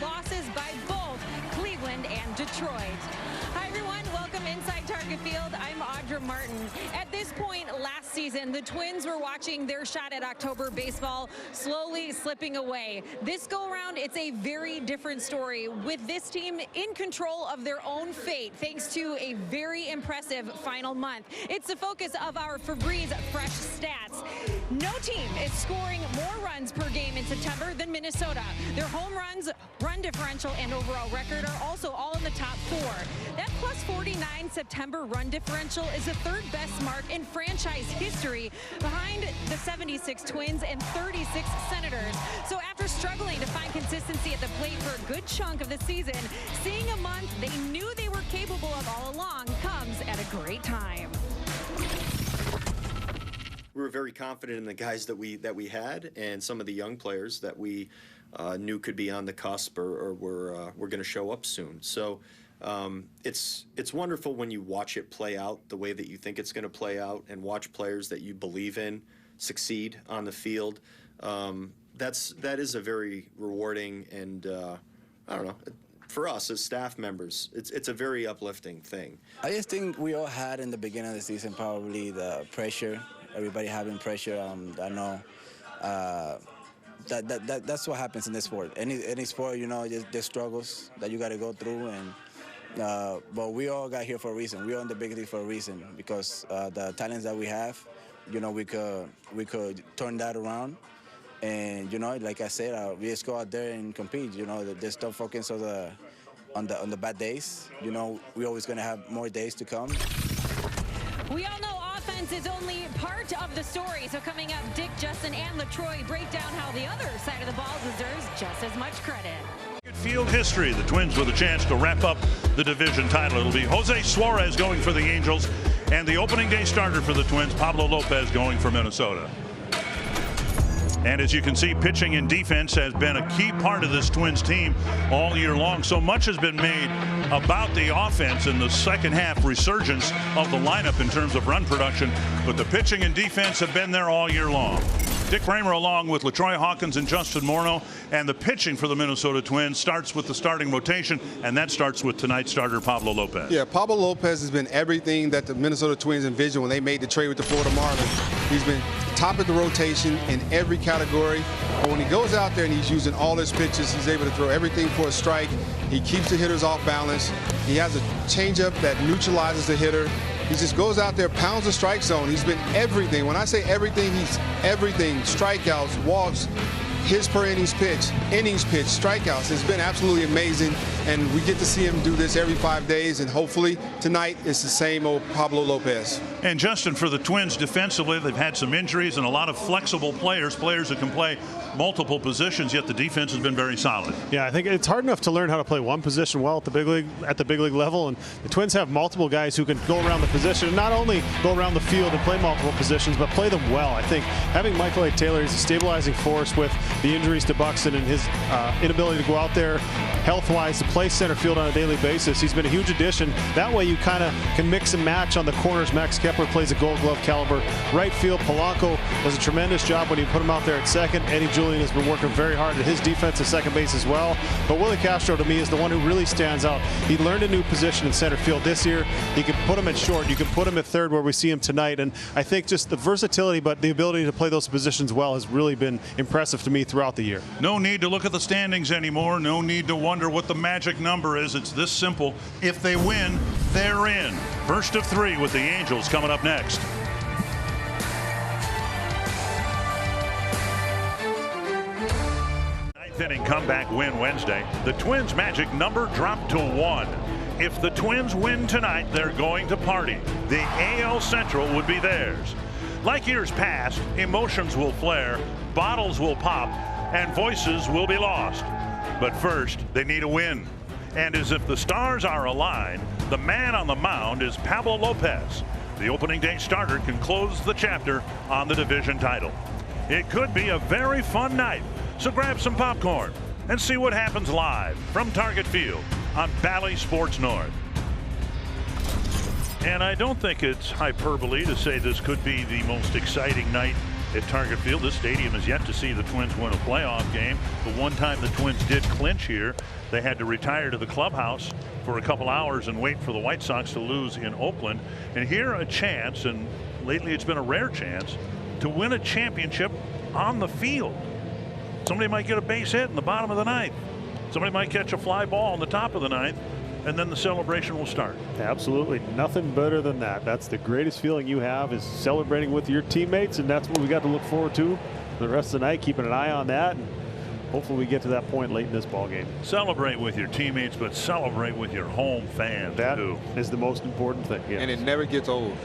losses by both Cleveland and Detroit. Hi, everyone. Welcome inside Target Field. I'm Audra Martin. At this point last season, the Twins were watching their shot at October baseball slowly slipping away. This go-around, it's a very different story, with this team in control of their own fate thanks to a very impressive final month. It's the focus of our Febreze Fresh Stats. No team is scoring more runs per game in September than Minnesota. Their home runs, run differential, and overall record are also all in the top 4. That plus 49 September run differential is the third best mark in franchise history, behind the 76 Twins and 36 Senators. So after struggling to find consistency at the plate for a good chunk of the season, seeing a month they knew they were capable of all along comes at a great time. We were very confident in the guys that we had, and some of the young players that we knew could be on the cusp or were going to show up soon. So it's wonderful when you watch it play out the way that you think it's going to play out, and watch players that you believe in succeed on the field. That is a very rewarding, and I don't know, for us as staff members, it's a very uplifting thing. I just think we all had in the beginning of the season probably the pressure. Everybody having pressure. I know that's what happens in this sport. Any sport, you know, there's struggles that you got to go through, and but we all got here for a reason. We're on the big league for a reason, because the talents that we have, you know, we could turn that around. And you know, like I said, we just go out there and compete. You know, there's no focus on the bad days. You know, we're always gonna have more days to come. We all know offense is only part of the story. So coming up, Dick, Justin, and LaTroy break down how the other side of the ball deserves just as much credit. Field history, the Twins with a chance to wrap up the division title. It'll be Jose Suarez going for the Angels, and the opening day starter for the Twins, Pablo Lopez, going for Minnesota. And as you can see, pitching and defense has been a key part of this Twins team all year long. So much has been made about the offense in the second half resurgence of the lineup in terms of run production, but the pitching and defense have been there all year long. Dick Kramer along with LaTroy Hawkins and Justin Morneau, and the pitching for the Minnesota Twins starts with the starting rotation, and that starts with tonight's starter, Pablo Lopez. Yeah, Pablo Lopez has been everything that the Minnesota Twins envisioned when they made the trade with the Florida Marlins. He's been top of the rotation in every category, but when he goes out there and he's using all his pitches, he's able to throw everything for a strike. He keeps the hitters off balance. He has a changeup that neutralizes the hitter. He just goes out there, pounds the strike zone. He's been everything. When I say everything, he's everything. Strikeouts, walks, his per innings pitch, strikeouts. It's been absolutely amazing, and we get to see him do this every 5 days, and hopefully tonight it's the same old Pablo Lopez. And Justin, for the Twins defensively, they've had some injuries and a lot of flexible players who can play multiple positions, yet the defense has been very solid. Yeah, I think it's hard enough to learn how to play one position well at the big league level, and the Twins have multiple guys who can go around the position, and not only go around the field and play multiple positions, but play them well. I think having Michael A. Taylor is a stabilizing force with the injuries to Buxton and his inability to go out there health-wise to play center field on a daily basis. He's been a huge addition. That way you kind of can mix and match on the corners. Max Kepler plays a Gold Glove caliber. Right field, Polanco does a tremendous job when you put him out there at second. Eddie Julian has been working very hard at his defense at second base as well. But Willie Castro, to me, is the one who really stands out. He learned a new position in center field this year. You can put him at short. You can put him at third, where we see him tonight. And I think just the versatility, but the ability to play those positions well has really been impressive to me throughout the year. No need to look at the standings anymore. No need to wonder what the magic number is. It's this simple. If they win, they're in. First of 3 with the Angels coming up next. Ninth inning comeback win Wednesday. The Twins' magic number dropped to 1. If the Twins win tonight, they're going to party. The AL Central would be theirs. Like years past, emotions will flare, bottles will pop, and voices will be lost. But first, they need a win. And as if the stars are aligned, the man on the mound is Pablo Lopez. The opening day starter can close the chapter on the division title. It could be a very fun night, so grab some popcorn and see what happens live from Target Field on Bally Sports North. And I don't think it's hyperbole to say this could be the most exciting night at Target Field. This stadium is yet to see the Twins win a playoff game. The one time the Twins did clinch here, they had to retire to the clubhouse for a couple hours and wait for the White Sox to lose in Oakland. And here a chance, and lately it's been a rare chance, to win a championship on the field. Somebody might get a base hit in the bottom of the ninth. Somebody might catch a fly ball in the top of the ninth, and then the celebration will start. Absolutely nothing better than that. That's the greatest feeling you have, is celebrating with your teammates, and that's what we got to look forward to for the rest of the night, keeping an eye on that, and hopefully we get to that point late in this ball game. Celebrate with your teammates, but celebrate with your home fans too. That is the most important thing. Yes. And it never gets old.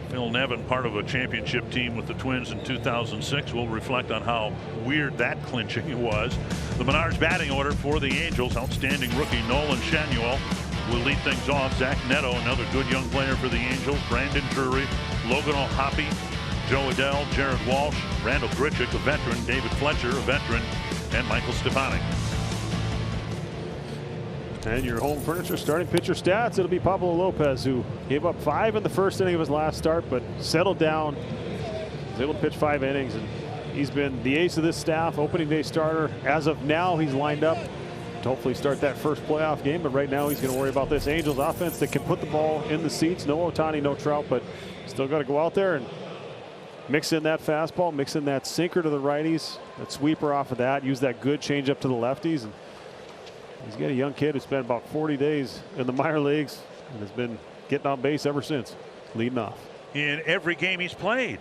Phil Nevin, part of a championship team with the Twins in 2006, will reflect on how weird that clinching was. The Menards batting order for the Angels. Outstanding rookie Nolan Schanuel will lead things off. Zach Neto, another good young player for the Angels. Brandon Drury, Logan O'Hoppe, Joe Adell, Jared Walsh, Randall Grichuk, a veteran, David Fletcher, a veteran, and Michael Stefanik. And your home furniture starting pitcher stats, it'll be Pablo Lopez, who gave up 5 in the first inning of his last start, but settled down, was able to pitch 5 innings, and he's been the ace of this staff, opening day starter. As of now, he's lined up to hopefully start that first playoff game, but right now he's going to worry about this Angels offense that can put the ball in the seats. No Ohtani, no Trout, but still got to go out there and mix in that fastball, mix in that sinker to the righties, that sweeper off of that, use that good changeup to the lefties. And he's got a young kid who spent about 40 days in the minor leagues and has been getting on base ever since, leading off. In every game he's played,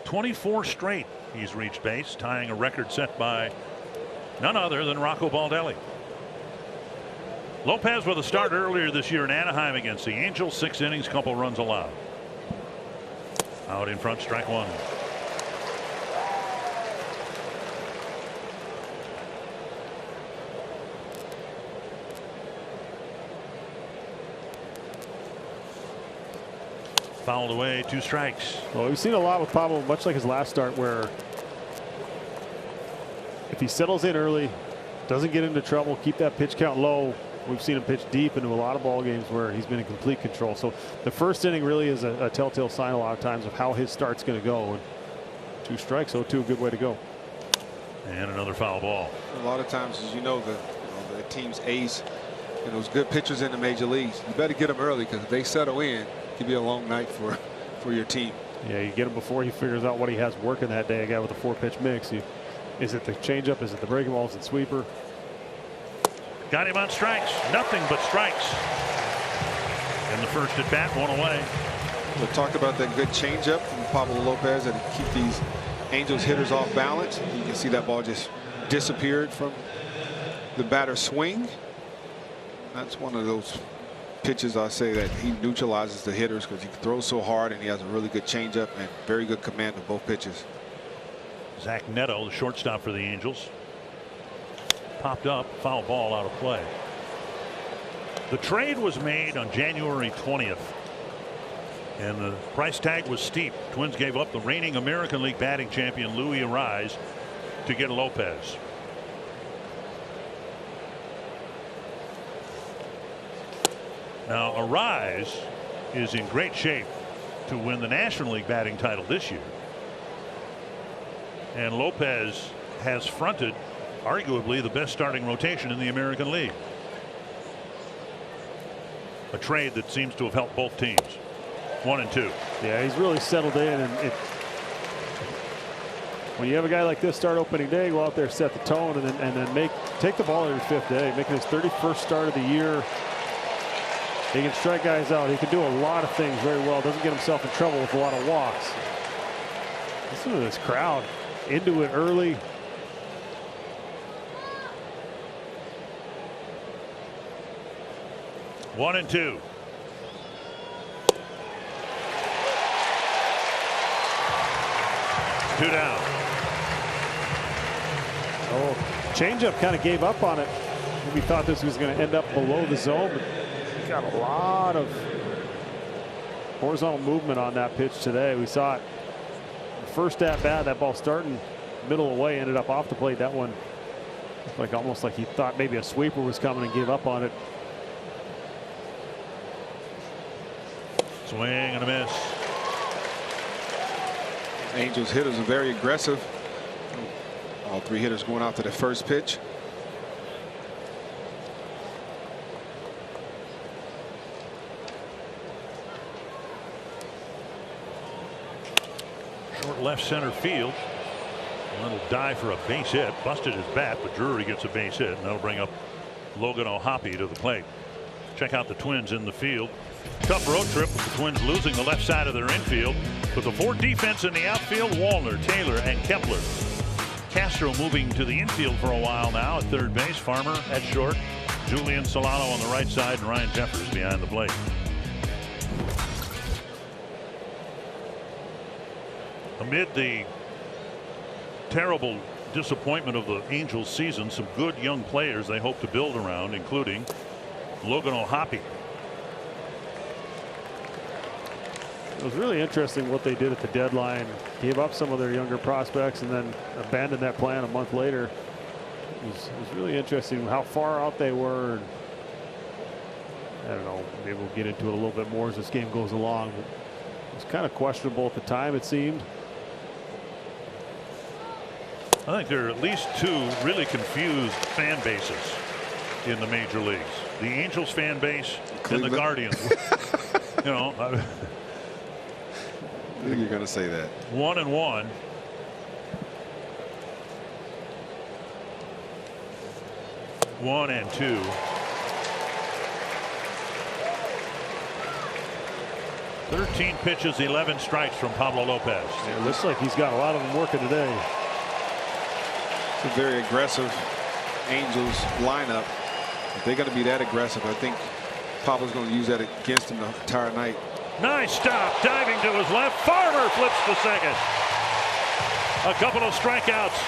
24 straight, he's reached base, tying a record set by none other than Rocco Baldelli. Lopez with a start earlier this year in Anaheim against the Angels. 6 innings, couple runs allowed. Out in front, strike 1. Fouled away, 2 strikes. Well, we've seen a lot with Pablo, much like his last start, where if he settles in early, doesn't get into trouble, keep that pitch count low. We've seen him pitch deep into a lot of ball games where he's been in complete control. So the first inning really is a telltale sign a lot of times of how his start's going to go. And 2 strikes, 0-2, a good way to go. And another foul ball. A lot of times, as you know, the team's ace and those good pitchers in the major leagues, you better get them early, because if they settle in, it could be a long night for your team. Yeah, you get him before he figures out what he has working that day. A guy with a 4-pitch mix. Is it the changeup? Is it the breaking ball? Is it sweeper? Got him on strikes. Nothing but strikes. In the first at bat, 1 away. We talked about that good changeup from Pablo Lopez and keep these Angels hitters off balance. You can see that ball just disappeared from the batter's swing. That's one of those pitches I say that he neutralizes the hitters, because he throws so hard and he has a really good changeup and very good command of both pitches. Zach Neto, the shortstop for the Angels. Popped up, foul ball out of play. The trade was made on January 20th. And the price tag was steep. Twins gave up the reigning American League batting champion Louis Arise to get Lopez. Now Arise is in great shape to win the National League batting title this year. And Lopez has fronted arguably the best starting rotation in the American League. A trade that seems to have helped both teams. 1 and 2. Yeah, he's really settled in, and when you have a guy like this start opening day, go out there, set the tone, and then take the ball every 5th day, making his 31st start of the year. He can strike guys out. He can do a lot of things very well. Doesn't get himself in trouble with a lot of walks. Listen to this crowd into it early. One and 2. Two down. Oh, changeup kind of gave up on it. We thought this was going to end up below the zone, but he got a lot of horizontal movement on that pitch today. We saw it the first at bat, that ball starting middle away, ended up off the plate. That one looked like almost like he thought maybe a sweeper was coming and gave up on it. Swing and a miss. Angels hitters are very aggressive. All three hitters going out to the first pitch. Short left center field. A little dive for a base hit. Busted his bat, but Drury gets a base hit, and that'll bring up Logan O'Hoppe to the plate. Check out the Twins in the field. Tough road trip with the Twins losing the left side of their infield. With the 4 defense in the outfield, Wallner, Taylor, and Kepler. Castro moving to the infield for a while now at third base. Farmer at short. Julian Solano on the right side, and Ryan Jeffers behind the plate. Amid the terrible disappointment of the Angels season, some good young players they hope to build around, including Logan O'Hoppe. It was really interesting what they did at the deadline. Gave up some of their younger prospects and then abandoned that plan a month later. It was really interesting how far out they were. I don't know, maybe we'll get into it a little bit more as this game goes along. But it was kind of questionable at the time, it seemed. I think there are at least 2 really confused fan bases in the major leagues. The Angels fan base and the Guardians. You know, I think you're going to say that. 1-1. One and 2. "13 pitches, 11 strikes" from Pablo Lopez. It looks like he's got a lot of them working today. It's a very aggressive Angels lineup. If they're going to be that aggressive, I think Pablo's going to use that against him the entire night. Nice stop, diving to his left. Farmer flips to second. A couple of strikeouts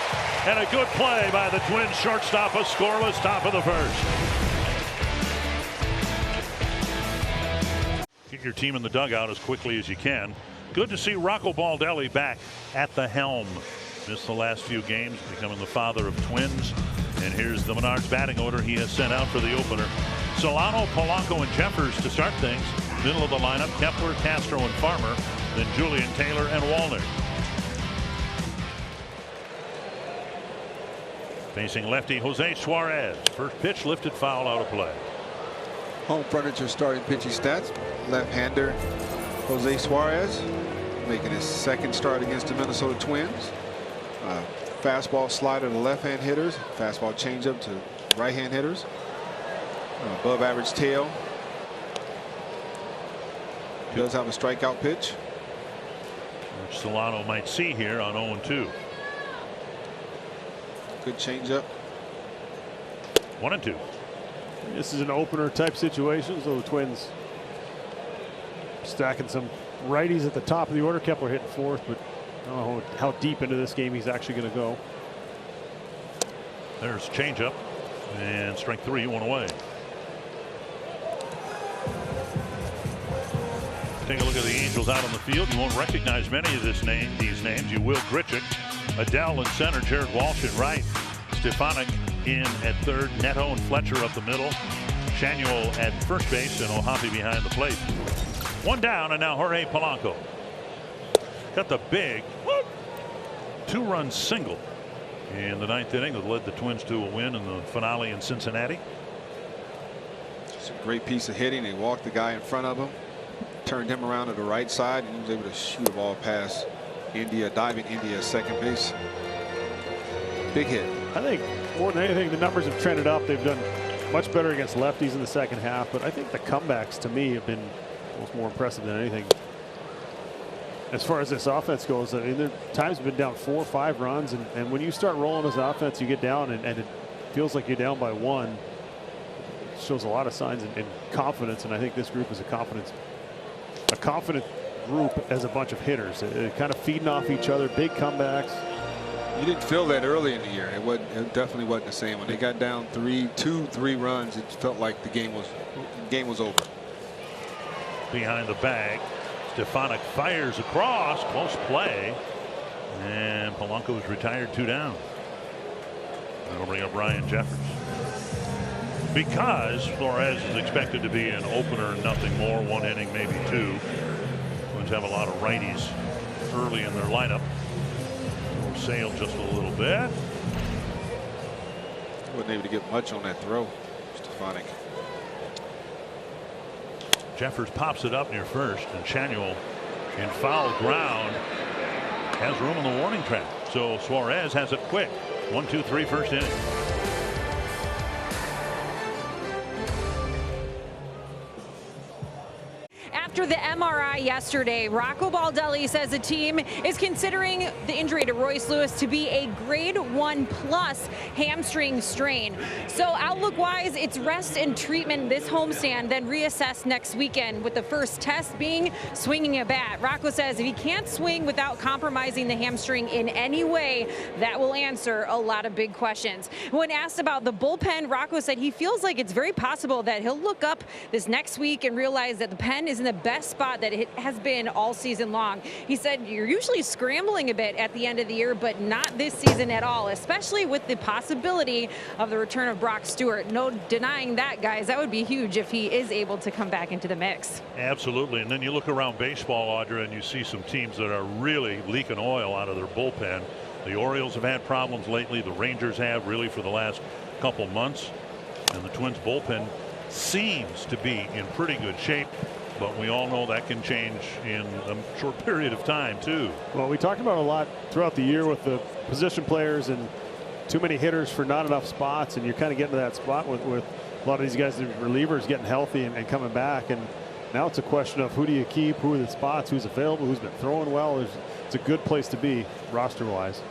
and a good play by the Twins shortstop. A scoreless top of the first. Get your team in the dugout as quickly as you can. Good to see Rocco Baldelli back at the helm. Missed the last few games, becoming the father of twins. And here's the Menards batting order he has sent out for the opener. Solano, Polanco, and Jeffers to start things. Middle of the lineup, Kepler, Castro, and Farmer. Then Julian, Taylor, and Wallner. Facing lefty Jose Suarez. First pitch lifted foul, out of play. Home Furniture starting pitching stats. Left-hander Jose Suarez making his second start against the Minnesota Twins. Fastball slider to left-hand hitters. Fastball changeup to right-hand hitters. Above average tail. He does have a strikeout pitch, which Solano might see here on 0-2. Good changeup. 1-2. This is an opener type situation, so the Twins stacking some righties at the top of the order. Kepler hitting fourth, but I don't know how deep into this game he's actually going to go. There's changeup and strike 3, 1 away. Take a look at the Angels out on the field. You won't recognize many of these names. You will. Grichuk, Adele in center, Jared Walsh at right, Stefanik in at third, Neto and Fletcher up the middle, Shanuel at first base, and O'Hoppe behind the plate. One down, and now Jorge Polanco got the big 2-run single in the 9th inning that led the Twins to a win in the finale in Cincinnati. It's a great piece of hitting. They walked the guy in front of him, turned him around to the right side, and he was able to shoot a ball past India, diving India second base. Big hit. I think more than anything, the numbers have trended up. They've done much better against lefties in the second half, but I think the comebacks to me have been almost more impressive than anything. As far as this offense goes, I mean, there are times we've been down 4 or 5 runs, and when you start rolling this offense, you get down, and it feels like you're down by 1. It shows a lot of signs and confidence, and I think this group is a confident group as a bunch of hitters. Kind of feeding off each other, big comebacks. You didn't feel that early in the year. It definitely wasn't the same. When they got down 3 runs, it felt like the game was over. Behind the bag, Stefanik fires across, close play, and Polanco is retired, 2 down. That'll bring up Ryan Jeffers. Because Flores is expected to be an opener, nothing more, 1 inning, maybe 2. Twins have a lot of righties early in their lineup. Will sail just a little bit. Wasn't able to get much on that throw, Stefanik. Jeffers pops it up near first, and Chanuel in foul ground has room on the warning track. So Suarez has it quick. 1-2-3 first inning. After the MRI yesterday, Rocco Baldelli says the team is considering the injury to Royce Lewis to be a grade 1+ hamstring strain. So outlook-wise, it's rest and treatment this homestand, then reassess next weekend, with the first test being swinging a bat. Rocco says if he can't swing without compromising the hamstring in any way, that will answer a lot of big questions. When asked about the bullpen, Rocco said he feels like it's very possible that he'll look up this next week and realize that the pen is in the best spot that it has been all season long. He said you're usually scrambling a bit at the end of the year, but not this season at all, especially with the possibility of the return of Brock Stewart. No denying that, guys. That would be huge if he is able to come back into the mix. Absolutely. And then you look around baseball, Audra, and you see some teams that are really leaking oil out of their bullpen. The Orioles have had problems lately. The Rangers have, really, for the last couple months. And the Twins bullpen seems to be in pretty good shape. But we all know that can change in a short period of time, too. Well, we talked about a lot throughout the year with the position players and too many hitters for not enough spots. And you're kind of getting to that spot with a lot of these guys, the relievers, getting healthy and coming back. And now it's a question of who do you keep, who are the spots, who's available, who's been throwing well. It's a good place to be roster-wise.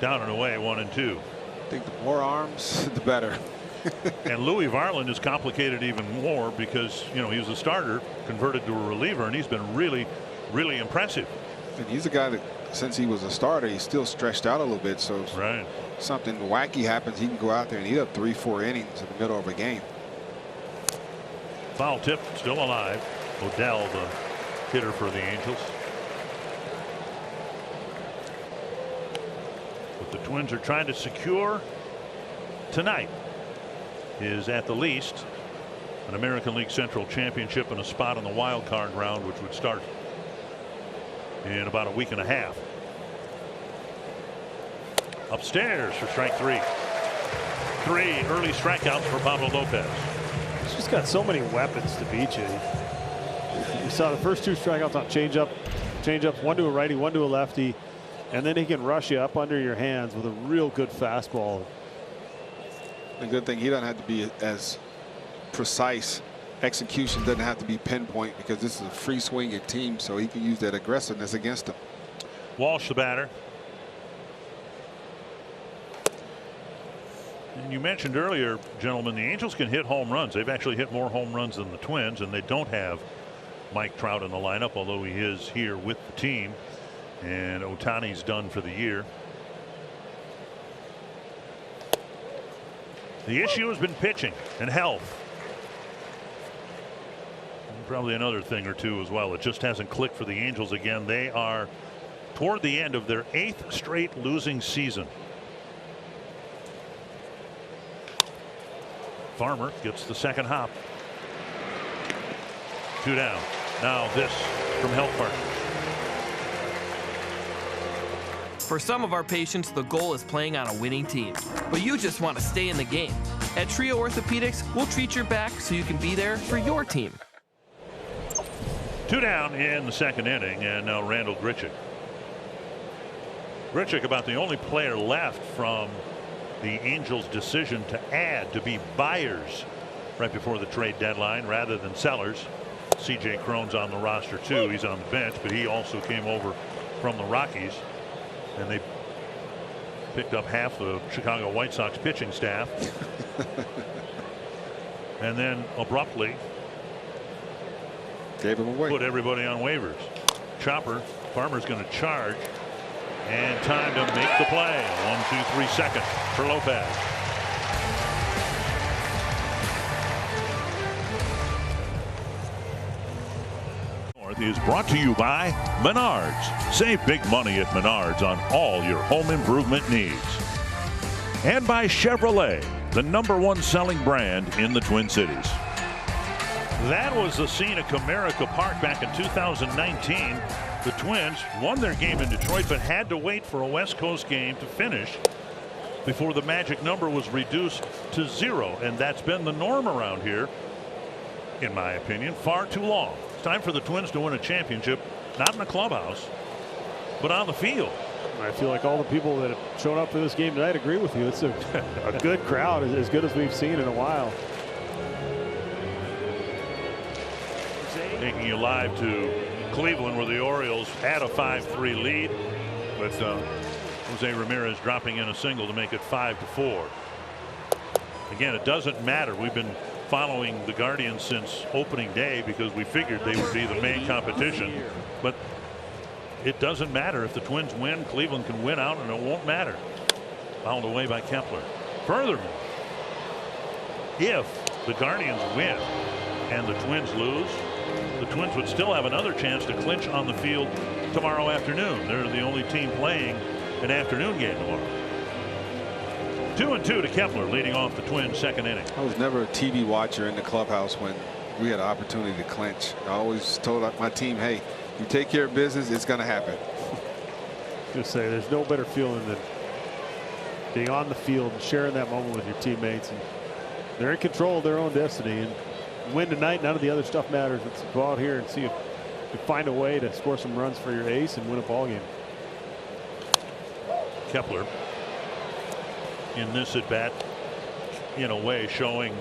Down and away, 1-2. I think the more arms, the better. And Louis Varland is complicated even more because, you know, he was a starter, converted to a reliever, and he's been really, really impressive. And he's a guy that, since he was a starter, he's still stretched out a little bit. So right. Something wacky happens, he can go out there and eat up 3-4 innings in the middle of a game. Foul tip, still alive. Odell, the hitter for the Angels. What the Twins are trying to secure tonight is, at the least, an American League Central championship and a spot in the wild card round, which would start in about a week and a half. Upstairs for strike 3. 3 early strikeouts for Pablo Lopez. He's just got so many weapons to beat you. You saw the first 2 strikeouts on changeups, one to a righty, one to a lefty, and then he can rush you up under your hands with a real good fastball. The good thing, he doesn't have to be as precise. Execution doesn't have to be pinpoint because this is a free swinging team, so he can use that aggressiveness against them. Walsh, the batter. And you mentioned earlier, gentlemen, the Angels can hit home runs. They've actually hit more home runs than the Twins, and they don't have Mike Trout in the lineup, although he is here with the team. And Ohtani's done for the year. The issue has been pitching and health. And probably another thing or two as well. It just hasn't clicked for the Angels again. They are toward the end of their 8th straight losing season. Farmer gets the second hop. 2 down. Now this from Health Partners. For some of our patients, the goal is playing on a winning team, but you just want to stay in the game. At Trio Orthopedics, we'll treat your back so you can be there for your team. 2 down in the second inning, and now Randal Grichuk. Grichuk about the only player left from the Angels' decision to add, to be buyers right before the trade deadline rather than sellers. C.J. Cron's on the roster too. He's on the bench, but he also came over from the Rockies. And they picked up half the Chicago White Sox pitching staff. And then abruptly gave him away. Put everybody on waivers. Chopper, Farmer's going to charge. And time to make the play. 1, 2, 3 seconds for Lopez. Is brought to you by Menards. Save big money at Menards on all your home improvement needs. And by Chevrolet, the #1 selling brand in the Twin Cities. That was the scene at Comerica Park back in 2019. The Twins won their game in Detroit, but had to wait for a West Coast game to finish before the magic number was reduced to 0. And that's been the norm around here, in my opinion, far too long. It's time for the Twins to win a championship, not in the clubhouse, but on the field. I feel like all the people that have shown up for this game tonight agree with you. It's a good crowd, as good as we've seen in a while. Taking you live to Cleveland, where the Orioles had a 5-3 lead, but Jose Ramirez dropping in a single to make it 5-4. Again, it doesn't matter. We've been following the Guardians since opening day because we figured they would be the main competition, but it doesn't matter. If the Twins win, Cleveland can win out, and it won't matter. Fouled away by Kepler. Furthermore, if the Guardians win and the Twins lose, the Twins would still have another chance to clinch on the field tomorrow afternoon. They're the only team playing an afternoon game tomorrow. 2-2 to Kepler, leading off the Twins' second inning. I was never a TV watcher in the clubhouse when we had an opportunity to clinch. I always told my team, hey, you take care of business, it's going to happen. Just say there's no better feeling than being on the field and sharing that moment with your teammates. And they're in control of their own destiny. And win tonight, none of the other stuff matters. It's go out here and see if you find a way to score some runs for your ace and win a ball game. Kepler in this at bat, in a way, showing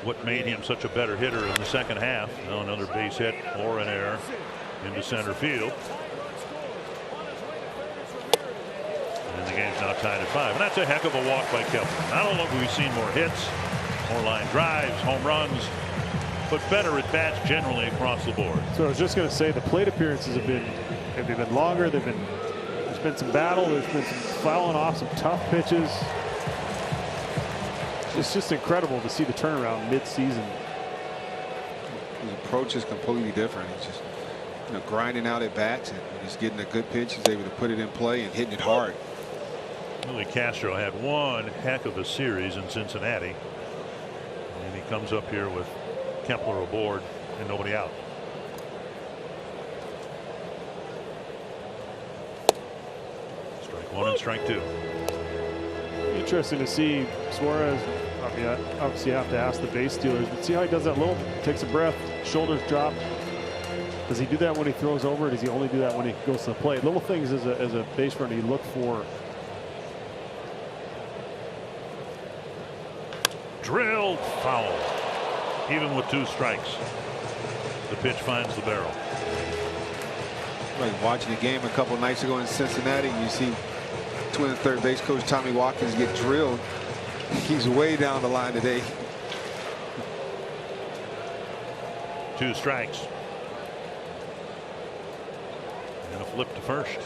what made him such a better hitter in the second half. Now another base hit or an error into center field. And the game's now tied at 5. And that's a heck of a walk by Kepler. Not only have we seen more hits, more line drives, home runs, but better at bats generally across the board. So I was just going to say the plate appearances have been longer. There's been some battle. There's been some fouling off some tough pitches. It's just incredible to see the turnaround mid-season. His approach is completely different. He's just grinding out at bats, and when he's getting a good pitch, he's able to put it in play and hitting it hard. Willie Castro had one heck of a series in Cincinnati, and he comes up here with Kepler aboard and nobody out. Strike one and strike two. Interesting to see Suarez. I mean, obviously you have to ask the base stealers, but see how he does that little, takes a breath, shoulders drop. Does he do that when he throws over? Does he only do that when he goes to the plate? Little things as a base runner you look for. Drilled foul. Even with 2 strikes, the pitch finds the barrel. Like watching the game a couple nights ago in Cincinnati, you see Twins third base coach Tommy Watkins get drilled. He's way down the line today. 2 strikes. And a flip to first.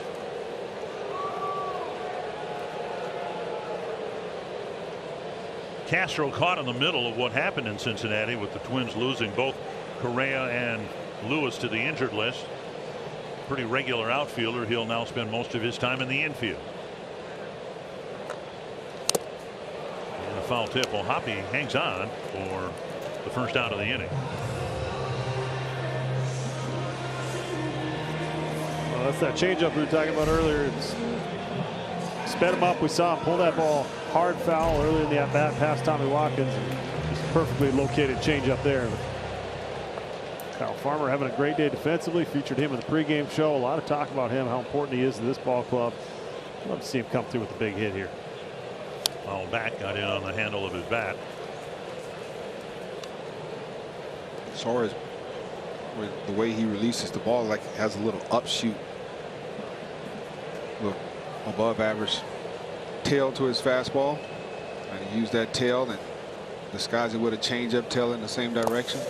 Castro caught in the middle of what happened in Cincinnati with the Twins losing both Correa and Lewis to the injured list. Pretty regular outfielder. He'll now spend most of his time in the infield. And a foul tip. Well, Hoppy hangs on for the first out of the inning. Well, that's that changeup we were talking about earlier. It's sped him up. We saw him pull that ball hard foul early in the at bat past Tommy Watkins. Just perfectly located changeup there. Kyle Farmer having a great day defensively. Featured him in the pregame show. A lot of talk about him, how important he is to this ball club. Love to see him come through with a big hit here. Foul back, got in on the handle of his bat. Suarez, with the way he releases the ball, like has a little upshoot, little above average tail to his fastball, and he used that tail and disguise it with a changeup tail in the same direction.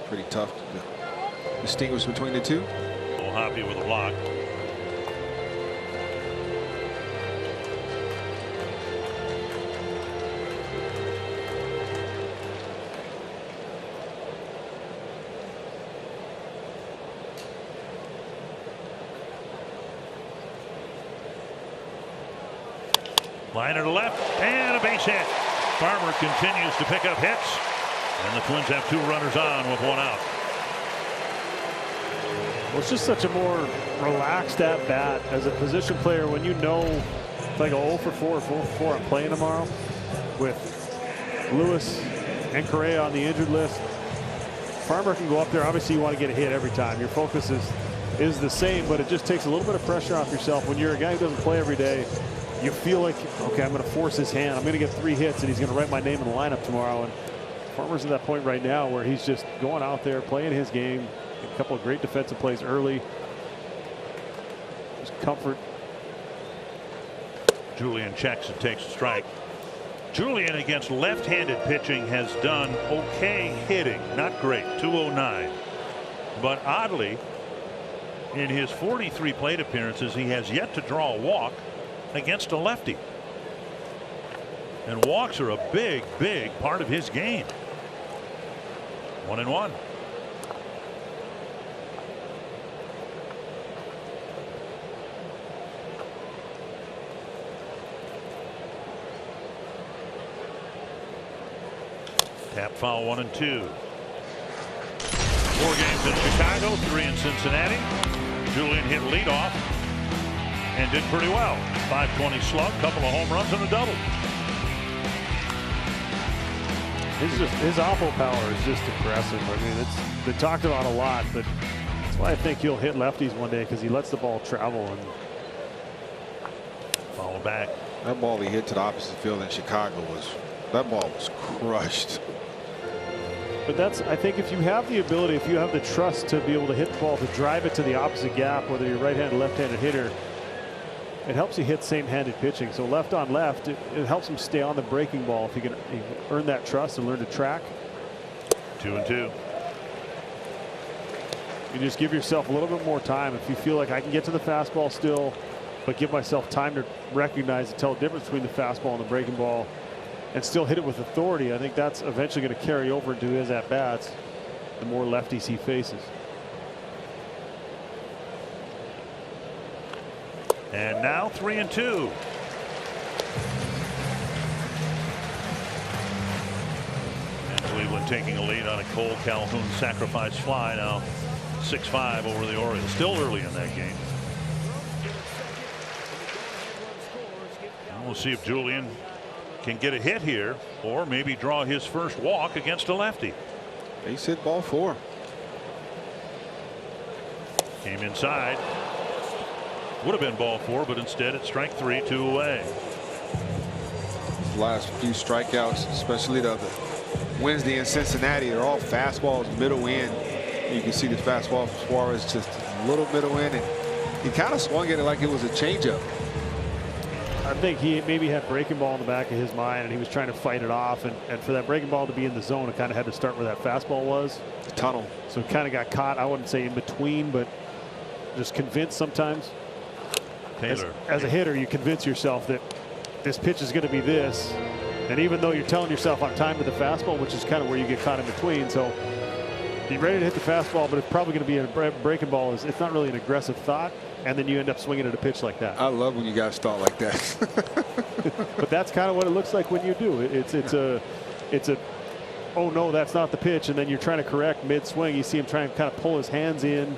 Pretty tough to distinguish between the two. Oh, Hoppy with a block. Liner to left and a base hit. Farmer continues to pick up hits, and the Twins have 2 runners on with 1 out. Well, it's just such a more relaxed at bat as a position player when you know if I go 0 for 4 or 4 for 4, I'm playing tomorrow with Lewis and Correa on the injured list. Farmer can go up there. Obviously, you want to get a hit every time. Your focus is the same, but it just takes a little bit of pressure off yourself. When you're a guy who doesn't play every day, you feel like, okay, I'm going to force his hand. I'm going to get 3 hits, and he's going to write my name in the lineup tomorrow. And Farmer's at that point right now where he's just going out there, playing his game. A couple of great defensive plays early. Just comfort. Julian checks and takes a strike. Julian against left-handed pitching has done okay hitting, not great, 209. But oddly, in his 43 plate appearances, he has yet to draw a walk against a lefty. And walks are a big, big part of his game. 1-1. Tap foul, 1-2. 4 games in Chicago, 3 in Cincinnati. Julian hit leadoff and did pretty well. 520 slug, couple of home runs and a double. His awful power is just impressive. I mean, it's been talked about a lot, but that's why I think he'll hit lefties one day, because he lets the ball travel. And follow back. That ball he hit to the opposite field in Chicago that ball was crushed. But that's, I think, if you have the ability, if you have the trust to be able to hit the ball, to drive it to the opposite gap, whether you're right-handed, left-handed hitter, it helps you hit same-handed pitching. So left on left, it helps him stay on the breaking ball if you can earn that trust and learn to track. 2-2. You just give yourself a little bit more time. If you feel like I can get to the fastball still, but give myself time to recognize and tell the difference between the fastball and the breaking ball, and still hit it with authority, I think that's eventually going to carry over into his at-bats the more lefties he faces. And now 3-2. And Cleveland taking a lead on a Cole Calhoun sacrifice fly, now 6-5 over the Orioles. Still early in that game. And we'll see if Julian can get a hit here, or maybe draw his first walk against a lefty. Base hit, ball 4. Came inside. Would have been ball 4, but instead it's strike 3, 2 away. Last few strikeouts, especially the Wednesday in Cincinnati, they're all fastballs, middle end. You can see the fastball from Suarez just a little middle end, and he kind of swung at it like it was a changeup. I think he maybe had breaking ball in the back of his mind, and he was trying to fight it off. And for that breaking ball to be in the zone, it kind of had to start where that fastball was. The tunnel. So it kind of got caught. I wouldn't say in between, but just convinced sometimes. Taylor. As a hitter, you convince yourself that this pitch is going to be this. And even though you're telling yourself I'm timed with the fastball, which is kind of where you get caught in between. So you're ready to hit the fastball, but it's probably going to be a breaking ball. It's not really an aggressive thought. And then you end up swinging at a pitch like that. I love when you guys thought like that. But that's kind of what it looks like when you do. It's a oh no, that's not the pitch, and then you're trying to correct mid swing. You see him trying to kind of pull his hands in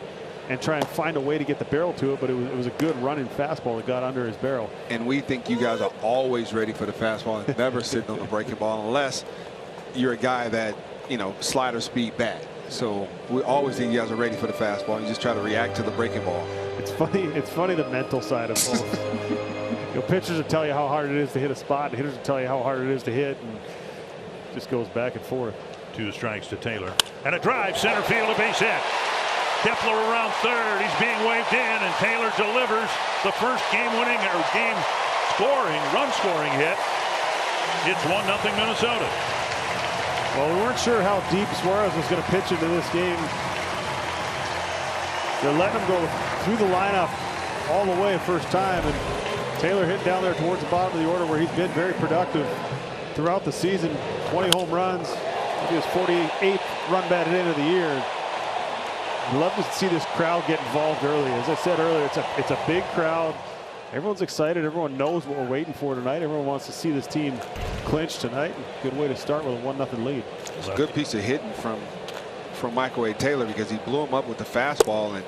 and try and find a way to get the barrel to it, but it was a good running fastball that got under his barrel. And we think you guys are always ready for the fastball and never sitting on the breaking ball unless you're a guy that, you know, slider speed bat. So we always think you guys are ready for the fastball. You just try to react to the breaking ball. It's funny the mental side of both. You know, pitchers will tell you how hard it is to hit a spot, and hitters will tell you how hard it is to hit, and it just goes back and forth. 2 strikes to Taylor. And a drive, center field, a base hit. Kepler around third. He's being waved in, and Taylor delivers the first game-winning or run-scoring hit. It's 1-0 Minnesota. Well, we weren't sure how deep Suarez was going to pitch into this game. They're letting him go through the lineup all the way first time, and Taylor hit down there towards the bottom of the order where he's been very productive throughout the season. 20 home runs. He was 48th run batted in of the year. I'd love to see this crowd get involved early. As I said earlier, it's a big crowd. Everyone's excited. Everyone knows what we're waiting for tonight. Everyone wants to see this team clinch tonight. Good way to start with a 1-0 lead. It's a good piece of hitting from Michael A. Taylor, because he blew him up with the fastball, and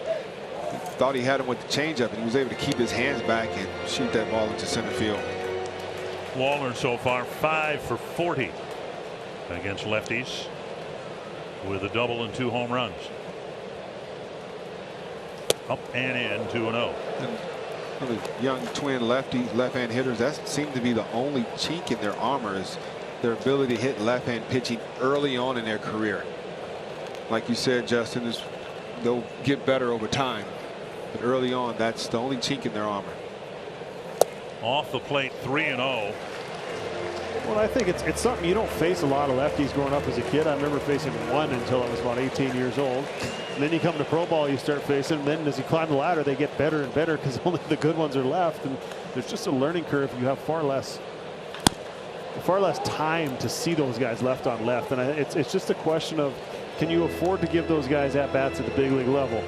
thought he had him with the changeup, and he was able to keep his hands back and shoot that ball into center field. Wallner so far 5 for 40 against lefties with a double and 2 home runs. Up and in 2-0. For the young twin left-hand hitters, that seemed to be the only chink in their armor, is their ability to hit left-hand pitching early on in their career. Like you said, Justin, they'll get better over time, but early on, that's the only chink in their armor. Off the plate, 3-0. Well, I think it's something you don't face a lot of lefties growing up as a kid. I remember facing one until I was about 18 years old. And then you come to pro ball, you start facing them. Then as you climb the ladder, they get better and better because only the good ones are left. And there's just a learning curve. You have far less time to see those guys left on left. And it's just a question of, can you afford to give those guys at bats at the big league level?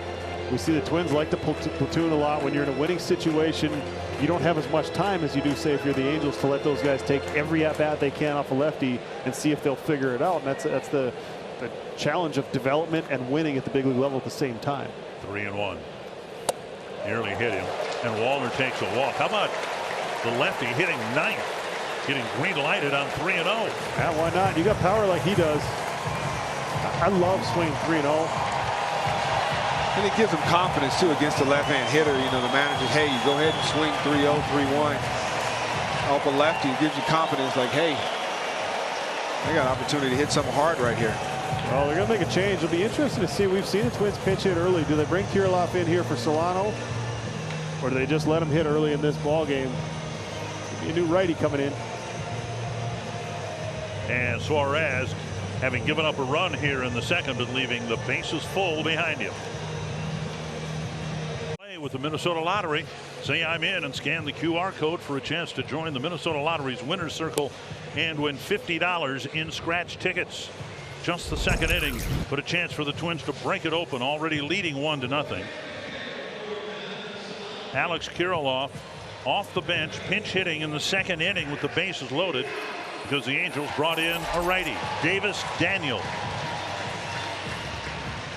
We see the Twins like to platoon a lot. When you're in a winning situation, you don't have as much time as you do, say, if you're the Angels, to let those guys take every at-bat they can off a lefty and see if they'll figure it out. And that's the challenge of development and winning at the big league level at the same time. 3-1. Nearly hit him, and Wallner takes a walk. How about the lefty hitting ninth, getting green lighted on 3-0? Yeah, why not? You got power like he does. I love swinging 3-0. And it gives them confidence, too, against the left-hand hitter. You know, the manager, hey, you go ahead and swing 3-0, 3-1 off a lefty. It gives you confidence, like, hey, they got an opportunity to hit something hard right here. Well, they're going to make a change. It'll be interesting to see. We've seen the Twins pinch hit early. Do they bring Kirilloff in here for Solano? Or do they just let him hit early in this ball game? Be a new righty coming in. And Suarez, having given up a run here in the second, but leaving the bases full behind him. With the Minnesota Lottery, say I'm in and scan the QR code for a chance to join the Minnesota Lottery's winner's circle and win $50 in scratch tickets. Just the second inning, but a chance for the Twins to break it open, already leading 1-0. Alex Kirilloff off the bench, pinch hitting in the second inning with the bases loaded because the Angels brought in a righty, Davis Daniel.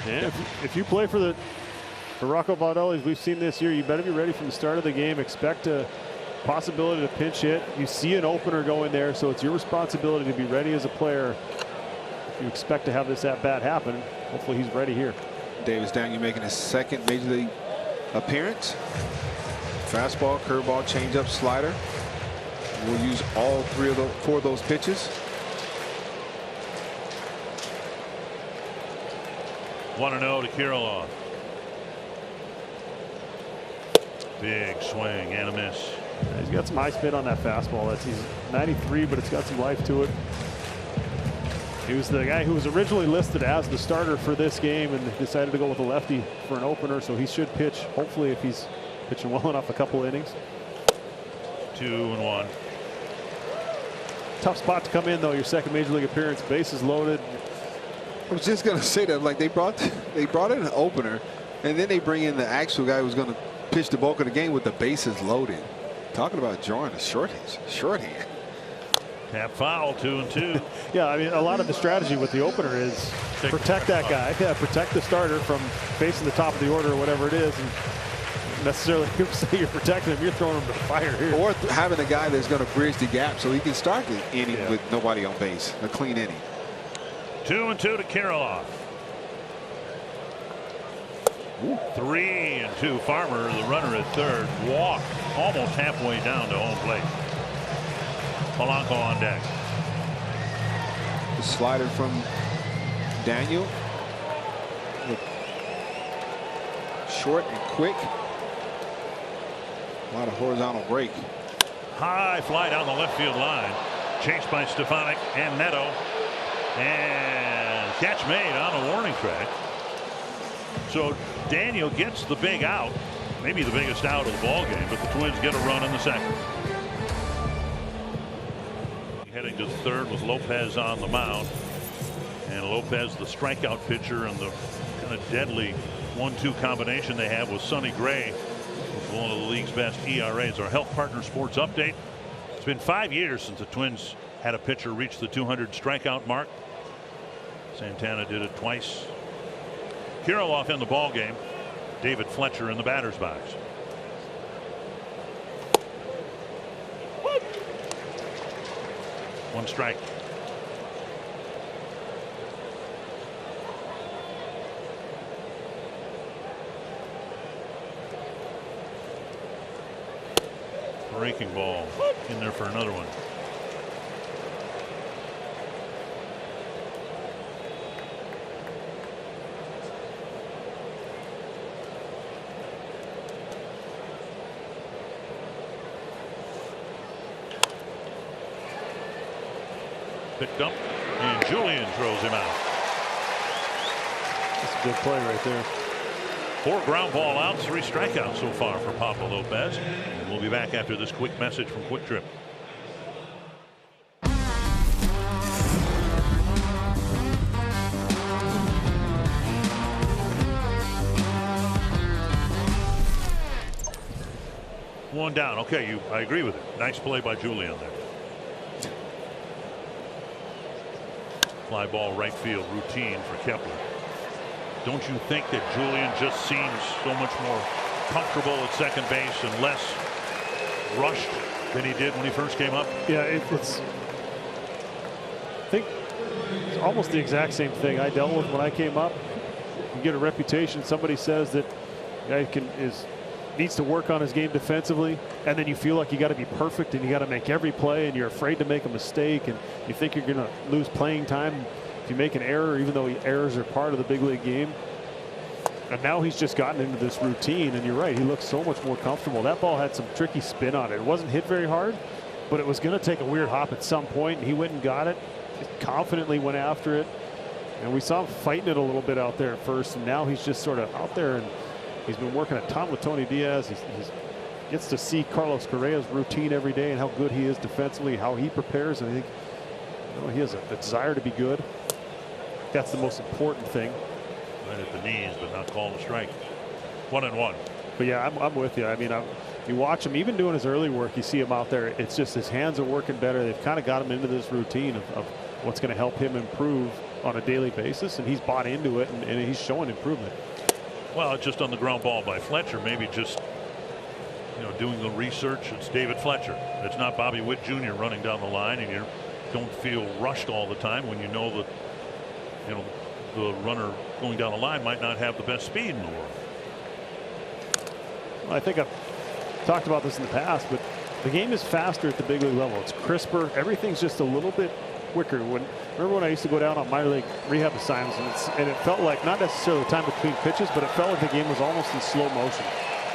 Yeah, if you play for Rocco Baldelli, we've seen this year, you better be ready from the start of the game. Expect a possibility to pinch hit. You see an opener go in there, so it's your responsibility to be ready as a player. If you expect to have this at-bat happen, hopefully he's ready here. Davis Daniel making his second major league appearance. Fastball, curveball, changeup, slider. We'll use all four of those pitches. 1-0 to Kirilloff. Big swing and a miss. He's got some high spin on that fastball. He's 93, but it's got some life to it. He was the guy who was originally listed as the starter for this game and decided to go with a lefty for an opener, so he should pitch, hopefully, if he's pitching well enough, a couple innings. 2-1. Tough spot to come in, though. Your second major league appearance, bases loaded. I was just going to say that, like, they brought in an opener, and then they bring in the actual guy who's going to pitch the bulk of the game with the bases loaded. Talking about drawing a shorthand. Tap foul, 2-2. Yeah, I mean, a lot of the strategy with the opener is protect that guy. Yeah, protect the starter from facing the top of the order or whatever it is. And necessarily say you're protecting him, you're throwing him to fire here. Or having a guy that's going to bridge the gap so he can start the inning with nobody on base. A clean inning. 2-2 to Kirilloff. 3-2. Farmer, the runner at third, walked almost halfway down to home plate. Polanco on deck. The slider from Daniel. Short and quick. A lot of horizontal break. High fly down the left field line. Chased by Stefanik and Neto. And catch made on a warning track. So Daniel gets the big out. Maybe the biggest out of the ball game, but the Twins get a run in the second. Heading to third with Lopez on the mound. And Lopez, the strikeout pitcher, and the kind of deadly 1-2 combination they have with Sonny Gray, with one of the league's best ERAs. Our Health Partner Sports Update. It's been 5 years since the Twins had a pitcher reach the 200 strikeout mark. Santana did it twice. Kirilloff in the ball game. David Fletcher in the batter's box. One strike. Breaking ball in there for another one. Picked up, and Julian throws him out. That's a good play right there. 4 ground ball outs, 3 strikeouts so far for Pablo Lopez. And we'll be back after this quick message from Quick Trip. One down. Okay, I agree with it. Nice play by Julian there. Fly ball right field, routine for Kepler. Don't you think that Julian just seems so much more comfortable at second base and less rushed than he did when he first came up? Yeah, it's I think it's almost the exact same thing I dealt with when I came up. You get a reputation. Somebody says that guy needs to work on his game defensively, and then you feel like you got to be perfect and you got to make every play, and you're afraid to make a mistake, and you think you're going to lose playing time if you make an error, even though errors are part of the big league game. And now he's just gotten into this routine, and you're right, he looks so much more comfortable. That ball had some tricky spin on it. It wasn't hit very hard, but it was going to take a weird hop at some point, and he went and got it, confidently went after it, and we saw him fighting it a little bit out there at first, and now he's just sort of out there, and he's been working a ton with Tony Diaz. He gets to see Carlos Correa's routine every day and how good he is defensively, how he prepares. And I think he has a desire to be good. That's the most important thing. Right at the knees, but not called a strike. 1-1. But yeah, I'm with you. I mean, you watch him even doing his early work. You see him out there. It's just his hands are working better. They've kind of got him into this routine of what's going to help him improve on a daily basis, and he's bought into it, and he's showing improvement. Well, just on the ground ball by Fletcher, maybe just doing the research. It's David Fletcher. It's not Bobby Witt Jr. running down the line, and you don't feel rushed all the time when you know that the runner going down the line might not have the best speed in the world. Well, I think I've talked about this in the past, but the game is faster at the big league level. It's crisper. Everything's just a little bit quicker. Remember when I used to go down on minor league rehab assignments, and it felt like not necessarily the time between pitches, but it felt like the game was almost in slow motion.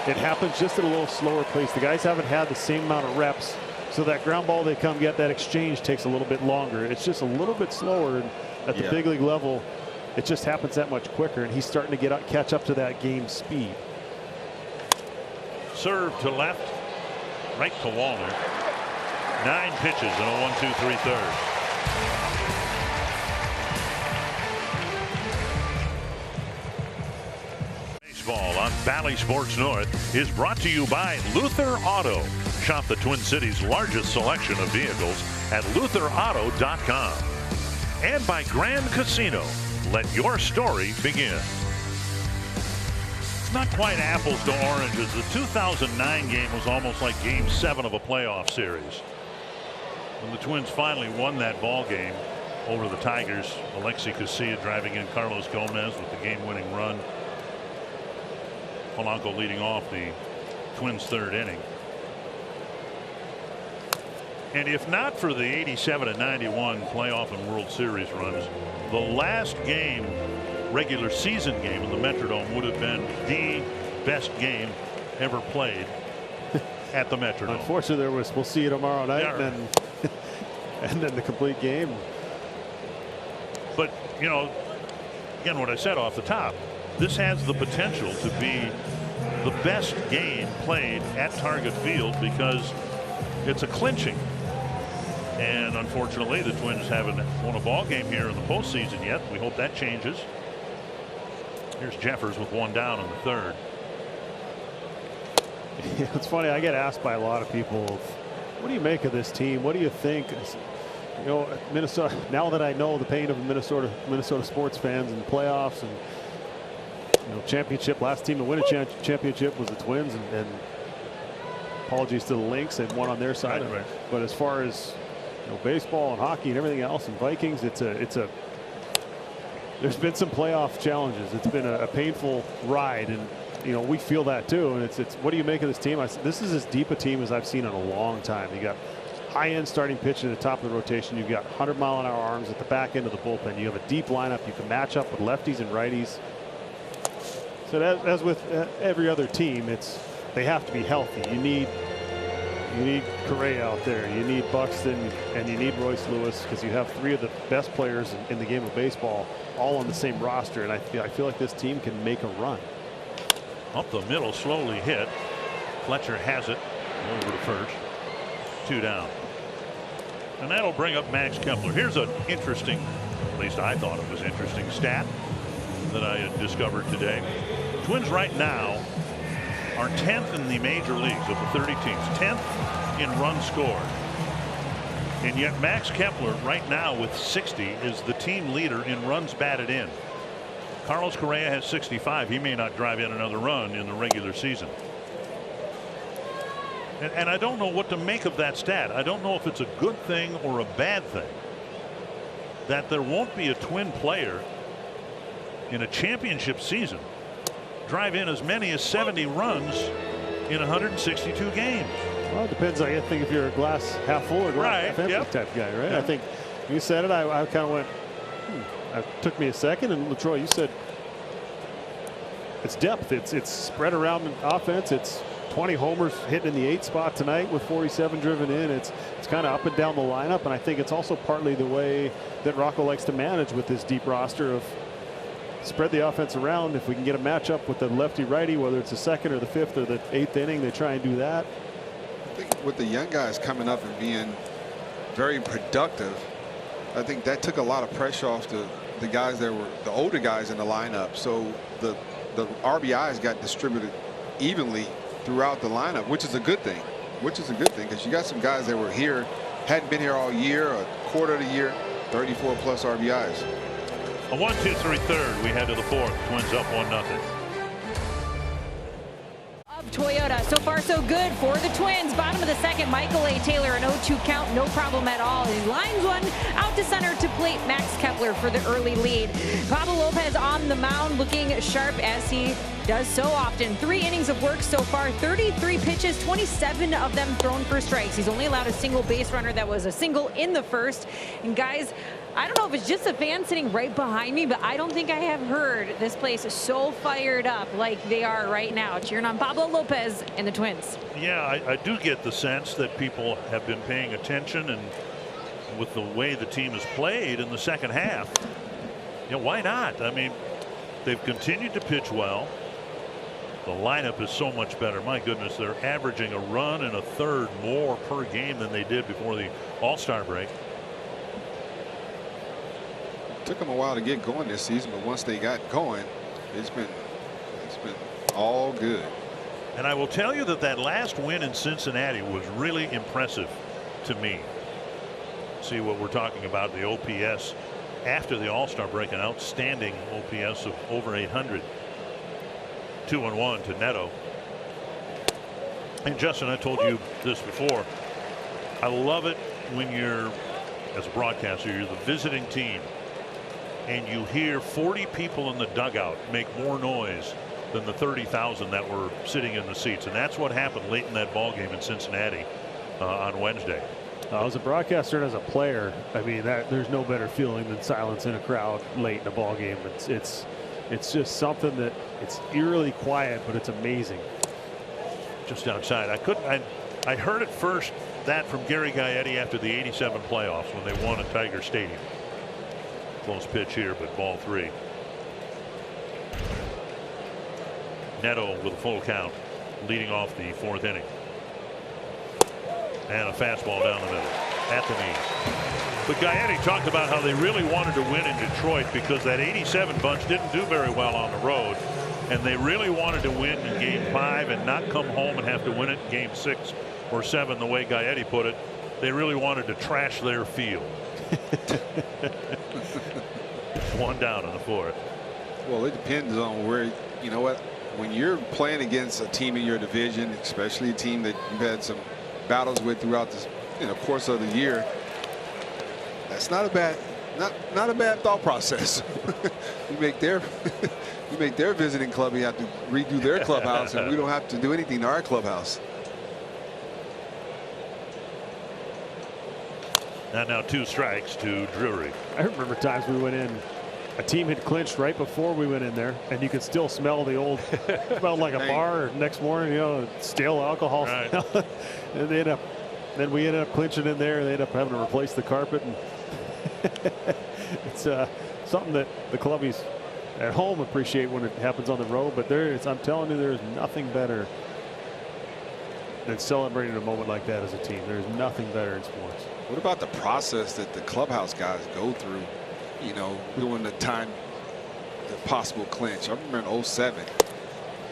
It happens just at a little slower pace. The guys haven't had the same amount of reps, so that ground ball they come get, that exchange takes a little bit longer. It's just a little bit slower, and at the big league level, it just happens that much quicker, and he's starting to catch up to that game speed. Serve to left, right to Wallner. 9 pitches in a 1-2-3 thirds. Baseball on Bally Sports North is brought to you by Luther Auto. Shop the Twin Cities' largest selection of vehicles at lutherauto.com. And by Grand Casino. Let your story begin. It's not quite apples to oranges. The 2009 game was almost like Game 7 of a playoff series. When the Twins finally won that ball game over the Tigers, Alexi Casilla driving in Carlos Gomez with the game-winning run. Polanco leading off the Twins' 3rd inning. And if not for the 87 and 91 playoff and World Series runs, the last game, regular season game in the Metrodome would have been the best game ever played at the Metrodome. Unfortunately, we'll see you tomorrow night, and then the complete game. But again, what I said off the top, this has the potential to be the best game played at Target Field because it's a clinching. And unfortunately, the Twins haven't won a ball game here in the postseason yet. We hope that changes. Here's Jeffers with 1 down in the 3rd. It's funny. I get asked by a lot of people, "What do you make of this team? What do you think?" Minnesota. Now that I know the pain of Minnesota sports fans and playoffs, and championship. Last team to win a championship was the Twins, and apologies to the Lynx, they won on their side. Right. But as far as baseball and hockey and everything else, and Vikings, there's been some playoff challenges. It's been a painful ride, and we feel that too. And it's what do you make of this team? This is as deep a team as I've seen in a long time. You got high-end starting pitch at the top of the rotation. You've got 100-mile-an-hour arms at the back end of the bullpen. You have a deep lineup. You can match up with lefties and righties. So as with every other team, they have to be healthy. You need Correa out there. You need Buxton, and you need Royce Lewis, because you have three of the best players in the game of baseball all on the same roster. And I feel like this team can make a run. Up the middle, slowly hit. Fletcher has it over to first. 2 down. And that'll bring up Max Kepler. Here's an interesting, at least I thought it was interesting, stat that I had discovered today. Twins right now are 10th in the major leagues of the 30 teams, 10th in runs scored. And yet Max Kepler right now with 60 is the team leader in runs batted in. Carlos Correa has 65. He may not drive in another run in the regular season. And I don't know what to make of that stat. I don't know if it's a good thing or a bad thing that there won't be a Twin player in a championship season drive in as many as 70 runs in 162 games. Well, it depends. I think if you're a glass half full or glass half empty type guy, right? Yeah. I think you said it. I kind of went. It took me a second, and LaTroy, you said it's depth. It's spread around offense. It's 20 homers hitting in the 8th spot tonight with 47 driven in. It's kind of up and down the lineup, and I think it's also partly the way that Rocco likes to manage with this deep roster of spread the offense around. If we can get a matchup with the lefty righty, whether it's the 2nd or the 5th or the 8th inning, they try and do that. I think with the young guys coming up and being very productive, I think that took a lot of pressure off the guys that were the older guys in the lineup. So the RBIs got distributed evenly throughout the lineup, which is a good thing. Because you got some guys that were here, hadn't been here all year, a quarter of the year, 34 plus RBIs. A 1-2-3 third. We head to the 4th. Twins up 1-0. Toyota. So far so good for the Twins. Bottom of the 2nd, Michael A. Taylor, an 0-2 count, no problem at all. He lines one out to center to plate Max Kepler for the early lead. Pablo Lopez on the mound looking sharp as he does so often. 3 innings of work so far, 33 pitches, 27 of them thrown for strikes. He's only allowed a single base runner. That was a single in the 1st. And guys, I don't know if it's just a fan sitting right behind me, but I don't think I have heard this place so fired up like they are right now, cheering on Pablo Lopez and the Twins. Yeah, I do get the sense that people have been paying attention, and with the way the team has played in the 2nd half, why not? I mean, they've continued to pitch well. The lineup is so much better. My goodness, they're averaging a run and a third more per game than they did before the All-Star break. Took them a while to get going this season, but once they got going, it's been all good. And I will tell you that last win in Cincinnati was really impressive to me. See what we're talking about, the OPS after the All-Star break, an outstanding OPS of over 800. 2-1 to Neto. And Justin, I told you this before. I love it when you're, as a broadcaster, you're the visiting team, and you hear 40 people in the dugout make more noise than the 30,000 that were sitting in the seats. And that's what happened late in that ball game in Cincinnati on Wednesday. As a broadcaster and as a player, I mean, there's no better feeling than silence in a crowd late in a ball game. It's just something that it's eerily quiet, but it's amazing. Just outside. I heard it first, that from Gary Gaetti after the '87 playoffs when they won at Tiger Stadium. Close pitch here, but ball 3. Neto with a full count, leading off the 4th inning. And a fastball down the middle at the knees. But Gaetti talked about how they really wanted to win in Detroit because that '87 bunch didn't do very well on the road, and they really wanted to win in Game 5 and not come home and have to win it in Game 6 or 7, the way Gaetti put it. They really wanted to trash their field. 1 down in the 4th. Well, it depends on where, you know what, when you're playing against a team in your division, especially a team that you've had some battles with throughout the course of the year, that's not a bad thought process. you make their visiting club, you have to redo their clubhouse, and we don't have to do anything to our clubhouse. And now 2 strikes to Drury. I remember times we went in, a team had clinched right before we went in there, and you could still smell the old, smelled like a bar. Next morning, stale alcohol. Right. And then we ended up clinching in there, and they ended up having to replace the carpet. And it's something that the clubbies at home appreciate when it happens on the road, but I'm telling you, there's nothing better than celebrating a moment like that as a team. There's nothing better in sports. What about the process that the clubhouse guys go through, during the possible clinch? I remember in 07,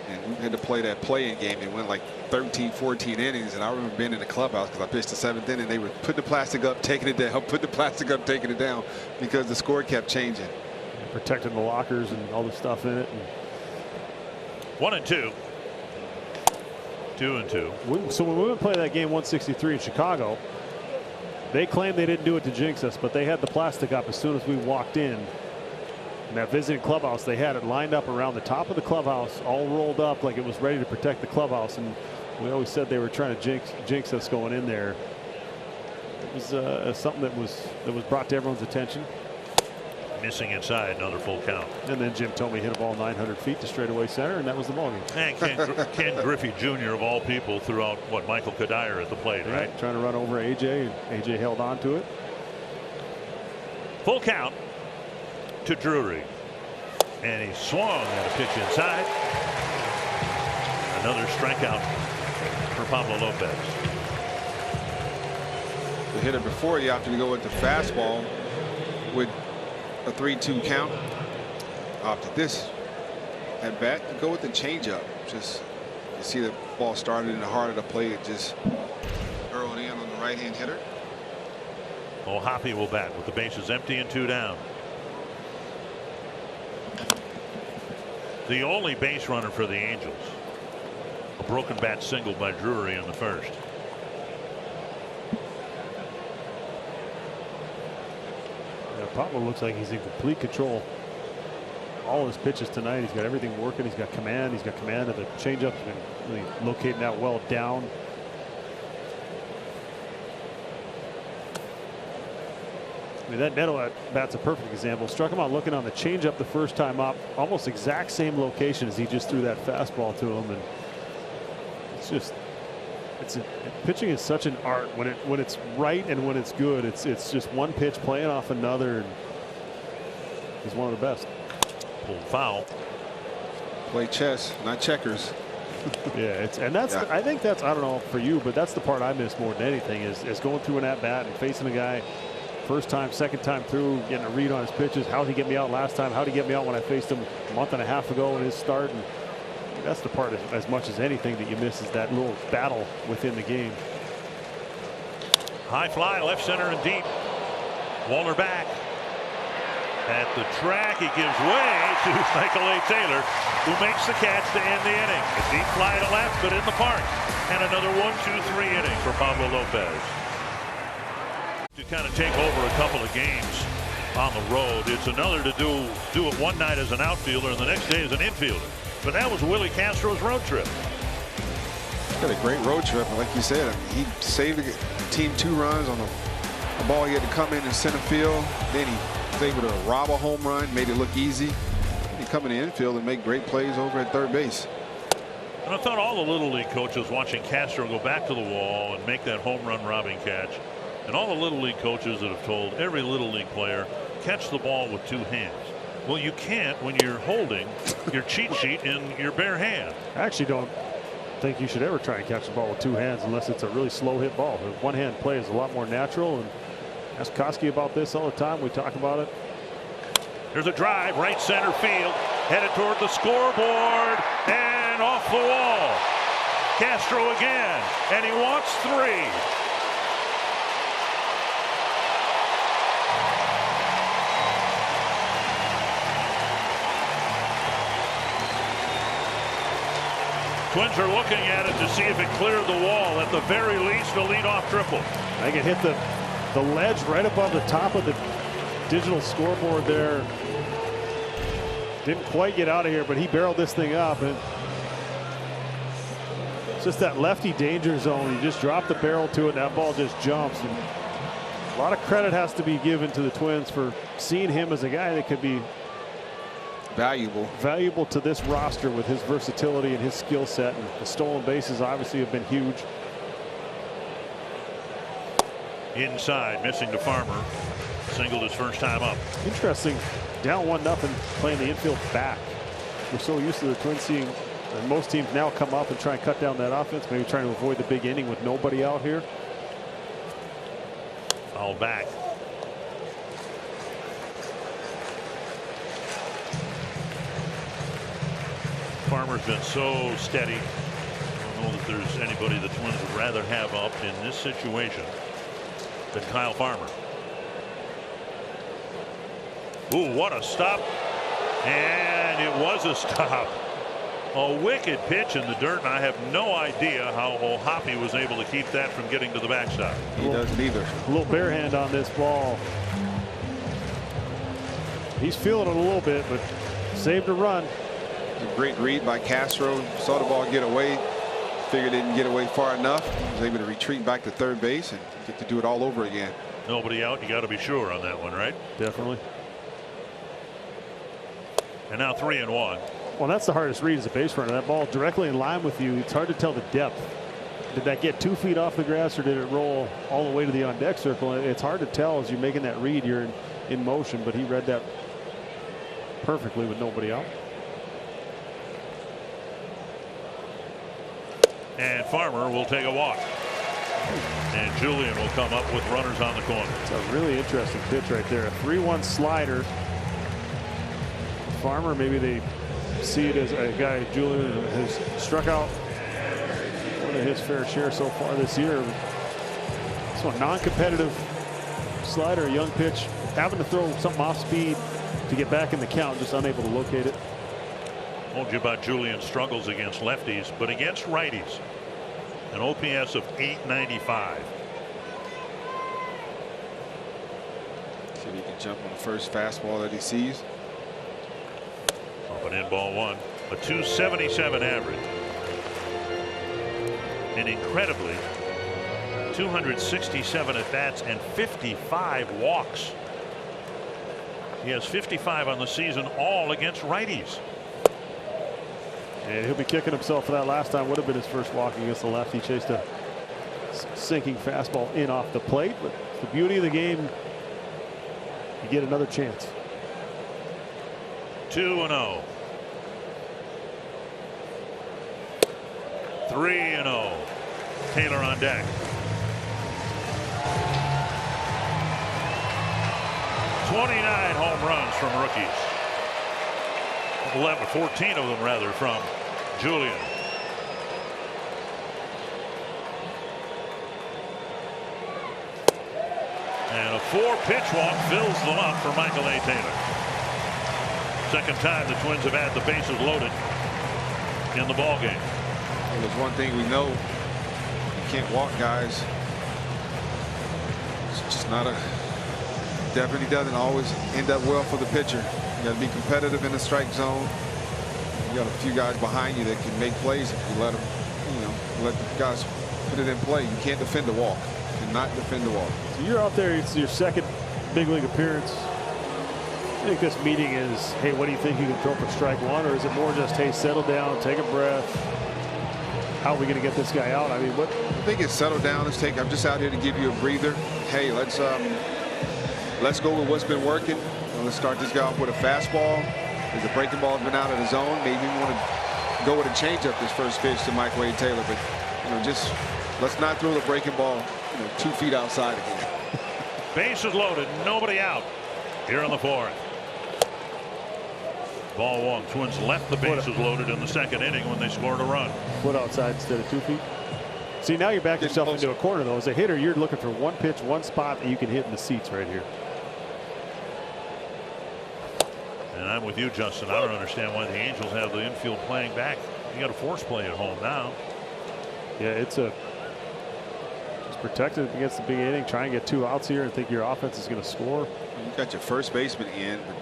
and we had to play that play-in game. It went like 13, 14 innings, and I remember being in the clubhouse because I pitched the 7th inning. They were putting the plastic up, taking it down, putting the pplastic up, taking it down, because the score kept changing. Protecting the lockers and all the stuff in it. 1-2. 2-2. So when we went to play that game 163 in Chicago, they claimed they didn't do it to jinx us, but they had the plastic up as soon as we walked in. In that visiting clubhouse, they had it lined up around the top of the clubhouse, all rolled up like it was ready to protect the clubhouse. And we always said they were trying to jinx us going in there. It was something that was brought to everyone's attention. Missing inside, another full count. And then Jim Thome hit a ball 900 feet to straightaway center, and that was the ball game. And Ken Griffey Jr. of all people threw out Michael Kadire at the plate, right? Trying to run over AJ, and AJ held on to it. Full count to Drury, and he swung at a pitch inside. Another strikeout for Pablo Lopez. The hitter before you have to go with the fastball with a 3-2 count. After this at bat, go with the changeup. Just you see the ball started in the heart of the plate. It just burrowed in on the right-hand hitter. Hoppe will bat with the bases empty and 2 down. The only base runner for the Angels. A broken bat single by Drury in the first. Pablo looks like he's in complete control. All his pitches tonight, he's got everything working. He's got command. He's got command of the changeup. He's been really locating that well down. I mean, that Neto at bat's a perfect example. Struck him out looking on the changeup the first time up, almost exact same location as he just threw that fastball to him. And it's just, pitching is such an art when it's right and when it's good. It's just one pitch playing off another. And he's one of the best. Pulled foul. Play chess, not checkers. Yeah, I think that's, I don't know for you, but that's the part I miss more than anything is going through an at bat and facing a guy first time, second time through, getting a read on his pitches. How did he get me out last time? How did he get me out when I faced him a month and a half ago in his start? And that's the part as much as anything that you miss is that little battle within the game. High fly, left center and deep. Waller back. At the track, he gives way to Michael A. Taylor, who makes the catch to end the inning. A deep fly to left, but in the park. And another 1-2-3 inning for Pablo Lopez. To kind of take over a couple of games on the road. It's another to do it one night as an outfielder and the next day as an infielder. But that was Willie Castro's road trip. Got a great road trip, and like you said, he saved the team 2 runs on a ball he had to come in center field. Then he was able to rob a home run, made it look easy. He come in the infield and make great plays over at third base. And I thought all the Little League coaches watching Castro go back to the wall and make that home run robbing catch, and all the Little League coaches that have told every Little League player, catch the ball with 2 hands. Well, you can't when you're holding your cheat sheet in your bare hand. I actually don't think you should ever try and catch the ball with 2 hands unless it's a really slow hit ball. The one hand play is a lot more natural, and ask Koski about this all the time. We talk about it. There's a drive, right center field, headed toward the scoreboard and off the wall. Castro again, and he wants 3. Twins are looking at it to see if it cleared the wall. At the very least, a leadoff triple. I think it hit the ledge right above the top of the digital scoreboard there. Didn't quite get out of here, but he barreled this thing up. And it's just that lefty danger zone. You just drop the barrel to it, and that ball just jumps. And a lot of credit has to be given to the Twins for seeing him as a guy that could be valuable to this roster with his versatility and his skill set. And the stolen bases obviously have been huge. Inside, missing to Farmer. Singled his first time up. Interesting. Down 1-0, playing the infield back. We're so used to the Twins seeing most teams now come up and try and cut down that offense, maybe trying to avoid the big inning with nobody out here. Foul back. Farmer's been so steady. I don't know that there's anybody the Twins would rather have up in this situation than Kyle Farmer. Ooh, what a stop. And it was a stop. A wicked pitch in the dirt, and I have no idea how O'Hoppe was able to keep that from getting to the backstop. He doesn't either. A little bare hand on this ball. He's feeling it a little bit, but saved a run. A great read by Castro. Saw the ball get away. Figured it didn't get away far enough. Was able to retreat back to third base and get to do it all over again. Nobody out. You got to be sure on that one, right? Definitely. And now 3-1. Well, that's the hardest read as a base runner. That ball directly in line with you. It's hard to tell the depth. Did that get 2 feet off the grass, or did it roll all the way to the on deck circle? It's hard to tell as you're making that read. You're in motion, but he read that perfectly with nobody out. And Farmer will take a walk. And Julian will come up with runners on the corner. It's a really interesting pitch right there. A 3-1 slider. Farmer, maybe they see it as a guy, Julian, has struck out more than his fair share so far this year. So a non-competitive slider, a young pitch, having to throw something off speed to get back in the count, just unable to locate it. Told you about Julian's struggles against lefties, but against righties, an OPS of .895. See if he can jump on the first fastball that he sees. Up and in, ball one. A .277 average. And incredibly, 267 at bats and 55 walks. He has 55 on the season, all against righties. And he'll be kicking himself for that. Last time would have been his first walk against the left. He chased a sinking fastball in off the plate, but the beauty of the game, you get another chance. 2-0. 3-0. Taylor on deck. 29 home runs from rookies. 14 of them rather from Julian. And a 4-pitch walk fills them up for Michael A. Taylor. Second time the Twins have had the bases loaded in the ball game. Well, there's one thing we know: you can't walk guys. It's just not a. Definitely doesn't always end up well for the pitcher. You got to be competitive in the strike zone. You got a few guys behind you that can make plays if you let them, let the guys put it in play. You can't defend a walk. You cannot defend a walk. So you're out there. It's your second big league appearance. I think this meeting is, hey, what do you think you can throw for strike one, or is it more just, hey, settle down, take a breath? How are we going to get this guy out? I mean, what? I think it's settle down. I'm just out here to give you a breather. Hey, let's go with what's been working. Let's start this guy off with a fastball. As the breaking ball has been out of the zone, maybe we want to go with a changeup this first pitch to Mike Wade Taylor. But just let's not throw the breaking ball 2 feet outside again. Bases loaded, nobody out here in the fourth. Ball one. Twins left the bases loaded in the second inning when they scored a run. Foot outside instead of 2 feet. See, now you back yourself into a corner, though. As a hitter, you're looking for one pitch, one spot that you can hit in the seats right here. And I'm with you, Justin. I don't understand why the Angels have the infield playing back You got a force play at home now. Yeah, it's protected against the big inning. Try and get 2 outs here and think your offense is going to score. You got your first baseman in, but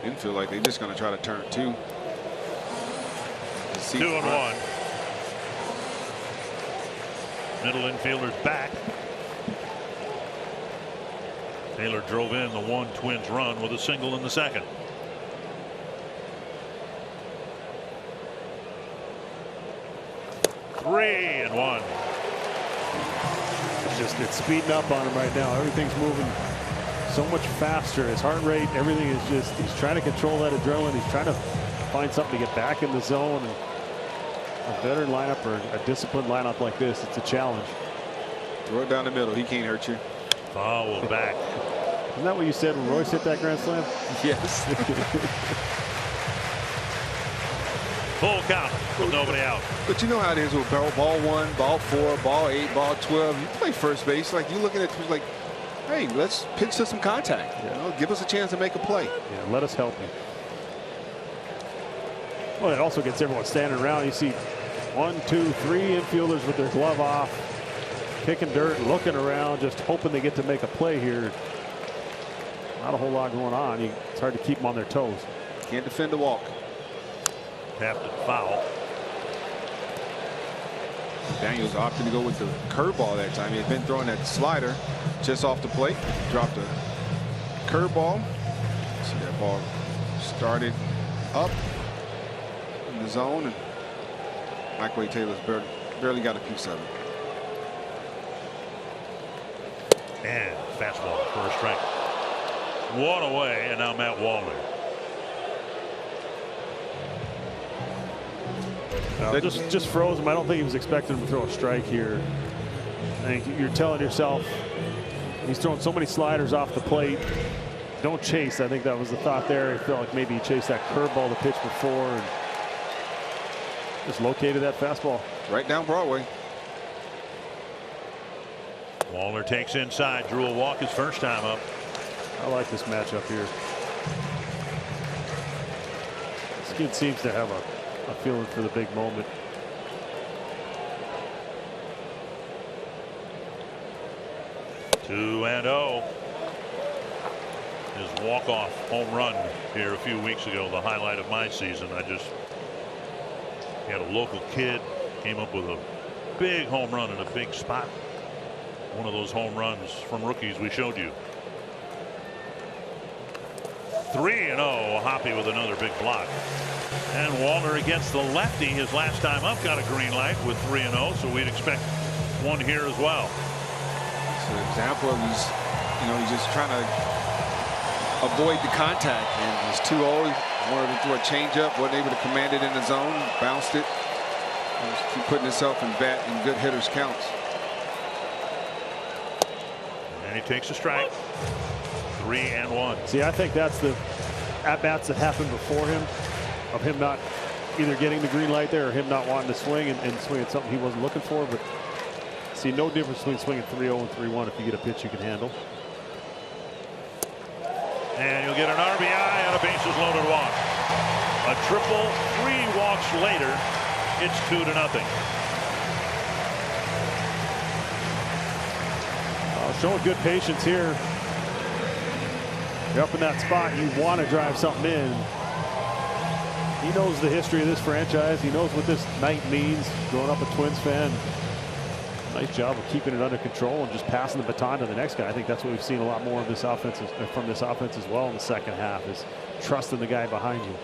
didn't feel like they're just going to try to turn 2. 2-1. Middle infielder's back. Taylor drove in the 1 Twins run with a single in the second. Three and one. It's speeding up on him right now. Everything's moving so much faster. His heart rate, everything is just, he's trying to control that adrenaline. He's trying to find something to get back in the zone. And a veteran lineup or a disciplined lineup like this, it's a challenge. Throw it down the middle. He can't hurt you. Foul back. Isn't that what you said when Royce hit that grand slam? Yes. Full count with nobody out. But you know how it is with ball 1, ball 4, ball 8, ball 12. You play first base, like you looking at it like, hey, let's pitch to some contact. Yeah. You know, give us a chance to make a play. Yeah, let us help you. Well, it also gets everyone standing around. You see 1, 2, 3 infielders with their glove off, kicking dirt, looking around, just hoping they get to make a play here. Not a whole lot going on. It's hard to keep them on their toes. Can't defend the walk. Tapped it foul. Daniels opted to go with the curveball that time. He had been throwing that slider just off the plate. He dropped a curveball. See that ball started up in the zone, and Mike Taylor's barely got a piece of it. And fastball for a strike. 1 away, and now Matt Wallner. Just froze him. I don't think he was expecting him to throw a strike here. I think you're telling yourself he's throwing so many sliders off the plate. Don't chase. I think that was the thought there. He felt like maybe he chased that curveball the pitch before and just located that fastball. Right down Broadway. Wallner takes inside. Drew a walk his first time up. I like this matchup here. This kid seems to have a feeling for the big moment. Two and 0. His walk-off home run here a few weeks ago, the highlight of my season. He had a local kid, came up with a big home run in a big spot. One of those home runs from rookies we showed you. 3-0. Hoppy with another big block. And Wallner against the lefty his last time up got a green light with 3-0, so we'd expect one here as well. It's an example of he's just trying to avoid the contact, and he's too old. He wanted to throw a changeup, wasn't able to command it in the zone, bounced it. Just keep putting himself in good hitters counts. And he takes a strike. 3-1. See, I think that's the at-bats that happened before him, of him not either getting the green light there or him not wanting to swing and swing at something he wasn't looking for. But see, no difference between swinging 3-0 and 3-1 if you get a pitch you can handle. And you'll get an RBI on a bases loaded walk. A triple, 3 walks later, it's 2-0. Showing good patience here. You're up in that spot, you want to drive something in. He knows the history of this franchise. He knows what this night means. Growing up a Twins fan, nice job of keeping it under control and just passing the baton to the next guy. I think that's what we've seen a lot more of this offense from this offense as well in the second half, is trusting the guy behind you.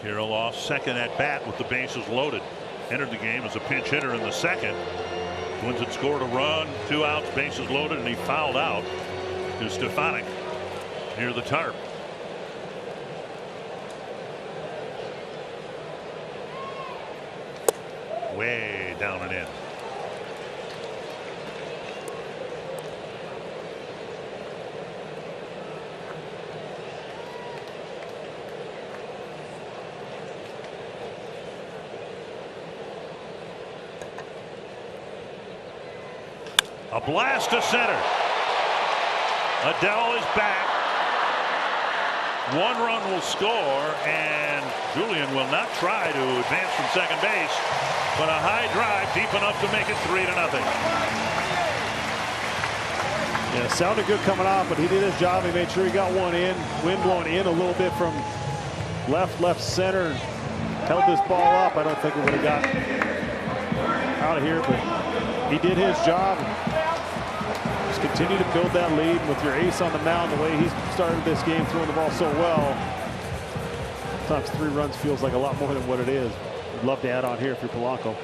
Kirilloff second at bat with the bases loaded. Entered the game as a pinch hitter in the second. Twins had scored a run, 2 outs, bases loaded, and he fouled out to Stefanic near the tarp. Way down and in. A blast to center. Adell is back. 1 run will score, and Julian will not try to advance from second base, but a high drive deep enough to make it 3-0. Yeah, sounded good coming off, but he did his job. He made sure he got one in. Wind blowing in a little bit from left center. Held this ball up. I don't think we would have got out of here, but he did his job. Just continue to build that lead. And with your ace on the mound, the way he's started this game, throwing the ball so well, sometimes 3 runs feels like a lot more than what it is. I'd love to add on here if you're Polanco.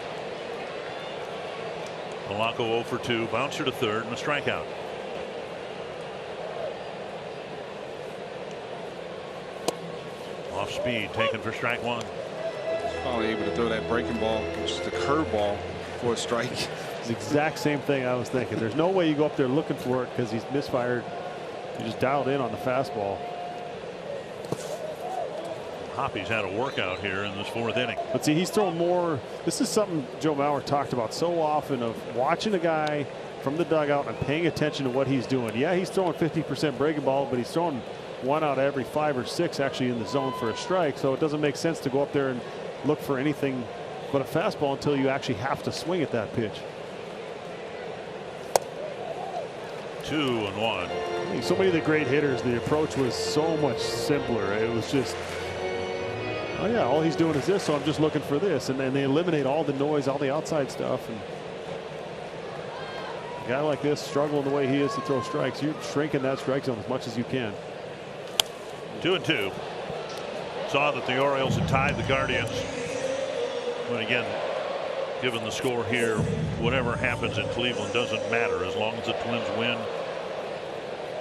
Polanco 0 for 2, bouncer to third, and a strikeout. Off speed, taken for strike 1. Finally able to throw that breaking ball, which is the curveball, for a strike. It's the exact same thing I was thinking. There's no way you go up there looking for it because he's misfired. He just dialed in on the fastball. Hoppy's had a workout here in this 4th inning. But see, he's throwing more. This is something Joe Mauer talked about so often, of watching a guy from the dugout and paying attention to what he's doing. Yeah, he's throwing 50% breaking ball, but he's throwing 1 out of every 5 or 6 actually in the zone for a strike. So it doesn't make sense to go up there and look for anything but a fastball until you actually have to swing at that pitch. 2-1. I mean, so many of the great hitters, the approach was so much simpler. It was just, oh yeah, all he's doing is this, so I'm just looking for this, and then they eliminate all the noise, all the outside stuff. And a guy like this, struggling the way he is to throw strikes, you're shrinking that strike zone as much as you can. 2-2. Saw that the Orioles had tied the Guardians. But again, given the score here, whatever happens in Cleveland doesn't matter as long as the Twins win.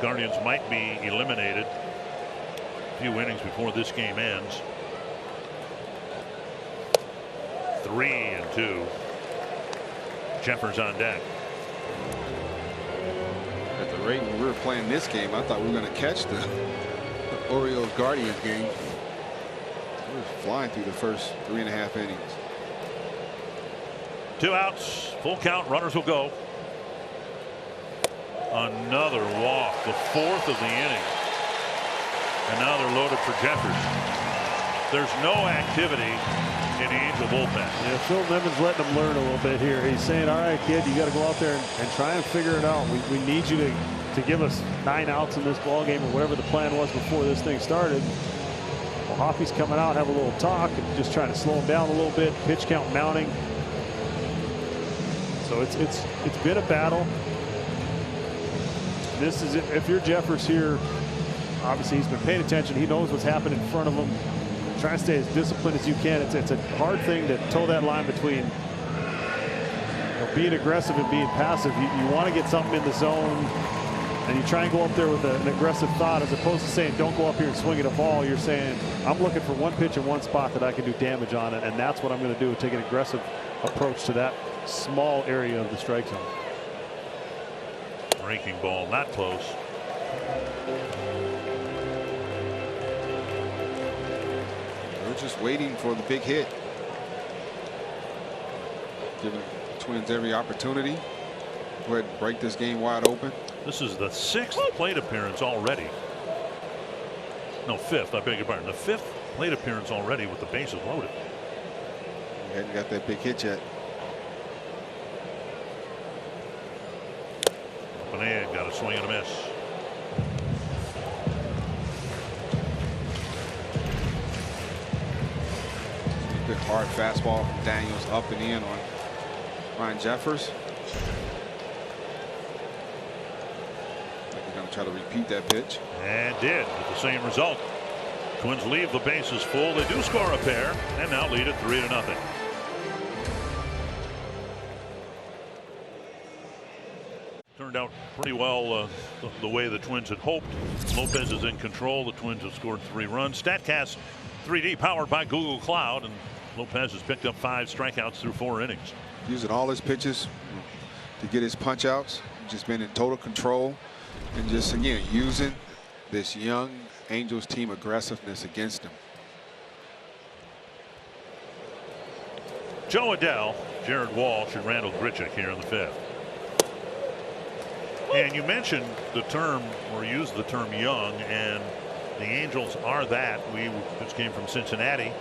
Guardians might be eliminated a few innings before this game ends. 3-2. Jeffers on deck. At the rate we were playing this game, I thought we were going to catch the Orioles Guardians game. We were flying through the first 3.5 innings. 2 outs, full count, runners will go. Another walk, the 4th of the inning. And now they're loaded for Jeffers. There's no activity in the Angel bullpen. Yeah, Phil Nevin's letting them learn a little bit here. He's saying, all right, kid, you got to go out there and try and figure it out. We need you to give us 9 outs in this ball game, or whatever the plan was before this thing started. Well, Hoppy's coming out, have a little talk, and just trying to slow him down a little bit. Pitch count mounting. So it's been a battle. This is it. If you're Jeffers here, obviously he's been paying attention. He knows what's happening in front of him. Try to stay as disciplined as you can. It's a hard thing to toe that line between being aggressive and being passive. You want to get something in the zone, and you try and go up there with an aggressive thought, as opposed to saying, don't go up here and swing at a ball. You're saying, I'm looking for one pitch in one spot that I can do damage on it, and that's what I'm going to do, take an aggressive approach to that small area of the strike zone. Breaking ball, not close. We're just waiting for the big hit. Giving the Twins every opportunity. Go ahead and break this game wide open. This is the 6th plate appearance already. No, 5th, I beg your pardon. The 5th plate appearance already with the bases loaded. He hadn't got that big hit yet. Bonilla got a swing and a miss. Good hard fastball from Daniels up and in on Ryan Jeffers. They're going to try to repeat that pitch. And did, with the same result. Twins leave the bases full. They do score a pair and now lead it 3-0. Turned out pretty well the way the Twins had hoped. Lopez is in control. The Twins have scored 3 runs. StatCast 3D powered by Google Cloud, and Lopez has picked up 5 strikeouts through 4 innings. Using all his pitches to get his punch outs. Just been in total control, and just again using this young Angels team aggressiveness against him. Joe Adell, Jared Walsh, and Randall Grichuk here in the 5th. And you mentioned the term, or used the term young, and The Angels are that. We just came from Cincinnati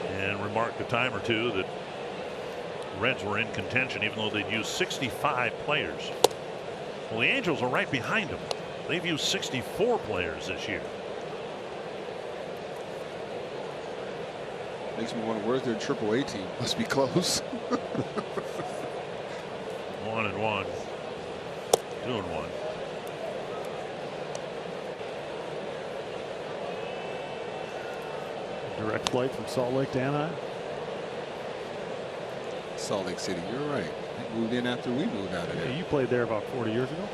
and remarked a time or two that Reds were in contention even though they'd used 65 players. Well, the Angels are right behind them. They've used 64 players this year. Makes me wonder, where's their AAA team? Must be close. 1-1. 2-1. Direct flight from Salt Lake to Anaheim. Salt Lake City, you're right. They moved in after we moved out of there. Yeah, you played there about 40 years ago.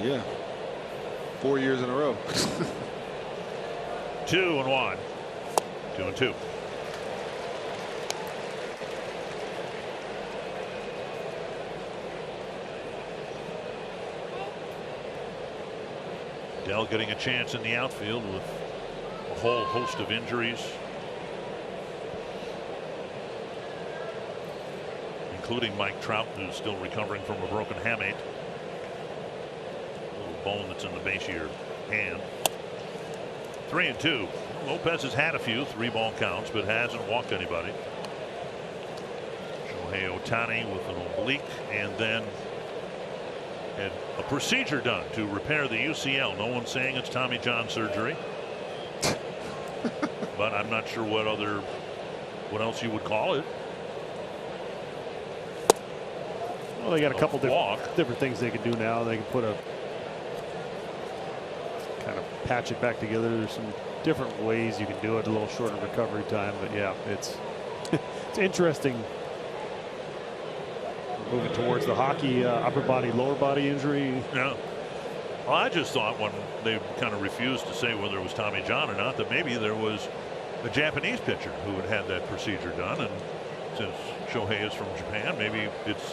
Yeah. 4 years in a row. 2-1. 2-2. Dell getting a chance in the outfield with a whole host of injuries, including Mike Trout, who's still recovering from a broken hamate. Little bone that's in the base of your hand. 3-2. Lopez has had a few 3-ball counts, but hasn't walked anybody. Shohei Ohtani with an oblique, and then had a procedure done to repair the UCL. No one's saying it's Tommy John surgery, but I'm not sure what else you would call it. Well, they got a couple different things they can do now. They can put a kind of patch it back together. There's some different ways you can do it. A little shorter recovery time, but yeah, it's it's interesting. Moving towards the hockey upper body, lower body injury. Yeah. Well, I just thought when they kind of refused to say whether it was Tommy John or not, that maybe there was a Japanese pitcher who had had that procedure done, and since Shohei is from Japan, maybe it's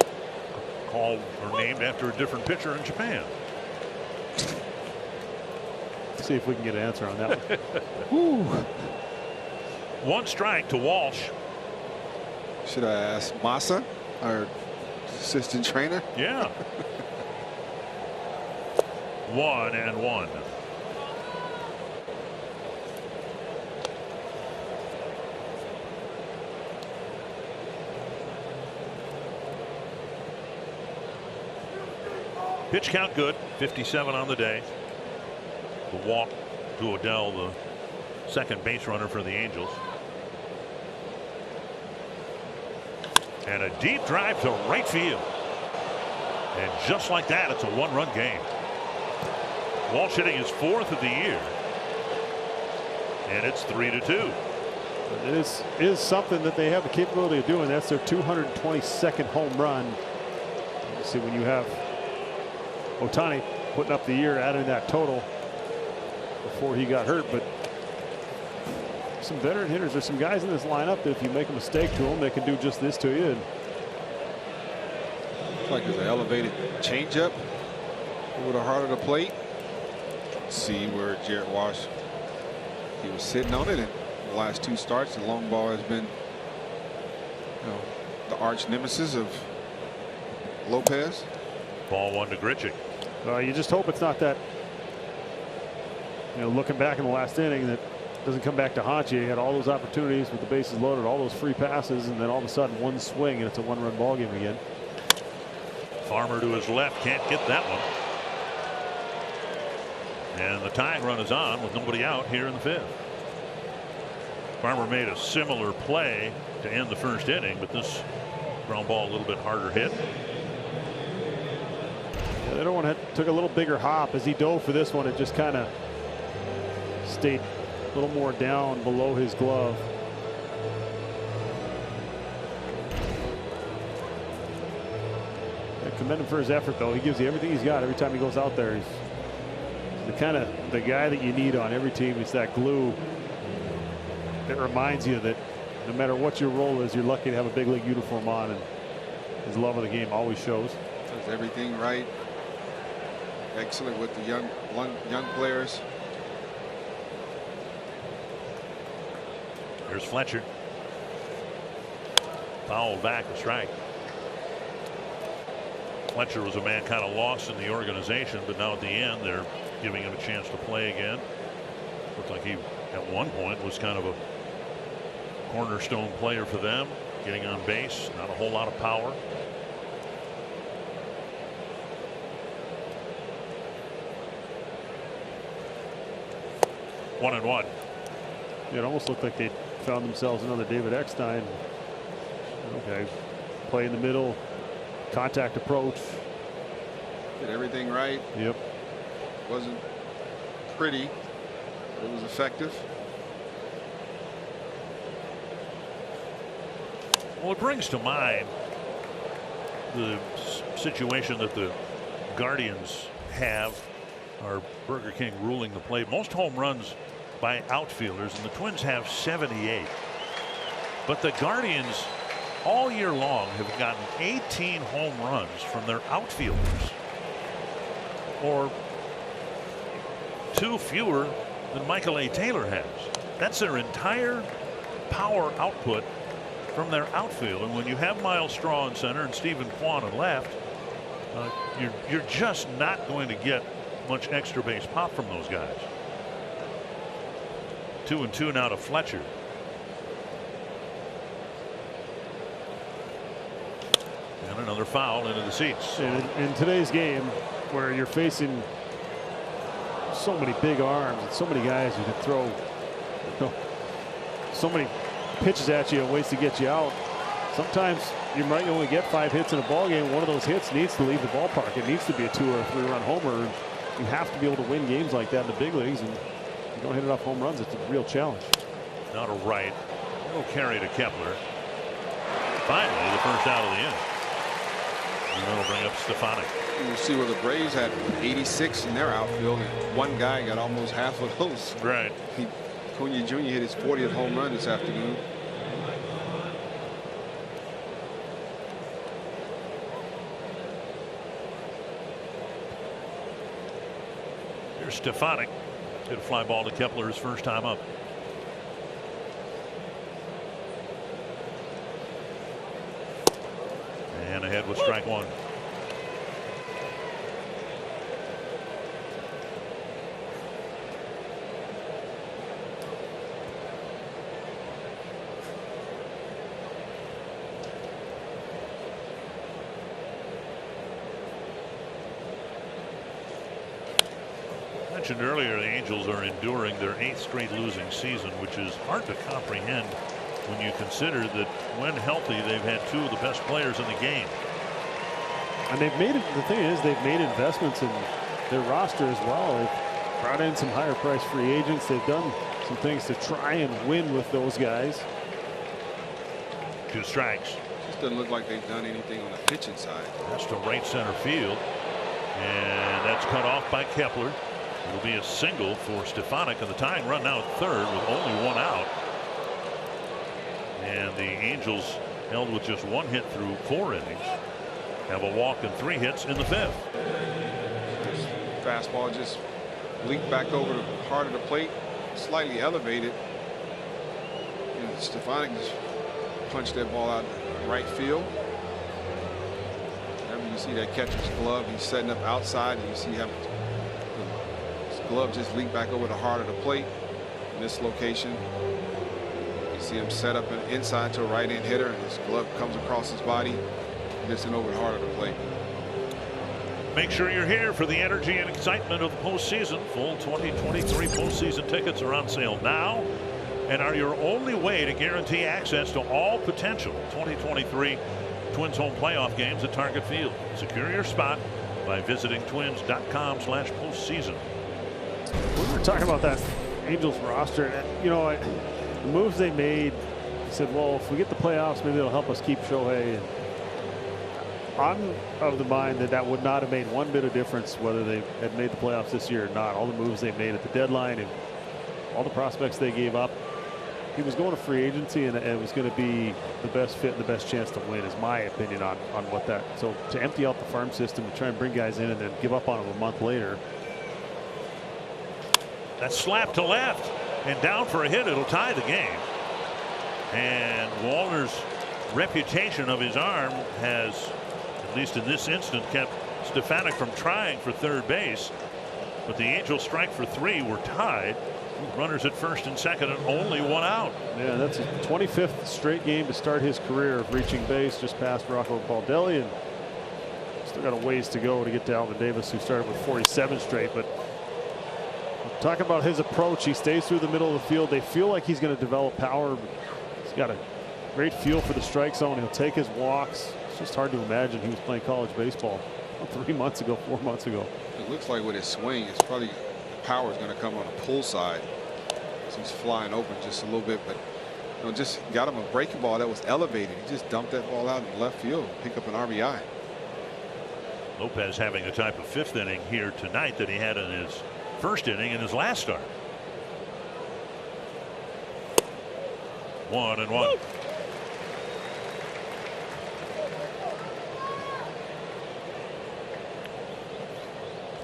called or named after a different pitcher in Japan. Let's see if we can get an answer on that one. One strike to Walsh. Should I ask Masa, our assistant trainer? Yeah. 1-1. Pitch count good, 57 on the day. The walk to Odell, the second base runner for the Angels. And a deep drive to right field. And just like that, it's a one-run game. Walsh hitting his 4th of the year. And it's 3-2. It is something that they have the capability of doing. That's their 222nd home run. See, when you have Ohtani putting up the year, adding that total before he got hurt, but some veteran hitters. There's some guys in this lineup that if you make a mistake to them, they can do just this to you. Looks like there's an elevated changeup over the heart of the plate. See where Jared Walsh, he was sitting on it in the last 2 starts. The long ball has been, the arch nemesis of Lopez. Ball 1 to Grichuk. You just hope it's not that, looking back in the last inning, that doesn't come back to haunt you. He had all those opportunities with the bases loaded, all those free passes, and then all of a sudden one swing and it's a one-run ball game again. Farmer to his left, can't get that one. And the tying run is on with nobody out here in the 5th. Farmer made a similar play to end the 1st inning, but this ground ball a little bit harder hit. Yeah, the other one took a little bigger hop as he dove for this one. It just kind of stayed a little more down below his glove. I commend him for his effort, though. He gives you everything he's got every time he goes out there. He's the guy that you need on every team. It's that glue that reminds you that no matter what your role is, you're lucky to have a big league uniform on, and his love of the game always shows. Does everything right. Excellent with the young players. Here's Fletcher. Fouled back, a strike. Fletcher was a man kind of lost in the organization, but now at the end they're giving him a chance to play again. Looked like he, at one point, was kind of a cornerstone player for them, getting on base, not a whole lot of power. One and one. It almost looked like they found themselves another David Eckstein. Okay, play in the middle, contact approach. Did everything right. Yep. Wasn't pretty, but it was effective. Well, it brings to mind the situation that the Guardians have, our Burger King ruling the play. Most home runs by outfielders, and the Twins have 78. But the Guardians all year long have gotten 18 home runs from their outfielders, or 2 fewer than Michael A. Taylor has. That's their entire power output from their outfield. And when you have Miles Straw in center and Stephen Kwan in left, you're just not going to get much extra base pop from those guys. 2-2 now to Fletcher. And another foul into the seats. In today's game, where you're facing so many big arms and so many guys who can throw, so many pitches at you and ways to get you out, sometimes you might only get 5 hits in a ball game. One of those hits needs to leave the ballpark. It needs to be a 2 or a 3-run homer. You have to be able to win games like that in the big leagues, and if you don't hit enough home runs, it's a real challenge. Now to right, little carry to Kepler. Finally, the first out of the inning. And that'll bring up Stefanik. You see where the Braves had 86 in their outfield, and one guy got almost half of those. Right. Cunha Jr. hit his 40th home run this afternoon. Here's Stefanik. Hit a fly ball to Kepler his first time up. And ahead with strike one. Mentioned earlier, the Angels are enduring their 8th straight losing season, which is hard to comprehend when you consider that when healthy, they've had 2 of the best players in the game. And they've made it. The thing is, they've made investments in their roster as well. They've brought in some higher price free agents. They've done some things to try and win with those guys. 2 strikes. Just doesn't look like they've done anything on the pitching side. That's to right center field, and that's cut off by Kepler. It'll be a single for Stefanik, and the tying run now at third with only 1 out. And the Angels, held with just 1 hit through 4 innings, have a walk and 3 hits in the 5th. This fastball just leaked back over the heart of the plate, slightly elevated. And Stefanik just punched that ball out right field. Whenever you see that catcher's glove, he's setting up outside, and you see how his glove just leaked back over the heart of the plate in this location. You see him set up an inside to a right-hand hitter, and his glove comes across his body, missing over the heart of the plate. Make sure you're here for the energy and excitement of the postseason. Full 2023 postseason tickets are on sale now and are your only way to guarantee access to all potential 2023 Twins home playoff games at Target Field. Secure your spot by visiting twins.com/postseason. We were talking about that Angels roster, you know, the moves they made. Said, well, if we get the playoffs, maybe it'll help us keep Shohei. And I'm of the mind that that would not have made one bit of difference whether they had made the playoffs this year or not. All the moves they made at the deadline and all the prospects they gave up. He was going to free agency, and it was going to be the best fit and the best chance to win, is my opinion on what that. So to empty out the farm system and try and bring guys in and then give up on them a month later. That slap to left and down for a hit. It'll tie the game. And Wallner's reputation of his arm has, at least in this instant, kept Stefanik from trying for third base. But the Angels strike for 3 were tied Runners at first and second, and only one out. Yeah, that's a 25th straight game to start his career of reaching base, just past Rocco Baldelli, and still got a ways to go to get to Alvin Davis, who started with 47 straight. But talking about his approach, he stays through the middle of the field. They feel like he's going to develop power. He's got a great feel for the strike zone. He'll take his walks. It's just hard to imagine he was playing college baseball 3 months ago, 4 months ago. It looks like with his swing, it's probably the power is going to come on the pull side. So he's flying open just a little bit, but just got him a breaking ball that was elevated. He just dumped that ball out in left field, pick up an RBI. Lopez having the type of 5th inning here tonight that he had in his first inning in his last start. 1-1.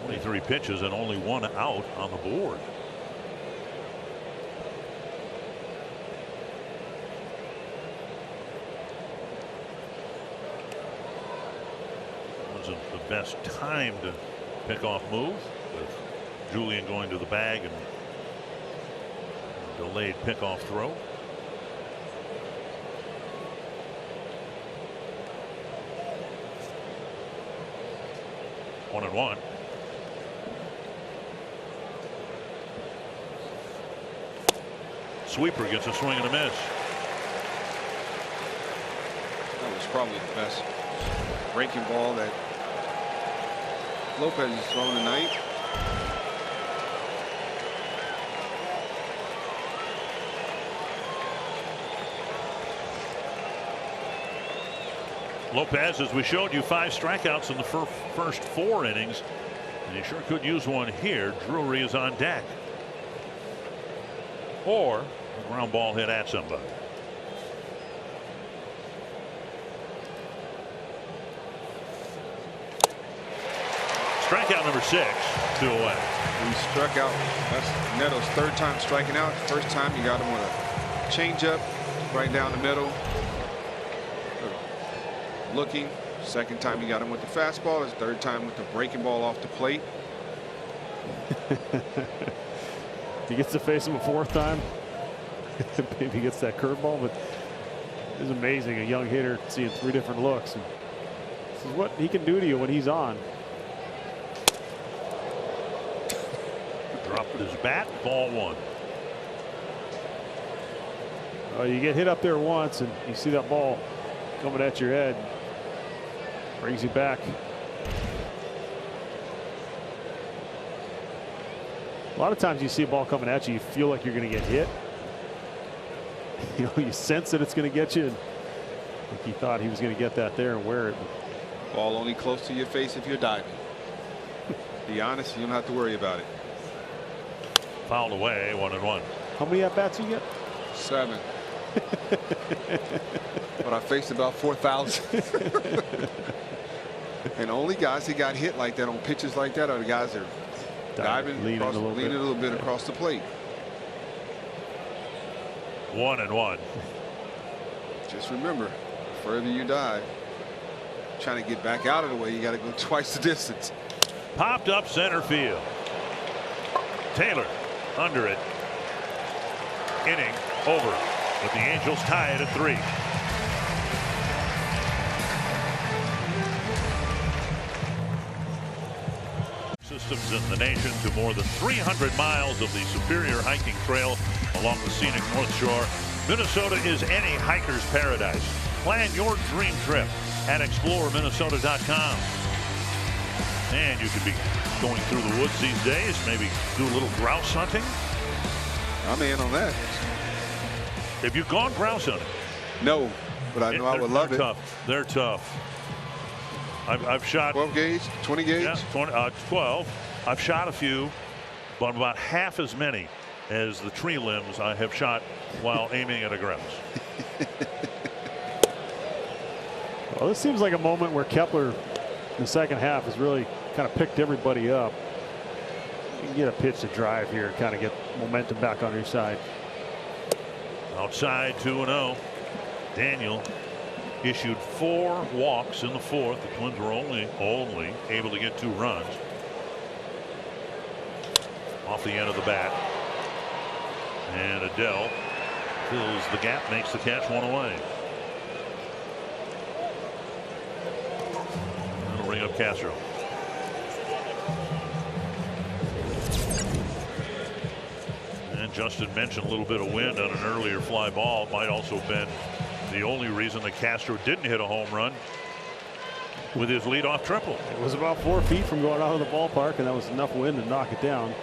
23 pitches and only 1 out on the board. Wasn't the best time to pick off move, with Julian going to the bag and delayed pickoff throw. One and one. Sweeper gets a swing and a miss. That was probably the best breaking ball that Lopez has thrown tonight. Lopez, as we showed you, 5 strikeouts in the first 4 innings, and he sure could use one here. Drury is on deck. Or a ground ball hit at somebody. Strikeout number 6, 2 away. He struck out. That's Neto's 3rd time striking out. First time he got him with a changeup right down the middle. Looking. 2nd time he got him with the fastball. His 3rd time with the breaking ball off the plate. He gets to face him a 4th time. Maybe he gets that curveball, but it's amazing, a young hitter seeing 3 different looks. And this is what he can do to you when he's on. Dropped his bat, ball 1. You get hit up there once, and you see that ball coming at your head, brings you back. A lot of times you see a ball coming at you, you feel like you're going to get hit. You sense that it's going to get you. And I think he thought he was going to get that there and wear it. Ball only close to your face if you're diving. Be honest, you don't have to worry about it. Fouled away, 1-1. How many at bats you get? 7. But I faced about 4,000. And only guys that got hit like that on pitches like that are the guys that are diving, leaning a little bit across the plate. 1-1. Just remember, the further you dive, trying to get back out of the way, you got to go twice the distance. Popped up center field. Taylor under it. Inning over, but the Angels tie it at 3. Systems in the nation to more than 300 miles of the Superior hiking trail along the scenic North Shore. Minnesota is any hiker's paradise. Plan your dream trip at exploreminnesota.com. And you could be going through the woods these days, maybe do a little grouse hunting. I'm in on that. Have you gone grouse hunting? No, but I know I would love it. Tough. They're tough. I've shot 12 gauge, 20 gauge? Yeah, 12. I've shot a few, but about half as many as the tree limbs I have shot while aiming at a grouse. Well, this seems like a moment where Kepler in the 2nd half has really kind of picked everybody up. You can get a pitch to drive here, kind of get momentum back on your side. Outside 2-0. Daniel issued 4 walks in the 4th. The Twins were only able to get 2 runs. Off the end of the bat. And Adele fills the gap, makes the catch, one away. That'll bring up Castro. And Justin mentioned a little bit of wind on an earlier fly ball. It might also have been the only reason that Castro didn't hit a home run with his leadoff triple. It was about 4 feet from going out of the ballpark, and that was enough wind to knock it down.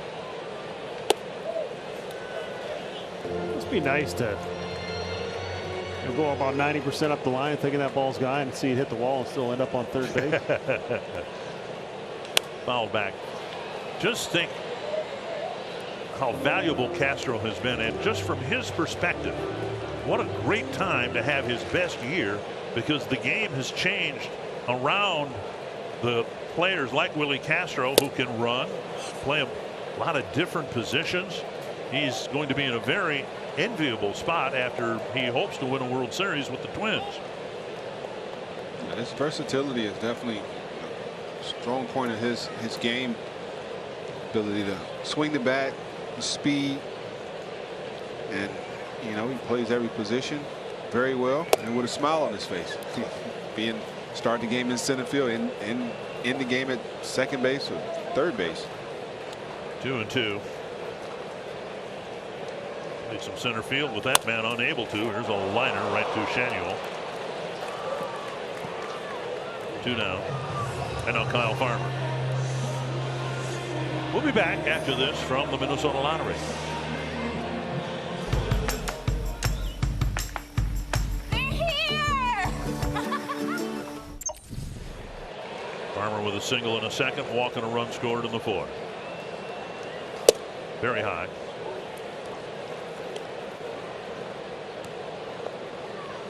It must be nice to go about 90% up the line thinking that ball's gone and see it hit the wall and still end up on third base. Fouled back. Just think how valuable Castro has been, and just from his perspective, what a great time to have his best year, because the game has changed around the players like Willie Castro, who can run, play a lot of different positions. He's going to be in a very enviable spot after he hopes to win a World Series with the Twins. Yeah, his versatility is definitely a strong point of his game. Ability to swing the bat, the speed, and he plays every position very well and with a smile on his face. Start the game in center field, in the game at second base or third base. 2-2. Played some center field with that man unable to. Here's a liner right to Shanuel. 2 down. And now Kyle Farmer. We'll be back after this from the Minnesota Lottery. Farmer with a single and a second, walk and a run scored in the 4th. Very high.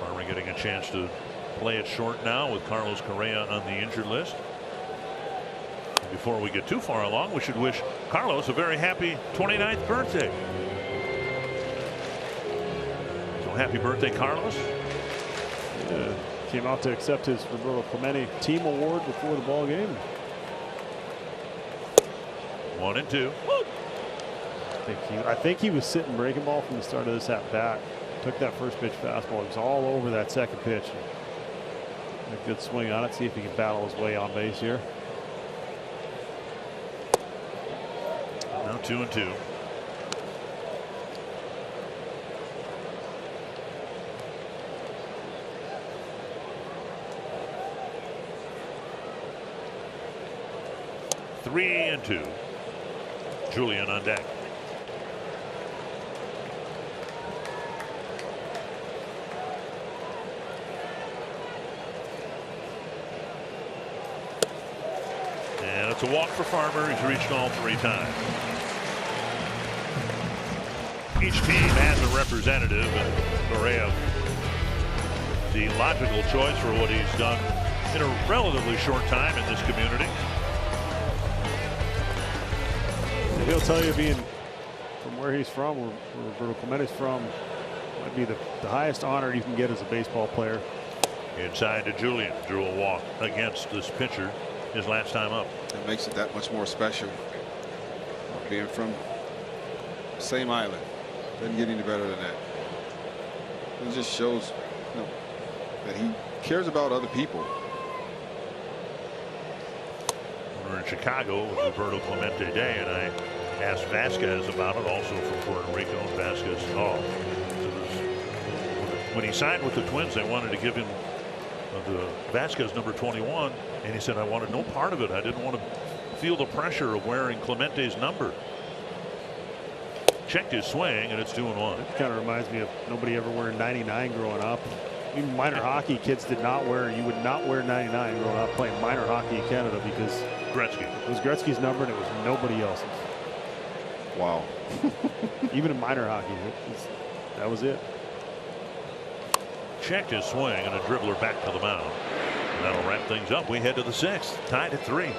Farmer getting a chance to play it short now with Carlos Correa on the injured list. And before we get too far along, we should wish Carlos a very happy 29th birthday. So happy birthday, Carlos. Came out to accept his Roberto Clemente team award before the ball game. 1-2. I think he was sitting breaking ball from the start of this at bat. Took that first pitch fastball. He was all over that second pitch. A good swing on it. See if he can battle his way on base here. Now 2-2. Three and 2. Julian on deck. And it's a walk for Farmer. He's reached all 3 times. Each team has a representative, and Correa, the logical choice for what he's done in a relatively short time in this community. He'll tell you, being from where he's from, where Roberto Clemente's from, might be the highest honor you can get as a baseball player. Inside to Julian. Drew a walk against this pitcher his last time up. It makes it that much more special. Being from the same island. Doesn't get any better than that. It just shows that he cares about other people. We're in Chicago with Roberto Clemente Day, and I asked Vasquez about it, also from Puerto Rico. And Vasquez, when he signed with the Twins, they wanted to give him the Vasquez number 21, and he said, I wanted no part of it. I didn't want to feel the pressure of wearing Clemente's number. Checked his swing, and it's 2-1. It kind of reminds me of nobody ever wearing 99 growing up. Even minor hockey kids did not wear. You would not wear 99 growing up playing minor hockey in Canada, because Gretzky. It was Gretzky's number and it was nobody else's. Wow. Even in minor hockey, that was it. Checked his swing, and a dribbler back to the mound. And that'll wrap things up. We head to the 6th, tied at 3.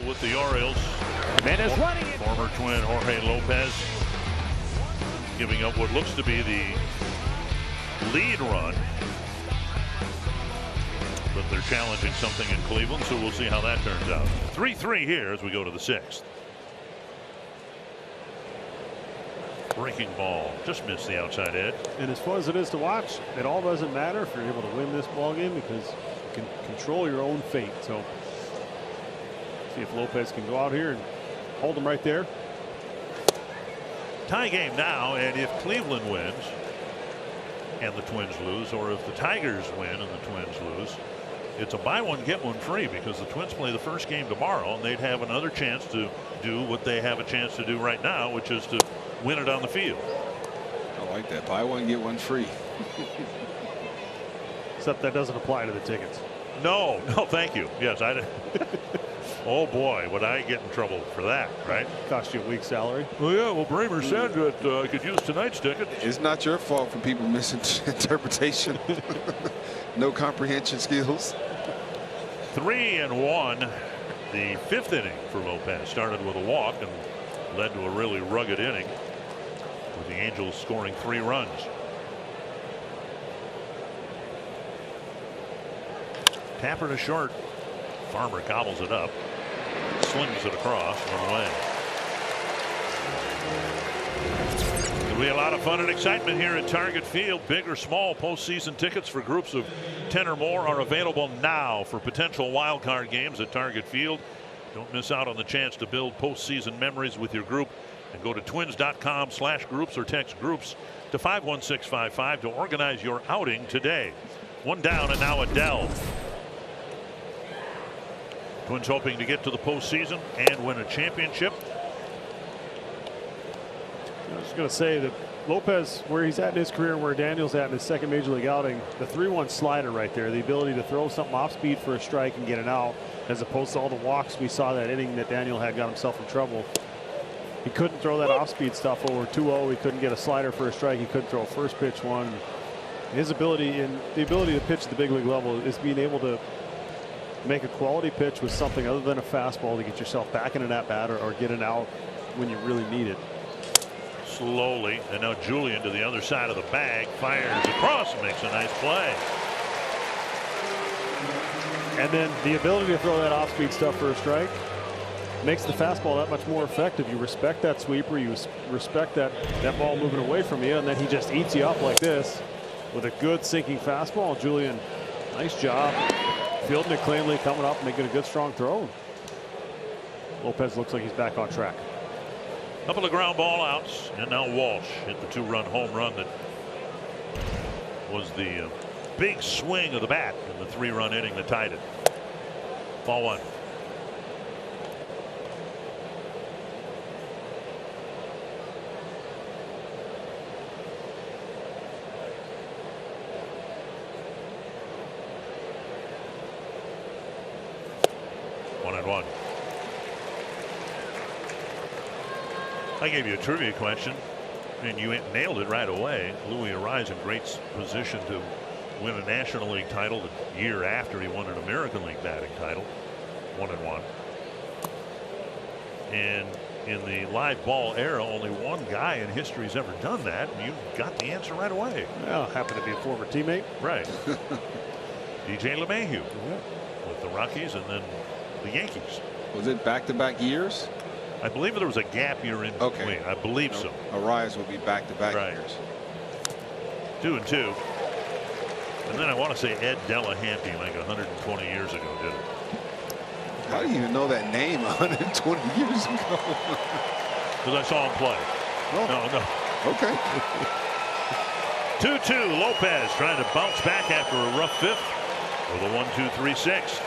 With the Orioles. Mendes running it. Former Twin Jorge Lopez giving up what looks to be the lead run. But they're challenging something in Cleveland, so we'll see how that turns out. 3-3 here as we go to the 6th. Breaking ball, just missed the outside edge. And as fun as it is to watch, it all doesn't matter if you're able to win this ball game, because you can control your own fate. So see if Lopez can go out here and hold him right there. Tie game now, and if Cleveland wins and the Twins lose, or if the Tigers win and the Twins lose, it's a buy one get one free, because the Twins play the first game tomorrow, and they'd have another chance to do what they have a chance to do right now, which is to win it on the field. I like that. Buy one get one free. Except that doesn't apply to the tickets. No, thank you. Yes, I did. Oh boy, would I get in trouble for that, right? Cost you a week's salary. Well, yeah, well, Bramer said that I could use tonight's ticket. It's not your fault for people misinterpretation. No comprehension skills. 3-1. The 5th inning for Lopez started with a walk and led to a really rugged inning, with the Angels scoring 3 runs. Tapper to short. Farmer gobbles it up, slings it across, one away. There'll be a lot of fun and excitement here at Target Field. Big or small postseason tickets for groups of 10 or more are available now for potential wild card games at Target Field. Don't miss out on the chance to build postseason memories with your group, and go to twins.com/groups or text groups to 51655 to organize your outing today. One down, and now Adell. Twins hoping to get to the postseason and win a championship. I was going to say that Lopez, where he's at in his career, where Daniel's at in his second major league outing, the 3-1 slider right there, the ability to throw something off speed for a strike and get it out, as opposed to all the walks we saw that inning that Daniel had, got himself in trouble. He couldn't throw that off speed stuff over 2-0. He couldn't get a slider for a strike. He couldn't throw a first pitch one. His ability to pitch at the big league level is being able to make a quality pitch with something other than a fastball to get yourself back in an at bat, or get it out when you really need it. Slowly, and now Julian to the other side of the bag, fires across and makes a nice play. And then the ability to throw that off speed stuff for a strike makes the fastball that much more effective. You respect that sweeper, you respect that ball moving away from you, and then he just eats you up like this with a good sinking fastball. Julian, nice job fielding it cleanly, coming up, making a good strong throw. Lopez looks like he's back on track. Couple of ground ball outs, and now Walsh hit the 2-run home run that was the big swing of the bat in the 3-run inning that tied it. Ball 1. One. I gave you a trivia question, and you nailed it right away. Louis Arise in great position to win a National League title the year after he won an American League batting title. 1-1. And in the live ball era, only one guy in history has ever done that, and you got the answer right away. Well, happened to be a former teammate. Right. DJ LeMahieu with the Rockies and then the Yankees. Was it back-to-back years? I believe there was a gap year in between. I believe so. Arias will be back-to-back years. 2-2. And then I want to say Ed Delahanty like 120 years ago did it. How do you even know that name 120 years ago? Because I saw him play. Oh. No. Okay. 2-2. Lopez trying to bounce back after a rough 5th with a 1-2-3-6.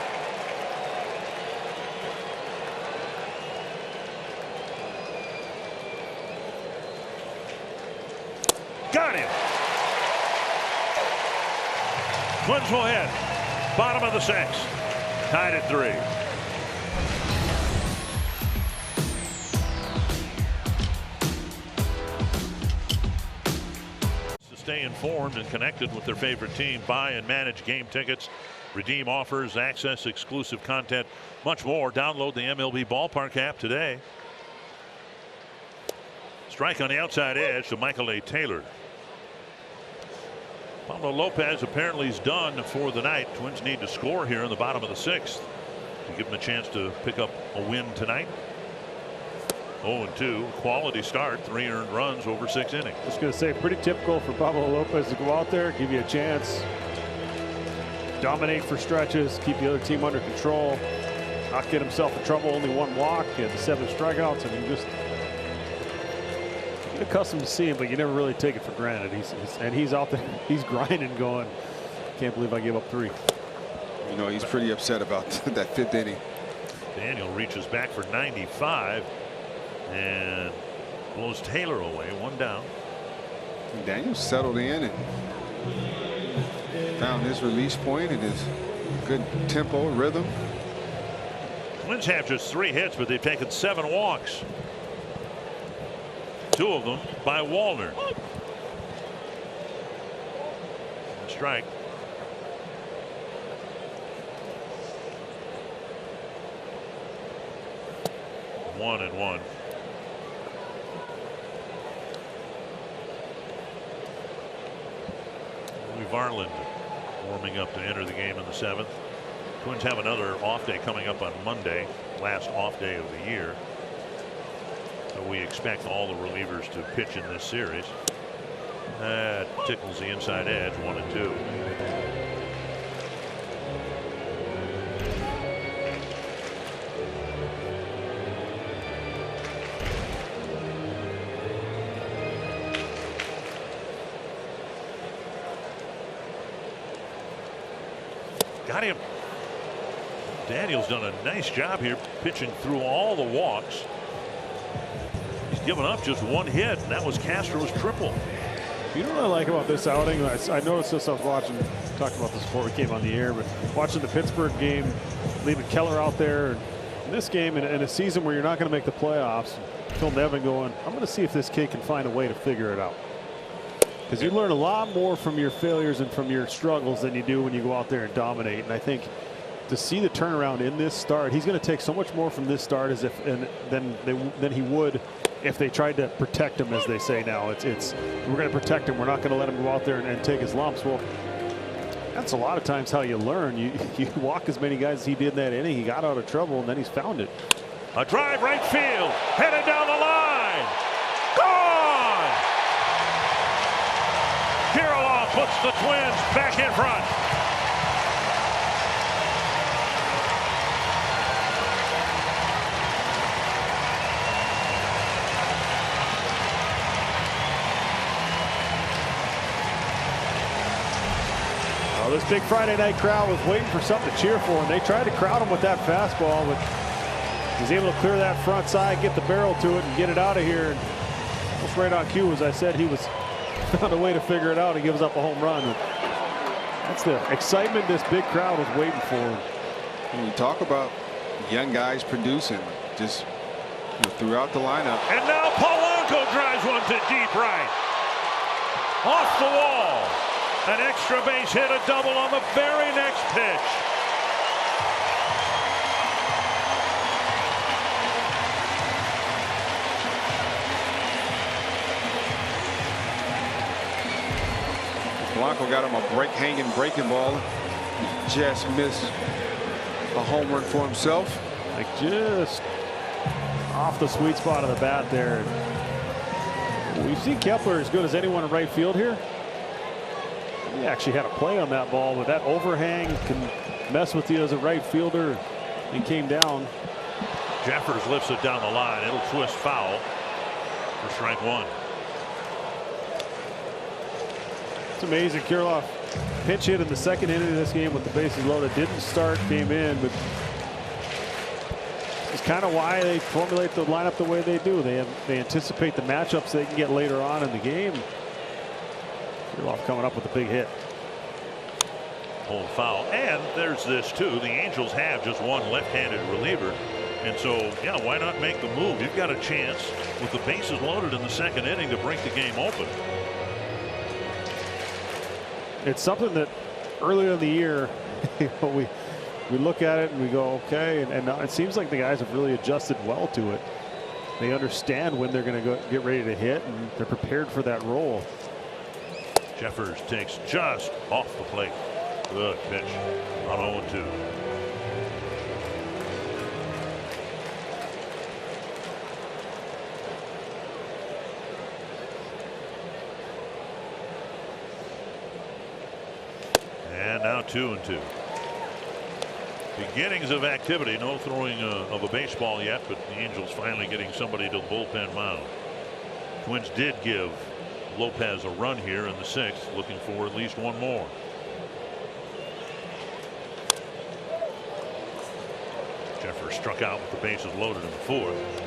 Got him. Twins will hit. Bottom of the 6th. Tied at 3. To stay informed and connected with their favorite team, buy and manage game tickets, redeem offers, access exclusive content, much more. Download the MLB Ballpark app today. Strike on the outside edge to Michael A. Taylor. Pablo Lopez apparently is done for the night. Twins need to score here in the bottom of the 6th to give them a chance to pick up a win tonight. 0-2, quality start, 3 earned runs over 6 innings. I was going to say, pretty typical for Pablo Lopez to go out there, give you a chance, dominate for stretches, keep the other team under control, not get himself in trouble. Only 1 walk, he had the 7 strikeouts. I mean, just get accustomed to seeing, but you never really take it for granted. He's out there, he's grinding, going, can't believe I gave up 3. You know, he's pretty upset about that 5th inning. Daniel reaches back for 95 and blows Taylor away, 1 down. Daniel settled in and found his release point and his good tempo, rhythm. Twins have just 3 hits, but they've taken 7 walks. 2 of them by Wallner. Strike. One and 1. Varland warming up to enter the game in the 7th. Twins have another off day coming up on Monday, last off day of the year. So we expect all the relievers to pitch in this series. That tickles the inside edge, 1-2. Got him. Daniel's done a nice job here pitching through all the walks. He's given up just 1 hit, and that was Castro's triple. You know what I like about this outing? I noticed this. I was watching, talked about this before we came on the air, but watching the Pittsburgh game, leaving Keller out there. In this game, in a season where you're not going to make the playoffs, Phil Nevin going, I'm going to see if this kid can find a way to figure it out. Because you learn a lot more from your failures and from your struggles than you do when you go out there and dominate. And I think to see the turnaround in this start, he's going to take so much more from this start than he would if they tried to protect him, as they say now. It's we're going to protect him. We're not going to let him go out there and take his lumps. Well, that's a lot of times how you learn. You walk as many guys as he did in that inning. He got out of trouble, and then he's found it. A drive right field, headed down the line. Gone! Kirilloff puts the Twins back in front. Well, this big Friday night crowd was waiting for something to cheer for, and they tried to crowd him with that fastball, but he's able to clear that front side, get the barrel to it, and get it out of here. And almost right on cue, as I said, he found a way to figure it out and gives up a home run. That's the excitement this big crowd was waiting for. When you talk about young guys producing, just throughout the lineup. And now Polanco drives one to deep right. Off the wall. An extra base hit, a double on the very next pitch. Polanco got him a hanging breaking ball. He just missed a home run for himself. Like just off the sweet spot of the bat there. We've seen Kepler as good as anyone in right field here. He actually had a play on that ball, but that overhang can mess with you as a right fielder. He came down. Jeffers lifts it down the line. It'll twist foul for strike 1. It's amazing. Kirilloff pinch hit in the second inning of this game with the bases loaded. Didn't start, came in, but it's kind of why they formulate the lineup the way they do. They anticipate the matchups they can get later on in the game. Kirilloff coming up with a big hit. Pulled foul. And there's this too. The Angels have just one left-handed reliever. And so, yeah, why not make the move? You've got a chance with the bases loaded in the second inning to break the game open. It's something that earlier in the year, we look at it and we go, okay, and it seems like the guys have really adjusted well to it. They understand when they're going to get ready to hit, and they're prepared for that role. Jeffers takes just off the plate. Good pitch on 0-2. And now 2-2. Beginnings of activity. No throwing of a baseball yet, but the Angels finally getting somebody to the bullpen mound. Twins did give Lopez a run here in the 6th, looking for at least one more. Jeffers struck out with the bases loaded in the 4th.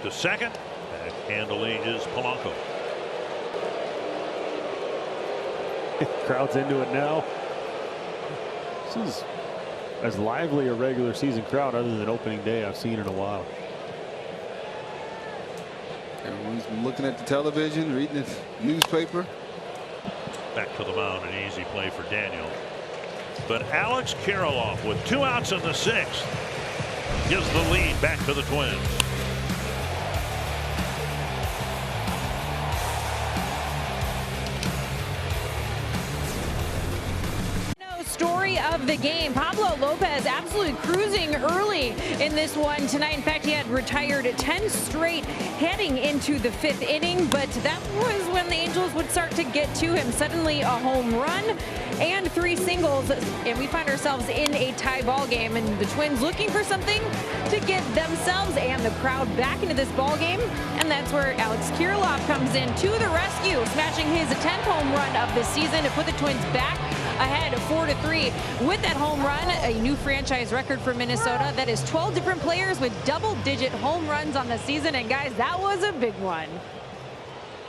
To second. Back handily is Polanco. Crowd's into it now. This is as lively a regular season crowd other than opening day I've seen in a while. Everyone's looking at the television, reading the newspaper. Back to the mound, an easy play for Daniel. But Alex Kirilloff with 2 outs in the 6th gives the lead back to the Twins. Story of the game. Pablo Lopez absolutely cruising early in this one tonight. In fact, he had retired 10 straight heading into the 5th inning, but that was when the Angels would start to get to him. Suddenly a home run and 3 singles, and we find ourselves in a tie ball game, and the Twins looking for something to get themselves and the crowd back into this ball game, and that's where Alex Kirilloff comes in to the rescue, smashing his 10th home run of the season to put the Twins back ahead 4-3 with that home run, a new franchise record for Minnesota. That is 12 different players with double-digit home runs on the season, and guys, that was a big one.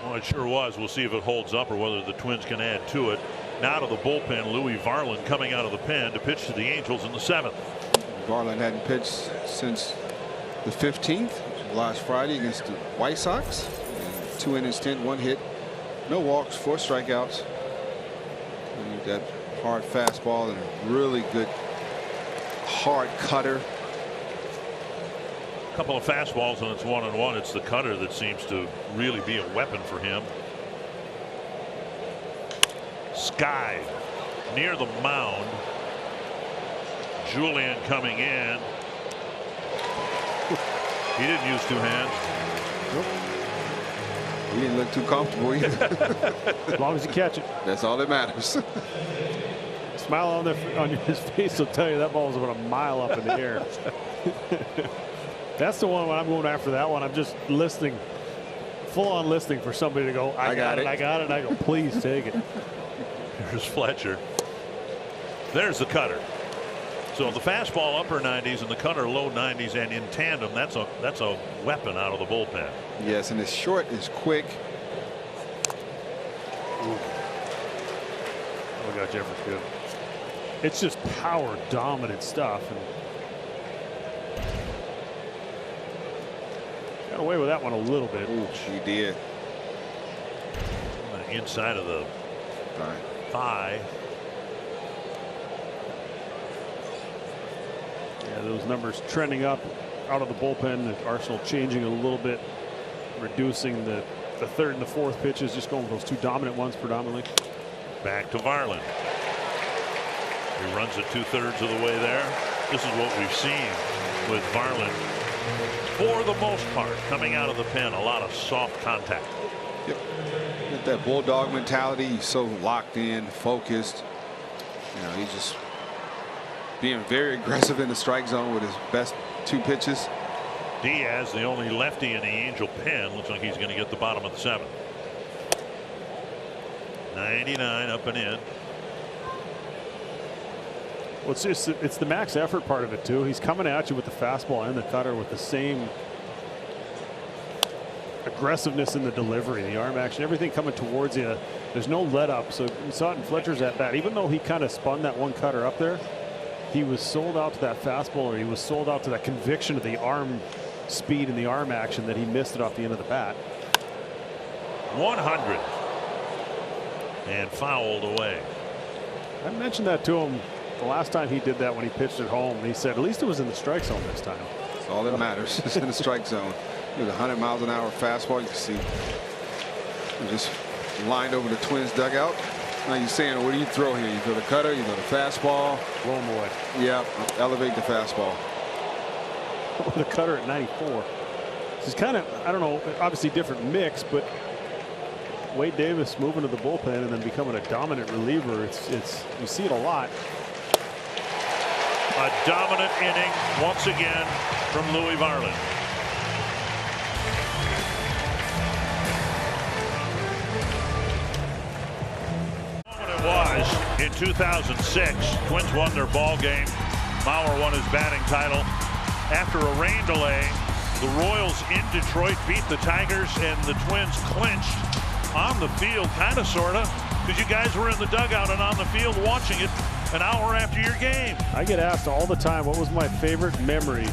Well, it sure was. We'll see if it holds up or whether the Twins can add to it. Now to the bullpen, Louis Varland coming out of the pen to pitch to the Angels in the 7th. Varland hadn't pitched since the 15th, which was last Friday against the White Sox. 2 innings, 10, 1 hit, no walks, 4 strikeouts. And that hard fastball and a really good hard cutter. A couple of fastballs and it's 1-1. It's the cutter that seems to really be a weapon for him. Sky near the mound. Julian coming in. He didn't use 2 hands. Nope. He didn't look too comfortable either. As long as you catch it. That's all that matters. Smile on his face will tell you that ball was about a mile up in the air. That's the one when I'm going after that one. I'm just listening, full on listening for somebody to go, I got it. I got it. I go, please take it. There's Fletcher. There's the cutter. So the fastball upper 90s and the cutter low 90s, and in tandem, that's a weapon out of the bullpen. Yes, and it's short, it's quick. Ooh. Oh, God, Jeffers good. It's just power dominant stuff. And got away with that one a little bit. Ooh, she did. Inside of the thigh. Yeah, those numbers trending up out of the bullpen. The Arsenal changing a little bit, reducing the 3rd and the 4th pitches, just going with those 2 dominant ones predominantly. Back to Varland. He runs it 2/3 of the way there. This is what we've seen with Varland for the most part coming out of the pen. A lot of soft contact. Yep. With that bulldog mentality, he's so locked in, focused. You know, he's just being very aggressive in the strike zone with his best 2 pitches. Diaz, the only lefty in the Angel pen, looks like he's going to get the bottom of the 7th. 99 up and in. Well, it's the max effort part of it too. He's coming at you with the fastball and the cutter with the same aggressiveness in the delivery, the arm action, everything coming towards you. There's no let up. So you saw it in Fletcher's at bat. Even though he kind of spun that one cutter up there, he was sold out to that fastball, or he was sold out to that conviction of the arm speed and the arm action that he missed it off the end of the bat. 100 and fouled away. I mentioned that to him the last time he did that when he pitched at home. And he said, at least it was in the strike zone this time. That's all that matters. It's in the strike zone. With 100 miles an hour fastball, you can see he just lined over the Twins dugout. Now you're saying, what do you throw here? You throw the cutter, you throw the fastball. Blow him away. Yeah, elevate the fastball. The cutter at 94. It's kind of, I don't know, obviously different mix, but Wade Davis moving to the bullpen and then becoming a dominant reliever. It's you see it a lot. A dominant inning once again from Louie Varland. It was in 2006. Twins won their ball game. Mauer won his batting title. After a rain delay, the Royals in Detroit beat the Tigers, and the Twins clinched on the field, kind of, sort of, because you guys were in the dugout and on the field watching it an hour after your game. I get asked all the time, what was my favorite memory?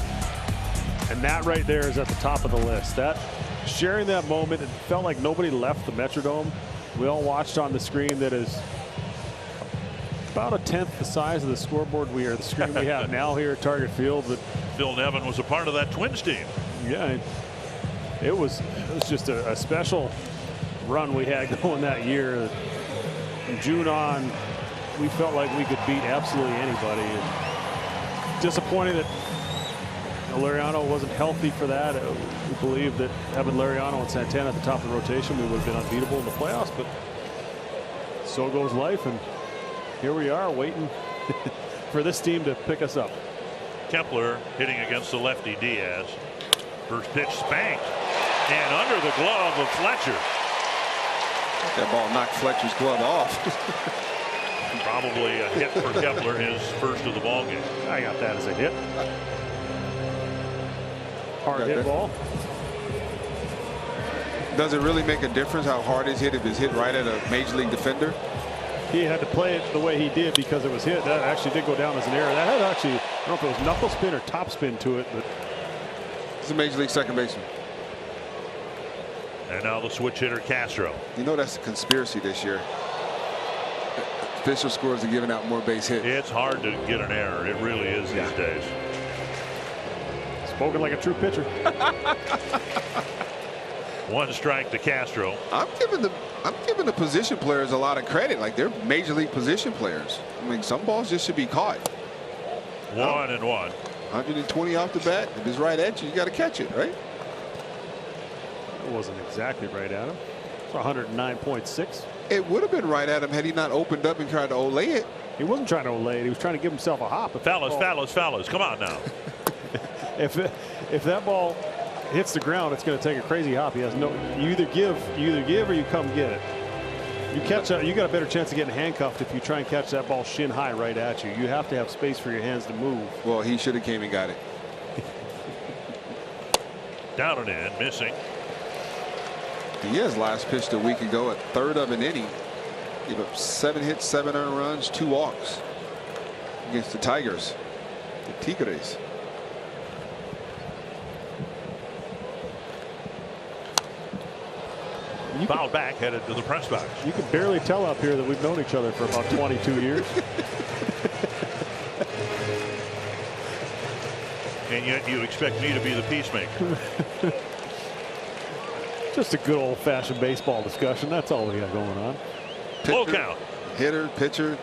And that right there is at the top of the list. That sharing that moment, it felt like nobody left the Metrodome. We all watched on the screen that is about a tenth the size of the scoreboard the screen we have now here at Target Field. But Phil Nevin was a part of that Twins team. Yeah, it was just a special run we had going that year. From June on, we felt like we could beat absolutely anybody. And disappointing that Laureano wasn't healthy for that. We believe that having Laureano and Santana at the top of the rotation, we would have been unbeatable in the playoffs, but so goes life, and here we are waiting for this team to pick us up. Kepler hitting against the lefty Diaz. First pitch spanked and under the glove of Fletcher. That ball knocked Fletcher's glove off. Probably a hit for Kepler, his first of the ball game. I got that as a hit. Hard hit ball. Does it really make a difference how hard it's hit if it's hit right at a major league defender? He had to play it the way he did because it was hit. That actually did go down as an error. That had actually, I don't know if it was knuckle spin or top spin to it, but it's a major league second baseman. And now the switch hitter Castro. You know that's a conspiracy this year. Official scores are giving out more base hits. It's hard to get an error. It really is these days. Spoken like a true pitcher. One strike to Castro. I'm giving the position players a lot of credit. Like, they're major league position players. I mean, some balls just should be caught. 1-1. 120 off the bat. If it's right at you, you got to catch it, right? It wasn't exactly right at him. It's 109.6. It would have been right at him had he not opened up and tried to olay it. He wasn't trying to olay it. He was trying to give himself a hop. Fellas, come on now. If that ball hits the ground, it's going to take a crazy hop. He has no. You either give or you come get it. You catch that, you got a better chance of getting handcuffed if you try and catch that ball shin high right at you. You have to have space for your hands to move. Well, he should have came and got it. Down and in, missing. Diaz last pitched a week ago, a third of an inning. Gave up 7 hits, 7 earned runs, 2 walks against the Tigers, the Tigres. Fouled back, headed to the press box. You can barely tell up here that we've known each other for about 22 years. And yet you expect me to be the peacemaker. Just a good old-fashioned baseball discussion. That's all we got going on. Full count. Hitter, pitcher.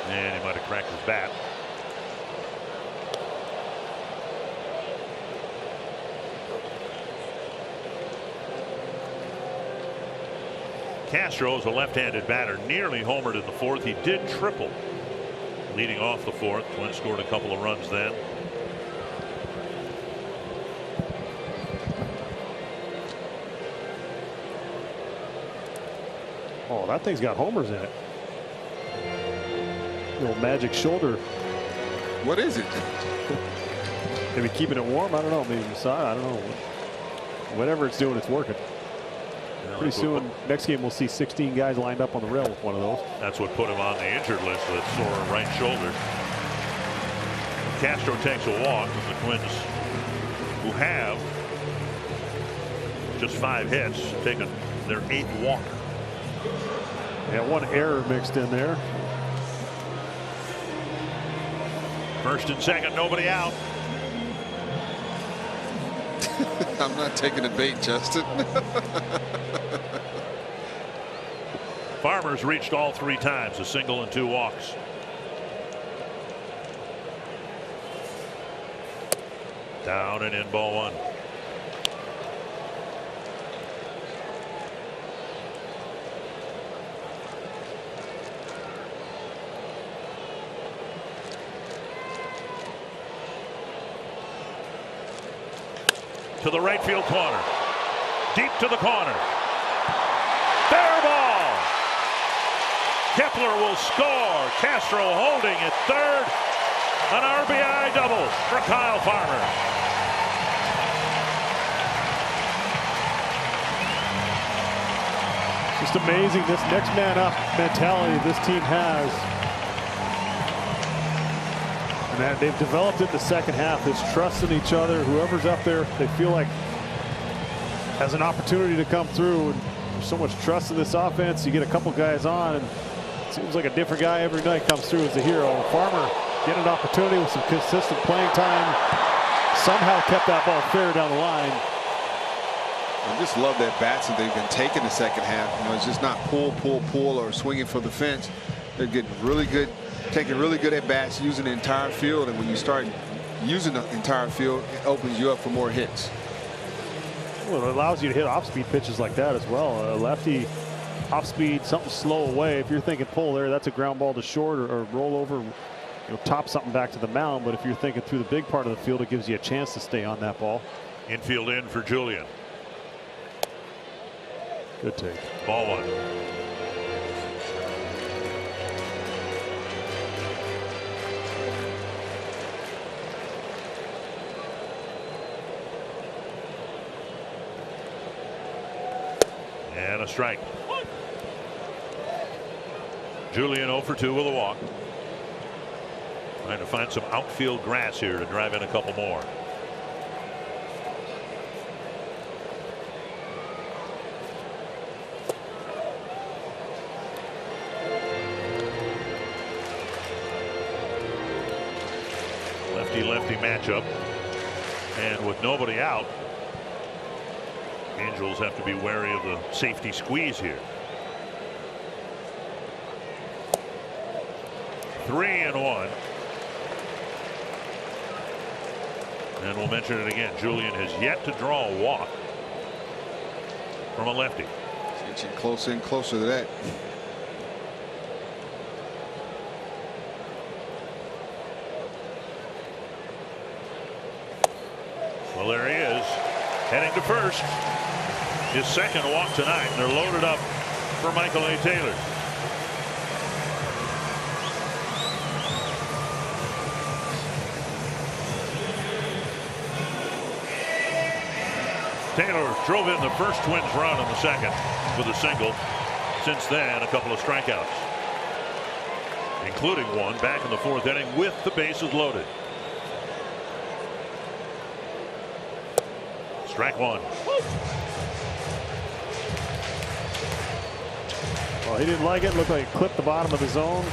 And he might have cracked his bat. Castro is a left-handed batter, nearly homered in the fourth. He did triple leading off the fourth. Twins scored a couple of runs then. Oh, that thing's got homers in it. The old magic shoulder. What is it? Maybe keeping it warm. I don't know. Maybe massage. I don't know. Whatever it's doing, it's working. Pretty soon, next game, we'll see 16 guys lined up on the rail with one of those. That's what put him on the injured list, that sore right shoulder. Castro takes a walk, and the Twins, who have just 5 hits, taking their 8th walk. Yeah, 1 error mixed in there. First and second, nobody out. I'm not taking the bait, Justin. Farmer's reached all 3 times, a single and 2 walks. Down and in, ball 1. To the right field corner. Deep to the corner. Fair ball. Kepler will score. Castro holding at third. An RBI double for Kyle Farmer. Just amazing, this next man up mentality this team has. And that they've developed it in the second half, this trust in each other. Whoever's up there, they feel like has an opportunity to come through. And there's so much trust in this offense. You get a couple guys on, and it seems like a different guy every night comes through as a hero. And Farmer get an opportunity with some consistent playing time. Somehow kept that ball fair down the line. I just love that bats that they've been taking the second half. You know, it's just not pull, or swinging for the fence. They're getting really good, taking really good at bats, using the entire field. And when you start using the entire field, it opens you up for more hits. Well, it allows you to hit off-speed pitches like that as well. A lefty off-speed, something slow away. If you're thinking pull there, that's a ground ball to short or roll over, top something back to the mound. But if you're thinking through the big part of the field, it gives you a chance to stay on that ball. Infield in for Julian. Good take. Ball 1. And a strike. Julian 0 for 2 with a walk. Trying to find some outfield grass here to drive in a couple more. Lefty matchup, and with nobody out, Angels have to be wary of the safety squeeze here. 3-1. And we'll mention it again. Julian has yet to draw a walk from a lefty. It's inching closer and closer to that. Well, there he is, heading to first. His second walk tonight, and they're loaded up for Michael A. Taylor. Taylor drove in the first Twins run in the second with a single. Since then, a couple of strikeouts, including one back in the 4th inning with the bases loaded. Strike 1. Well, he didn't like it. Looked like it clipped the bottom of the zone.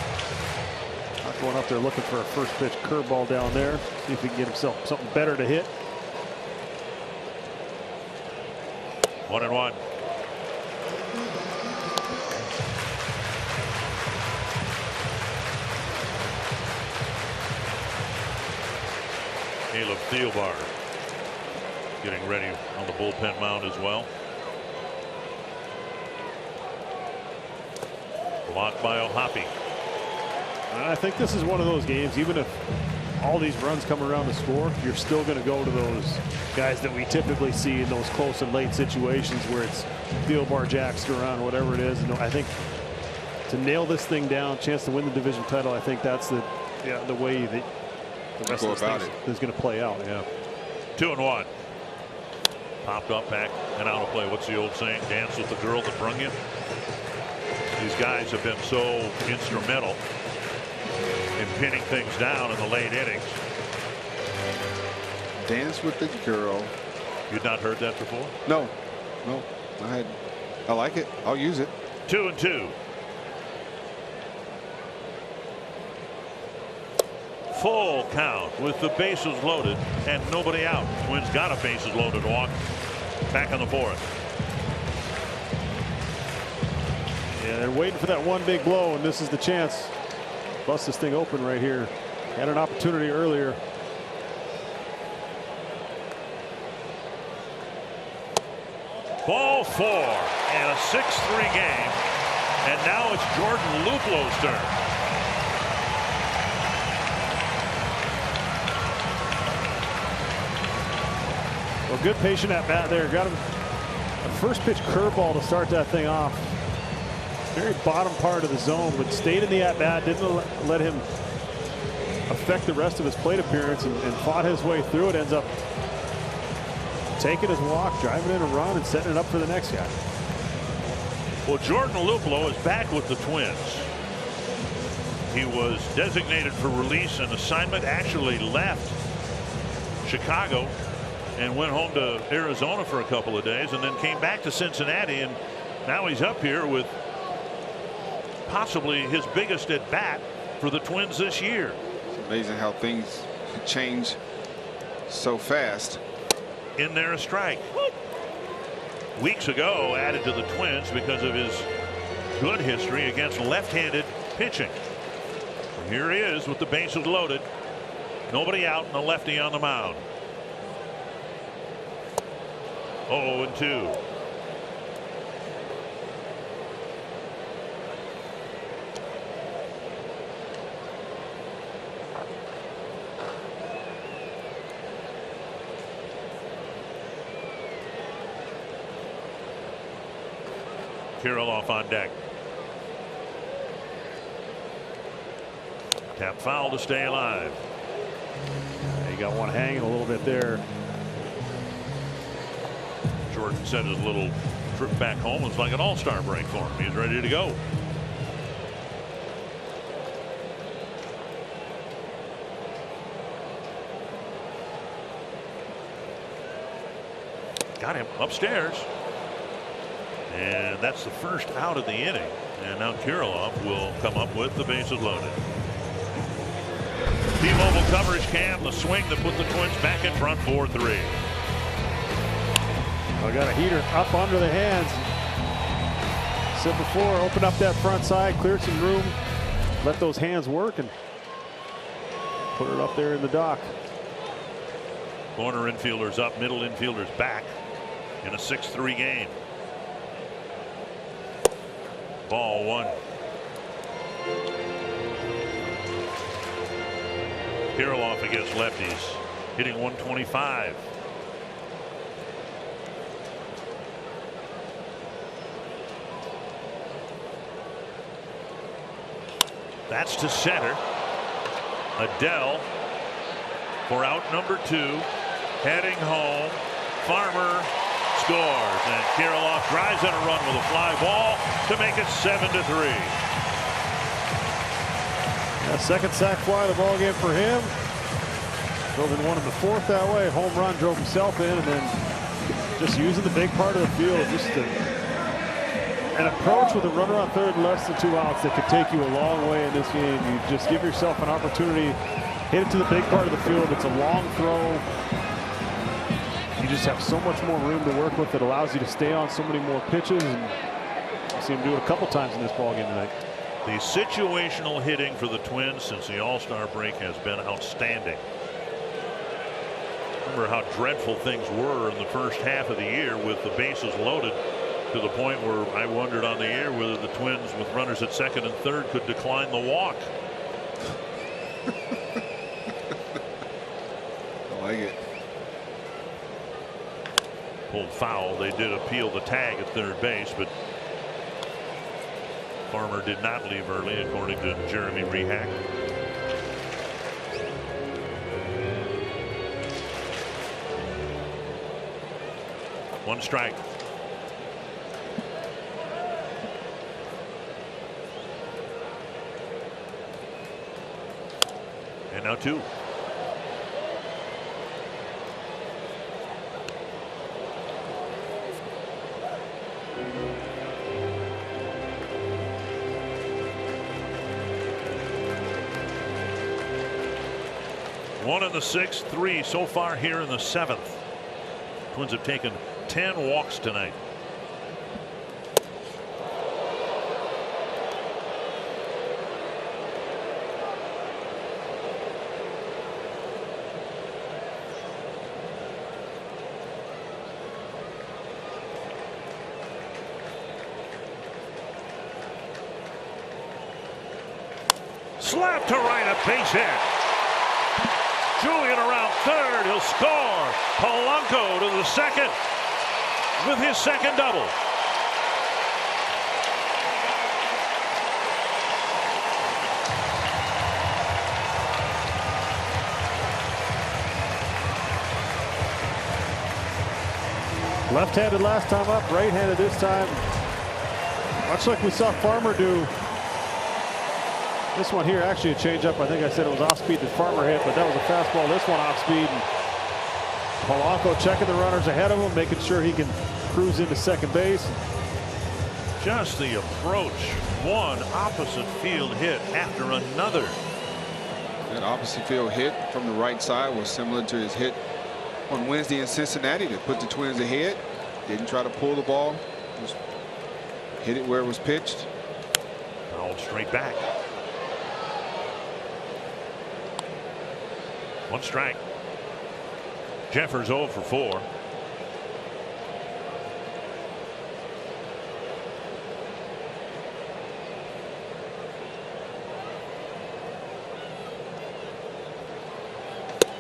Not going up there looking for a first pitch curveball down there. See if he can get himself something better to hit. 1-1. Caleb Thielbar getting ready on the bullpen mound as well. Blocked by O'Hoppe. And I think this is one of those games, even if all these runs come around to score, you're still going to go to those guys that we typically see in those close and late situations where it's Thielbar, Jackson around, whatever it is. And I think to nail this thing down, chance to win the division title, I think that's the way that the rest of this is going to play out. Yeah. 2-1. Popped up, back, and out of play. What's the old saying? Dance with the girl that brung you. These guys have been so instrumental in pinning things down in the late innings. Dance with the girl. You'd not heard that before? No. No, I like it. I'll use it. 2-2. Full count with the bases loaded and nobody out. Twins got a bases loaded walk back in the 4th. Yeah, they're waiting for that one big blow, and this is the chance. Bust this thing open right here. Had an opportunity earlier. Ball 4 and a 6-3 game. And now it's Jordan Luplow's turn. Well, good patient at bat there. Got him a first pitch curveball to start that thing off. Very bottom part of the zone, but stayed in the at bat. Didn't let him affect the rest of his plate appearance and fought his way through it. Ends up taking his walk, driving in a run, and setting it up for the next guy. Well, Jordan Luplow is back with the Twins. He was designated for release and assignment, actually left Chicago and went home to Arizona for a couple of days and then came back to Cincinnati, and now he's up here with possibly his biggest at bat for the Twins this year. It's amazing how things change so fast. In there, a strike. Weeks ago added to the Twins because of his good history against left-handed pitching. And here he is with the bases loaded, nobody out, and a lefty on the mound. 0-2. Kirilloff on deck. Tap foul to stay alive. He got one hanging a little bit there. Jordan said his little trip back home was like an all-star break for him. He's ready to go. Got him upstairs. And that's the first out of the inning. And now Kirilloff will come up with the bases loaded. T-Mobile coverage cam, the swing that put the Twins back in front 4-3. I got a heater up under the hands. Said before, open up that front side, clear some room, let those hands work, and put it up there in the dock. Corner infielders up, middle infielders back in a 6-3 game. Ball 1. Kirilloff against lefties, hitting 125. That's to center. Adell for out number 2. Heading home. Farmer scores, and Kirilloff drives in a run with a fly ball to make it 7-3. Yeah, second sac fly of the ball game for him. Drove in one in the 4th that way. Home run, drove himself in, and then just using the big part of the field. Just an approach with a runner on third, less than 2 outs that could take you a long way in this game. You just give yourself an opportunity, hit it to the big part of the field. It's a long throw. You just have so much more room to work with. It allows you to stay on so many more pitches, and you see him do it a couple times in this ballgame tonight. The situational hitting for the Twins since the All-Star break has been outstanding. Remember how dreadful things were in the first half of the year with the bases loaded, to the point where I wondered on the air whether the Twins with runners at second and third could decline the walk. I like it. Pulled foul. They did appeal the tag at third base, but Farmer did not leave early, according to Jeremy Rehak. One strike. And now 2. 1 in the 6th, 3 so far here in the 7th. Twins have taken 10 walks tonight. Slap to right, a base hit. Julian around third. He'll score. Polanco to the second with his second double. Left-handed last time up, right-handed this time. Much like we saw Farmer do. This one here, actually a changeup. I think I said it was off speed that Farmer hit, but that was a fastball. This one off speed. And Polanco checking the runners ahead of him, making sure he can cruise into second base. Just the approach. One opposite field hit after another. That opposite field hit from the right side was similar to his hit on Wednesday in Cincinnati that put the Twins ahead. Didn't try to pull the ball. Just hit it where it was pitched. Fouled straight back. 1 strike. Jeffers 0 for 4.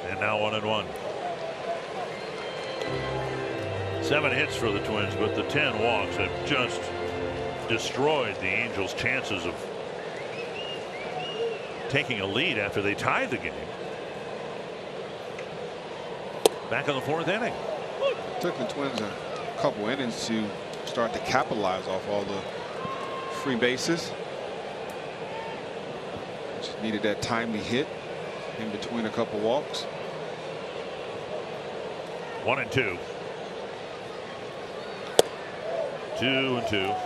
And now 1-1. 7 hits for the Twins, but the 10 walks have just destroyed the Angels' chances of taking a lead after they tied the game. Back in the 4th inning. It took the Twins a couple innings to start to capitalize off all the free bases. Just needed that timely hit in between a couple walks. 1-2. 2-2.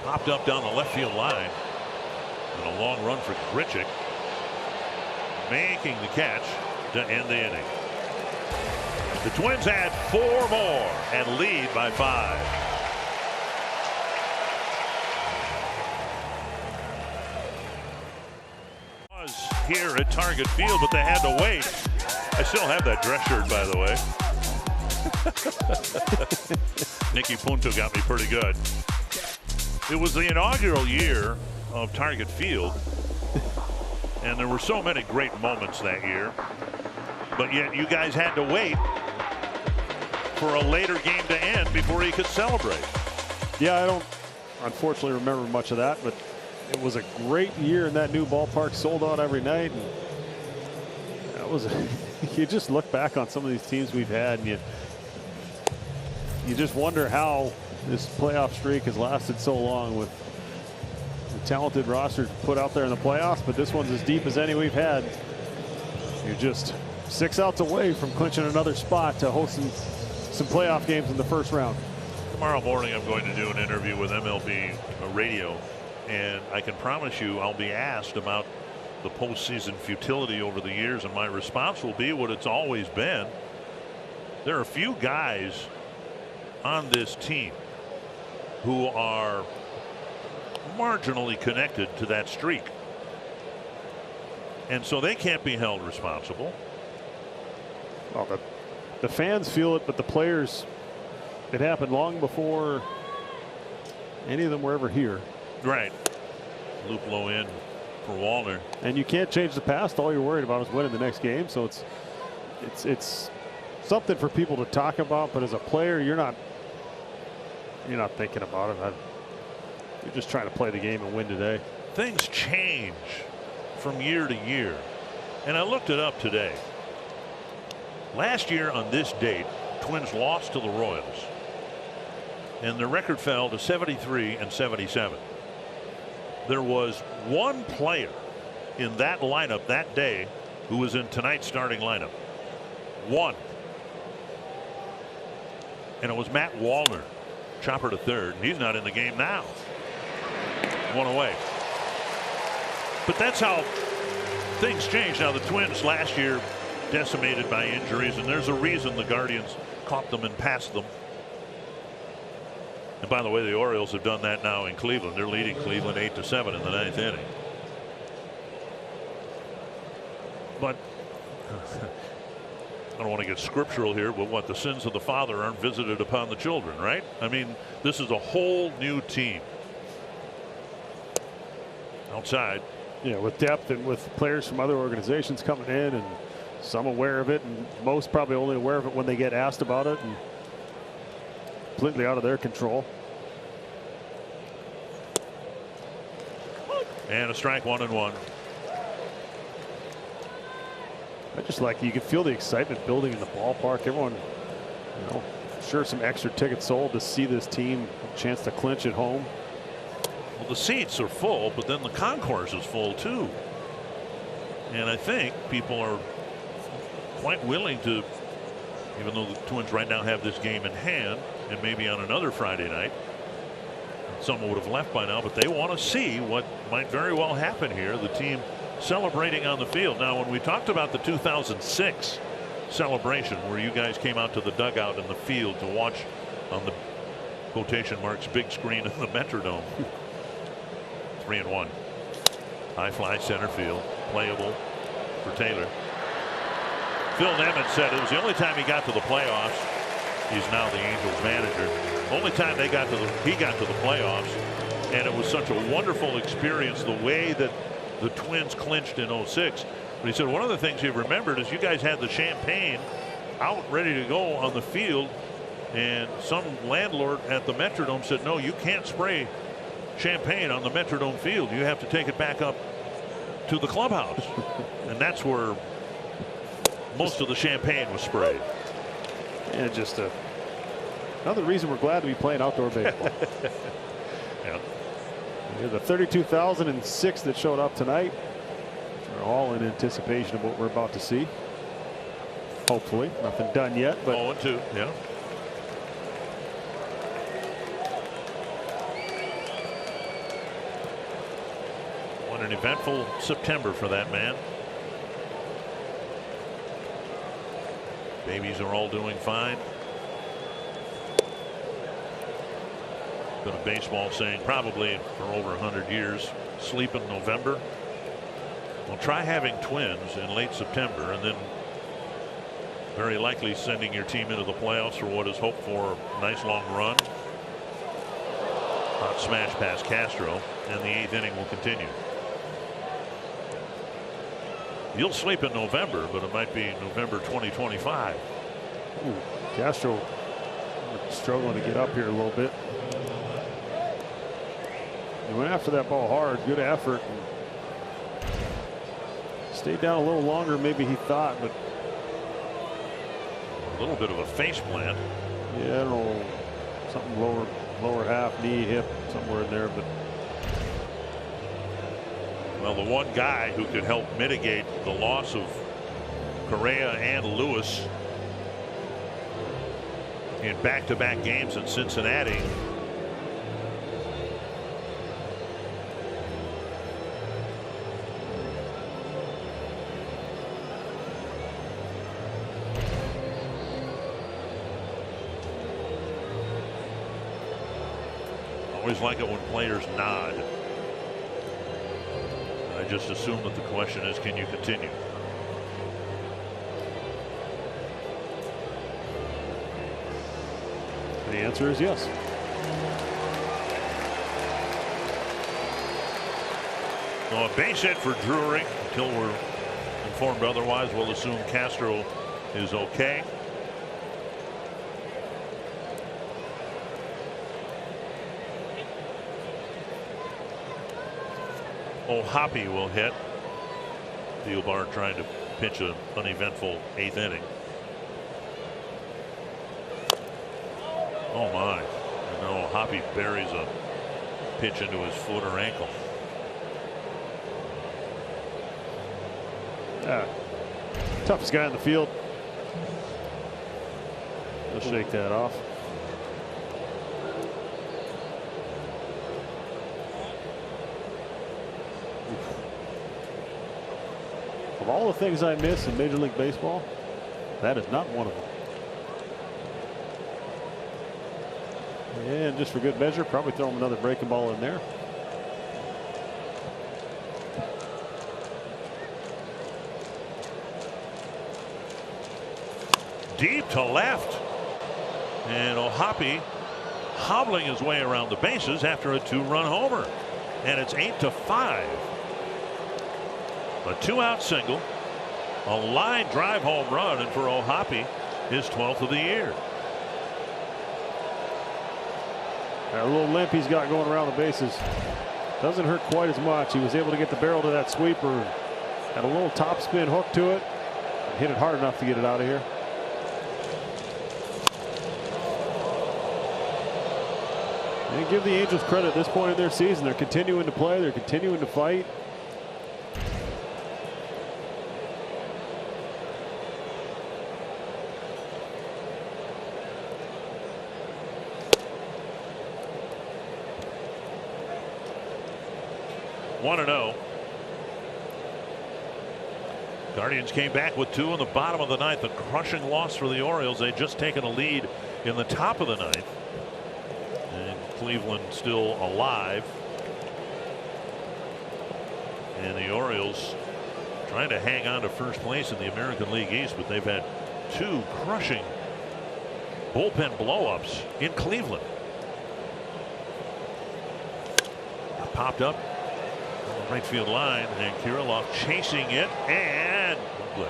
Popped up down the left field line. And a long run for Grichuk. Making the catch to end the inning. The Twins add 4 more and lead by 5. Was here at Target Field, but they had to wait. I still have that dress shirt, by the way. Nicky Punto got me pretty good. It was the inaugural year of Target Field, and there were so many great moments that year, but yet you guys had to wait for a later game to end before you could celebrate. Yeah, I don't unfortunately remember much of that, but it was a great year in that new ballpark, sold out every night. And that was you just look back on some of these teams we've had, and you just wonder how this playoff streak has lasted so long with the talented roster put out there in the playoffs, but this one's as deep as any we've had. You're just 6 outs away from clinching another spot to hosting some playoff games in the first round. Tomorrow morning I'm going to do an interview with MLB Radio, and I can promise you I'll be asked about the postseason futility over the years, and my response will be what it's always been. There are a few guys on this team who are marginally connected to that streak, and so they can't be held responsible. Well, the fans feel it, but the players, it happened long before any of them were ever here. Right. Loop low in for Wallner. And you can't change the past. All you're worried about is winning the next game. So it's something for people to talk about, but as a player, you're not thinking about it. You're just trying to play the game and win today. Things change from year to year, and I looked it up today. Last year on this date, Twins lost to the Royals, and their record fell to 73 and 77. There was one player in that lineup that day who was in tonight's starting lineup. 1. And it was Matt Wallner, chopper to third, and he's not in the game now. 1 away. But that's how things change. Now, the Twins last year decimated by injuries, and there's a reason the Guardians caught them and passed them. And by the way, the Orioles have done that now in Cleveland. They're leading Cleveland 8-7 in the 9th inning. But I don't want to get scriptural here, but what, the sins of the father aren't visited upon the children, right? I mean, this is a whole new team. Outside. Yeah, with depth and with players from other organizations coming in, and some aware of it, and most probably only aware of it when they get asked about it, and completely out of their control. And a strike, 1-1. I just like, you can feel the excitement building in the ballpark. Everyone, you know, sure, some extra tickets sold to see this team a chance to clinch at home. Well, the seats are full, but then the concourse is full too. And I think people are quite willing to, even though the Twins right now have this game in hand, and maybe on another Friday night, someone would have left by now, but they want to see what might very well happen here. The team celebrating on the field. Now, when we talked about the 2006 celebration where you guys came out to the dugout in the field to watch on the quotation marks big screen in the Metrodome. 3-1. High fly center field, playable for Taylor. Phil Nemeth said it was the only time he got to the playoffs. He's now the Angels manager. Only time he got to the playoffs, and it was such a wonderful experience the way that the Twins clinched in 06. But he said one of the things he remembered is you guys had the champagne out ready to go on the field, and some landlord at the Metrodome said, no, you can't spray champagne on the Metrodome field. You have to take it back up to the clubhouse. And that's where most of the champagne was sprayed. And just another reason we're glad to be playing outdoor baseball. Yeah. The 32,006 that showed up tonight are all in anticipation of what we're about to see. Hopefully, nothing done yet, but 0-2, yeah. What an eventful September for that man. Babies are all doing fine. Been a baseball saying probably for over 100 years, sleep in November. Well, try having twins in late September and then very likely sending your team into the playoffs for what is hoped for a nice long run. Hot smash past Castro, and the 8th inning will continue. You'll sleep in November, but it might be November 2025. Ooh, Castro struggling to get up here a little bit. He went after that ball hard, good effort. Stayed down a little longer, maybe he thought, but a little bit of a face plant. Yeah, I don't know, something lower half, knee, hip, somewhere in there, but. Well, the one guy who could help mitigate the loss of Correa and Lewis in back-to-back games in Cincinnati. Always like it when players nod. I just assume that the question is, can you continue? The answer is yes. Well, a base hit for Drury until we're informed otherwise. We'll assume Castro is okay. Hoppy will hit. Thielbar trying to pitch an uneventful 8th inning. Oh my. No, Hoppy buries a pitch into his foot or ankle. Yeah, Toughest guy in the field. He'll shake that off. Of all the things I miss in Major League Baseball, that is not one of them. And just for good measure, probably throw him another breaking ball in there. Deep to left. And O'Hoppe hobbling his way around the bases after a 2-run homer. And it's 8-5. A 2-out single, a line drive home run, and for O'Hoppe, his 12th of the year. That little limp he's got going around the bases doesn't hurt quite as much. He was able to get the barrel to that sweeper, had a little top spin hook to it, and hit it hard enough to get it out of here. And give the Angels credit at this point in their season. They're continuing to play. They're continuing to fight. One and 0. Guardians came back with 2 in the bottom of the ninth. A crushing loss for the Orioles. They'd just taken a lead in the top of the ninth. And Cleveland still alive. And the Orioles trying to hang on to first place in the American League East, but they've had 2 crushing bullpen blowups in Cleveland. Popped up on the right field line, and Kirilloff chasing it, and play.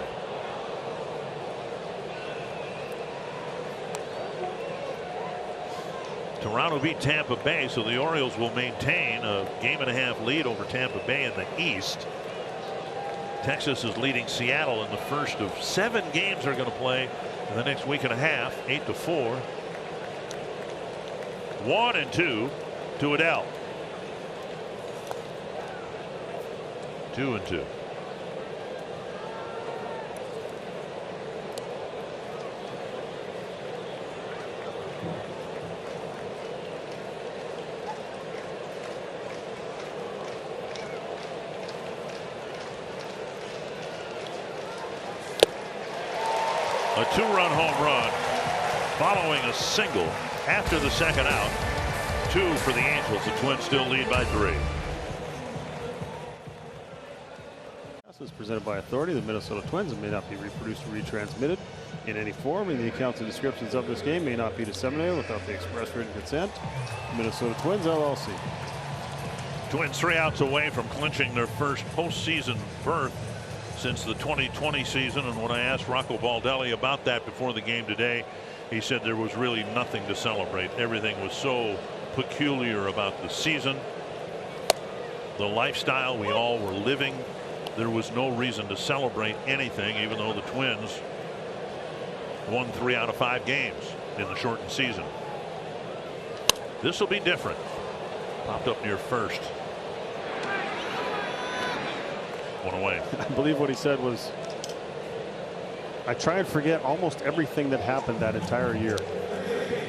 Toronto beat Tampa Bay, so the Orioles will maintain a 1.5 lead over Tampa Bay in the East. Texas is leading Seattle in the first of 7 games they're going to play in the next week and a half. 8-4. 1-2 to Adell. 2-2. A 2-run home run following a single after the second out. 2 for the Angels. The Twins still lead by 3. Is presented by authority. The Minnesota Twins and may not be reproduced or retransmitted in any form, and the accounts and descriptions of this game may not be disseminated without the express written consent. Minnesota Twins LLC. Twins 3 outs away from clinching their first postseason berth since the 2020 season, and when I asked Rocco Baldelli about that before the game today, he said there was really nothing to celebrate. Everything was so peculiar about the season, the lifestyle we all were living. There was no reason to celebrate anything, even though the Twins won 3 out of 5 games in the shortened season. This will be different. Popped up near first. 1 away. I believe what he said was, I try and forget almost everything that happened that entire year.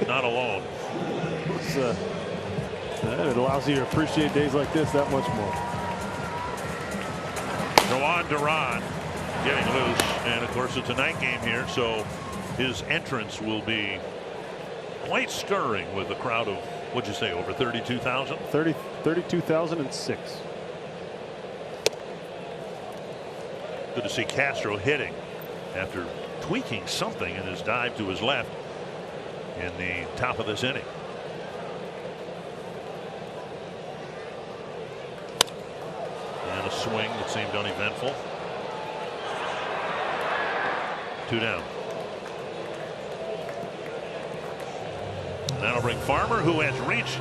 Not alone. It allows you to appreciate days like this that much more. Jhoan Duran getting loose, and of course it's a night game here, so his entrance will be quite stirring with a crowd of, what'd you say, over 32,000? 32,006. Good to see Castro hitting after tweaking something in his dive to his left in the top of this inning. And a swing that seemed uneventful. 2 down. And that'll bring Farmer, who has reached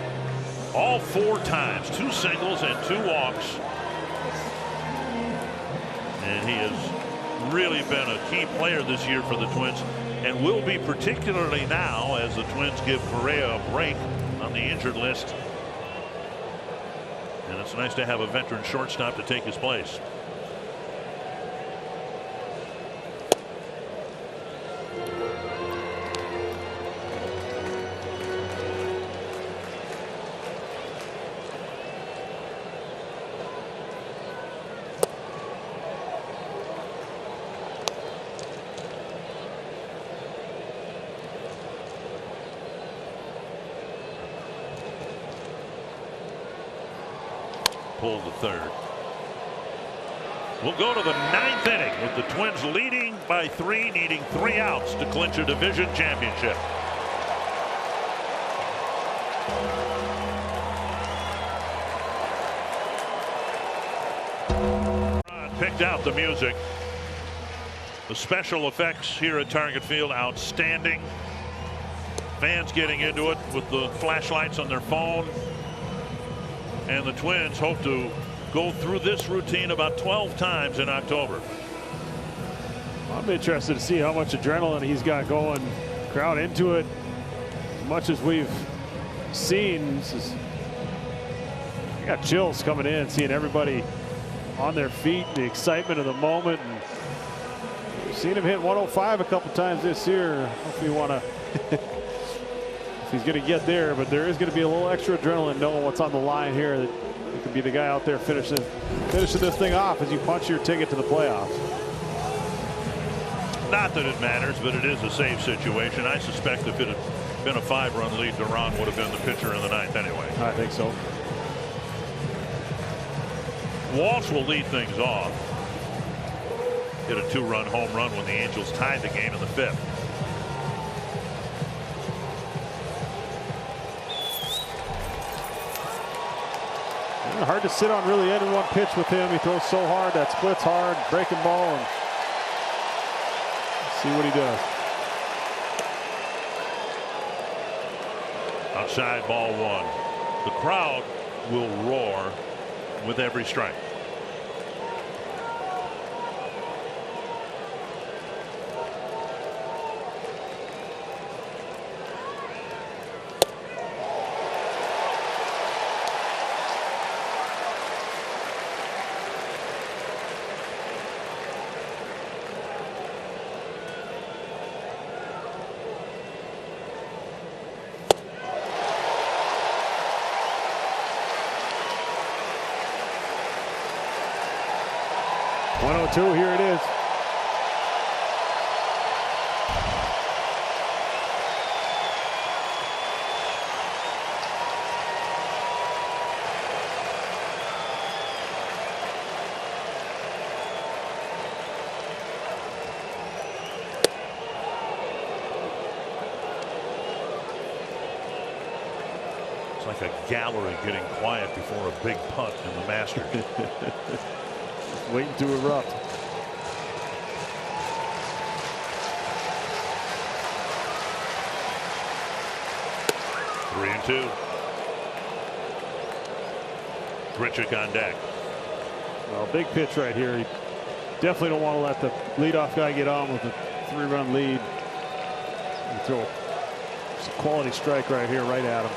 all 4 times, 2 singles and 2 walks. And he has really been a key player this year for the Twins, and will be particularly now as the Twins give Correa a break on the injured list. And it's nice to have a veteran shortstop to take his place. pulled to third. We'll go to the 9th inning with the Twins leading by 3, needing 3 outs to clinch a division championship. Picked out the music. The special effects here at Target Field, outstanding. Fans getting into it with the flashlights on their phone. And the Twins hope to go through this routine about 12 times in October. I'm interested to see how much adrenaline he's got going. Crowd into it. As much as we've seen, I got chills coming in, seeing everybody on their feet, the excitement of the moment. And we've seen him hit 105 a couple times this year. Hopefully, want to. If he's going to get there, but there is going to be a little extra adrenaline knowing what's on the line here. That you could be the guy out there finishing this thing off as you punch your ticket to the playoffs. Not that it matters, but it is a safe situation. I suspect if it had been a 5-run lead, Duran would have been the pitcher in the 9th anyway. I think so. Walsh will lead things off. Hit a 2-run home run when the Angels tied the game in the 5th. Hard to sit on really any one pitch with him. He throws so hard, that splits hard, breaking ball, and see what he does. Outside, ball 1. The crowd will roar with every strike. Here it is. It's like a gallery getting quiet before a big punt in the Masters. Waiting to erupt. Three and 2. Grichuk on deck. Well, big pitch right here. You definitely don't want to let the leadoff guy get on with a 3-run lead. You throw a quality strike right here, right at him.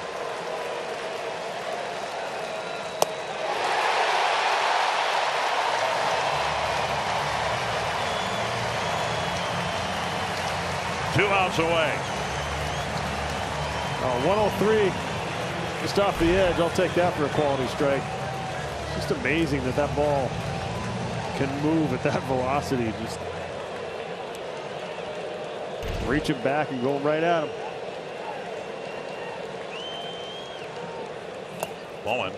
Two outs away. 103 just off the edge. I'll take that for a quality strike. Just amazing that that ball can move at that velocity. Just reaching back and going right at him. Bowen.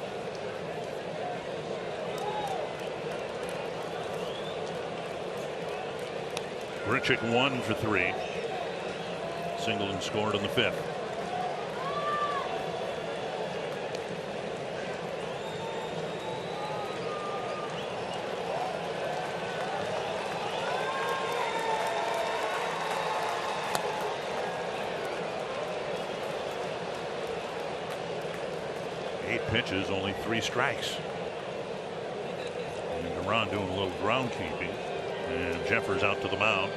Grichuk 1 for 3. Singleton scored in the 5th. Eight pitches, only 3 strikes. And Duran doing a little ground keeping, and Jeffers out to the mound.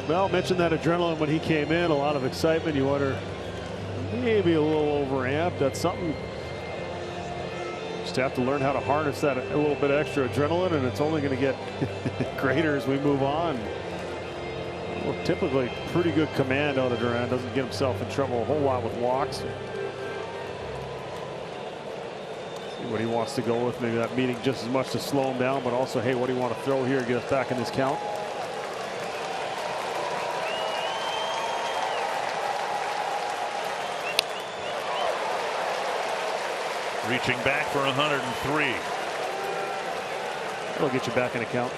Well, mentioned that adrenaline when he came in, a lot of excitement. You wonder, maybe a little overamped. That's something. Just have to learn how to harness that a little bit extra adrenaline, and it's only going to get greater as we move on. Well, typically pretty good command out of Duran. Doesn't get himself in trouble a whole lot with walks. See what he wants to go with. Maybe that meeting just as much to slow him down, but also, hey, what do you want to throw here? Get us back in this count. Reaching back for 103. That'll get you back in a count.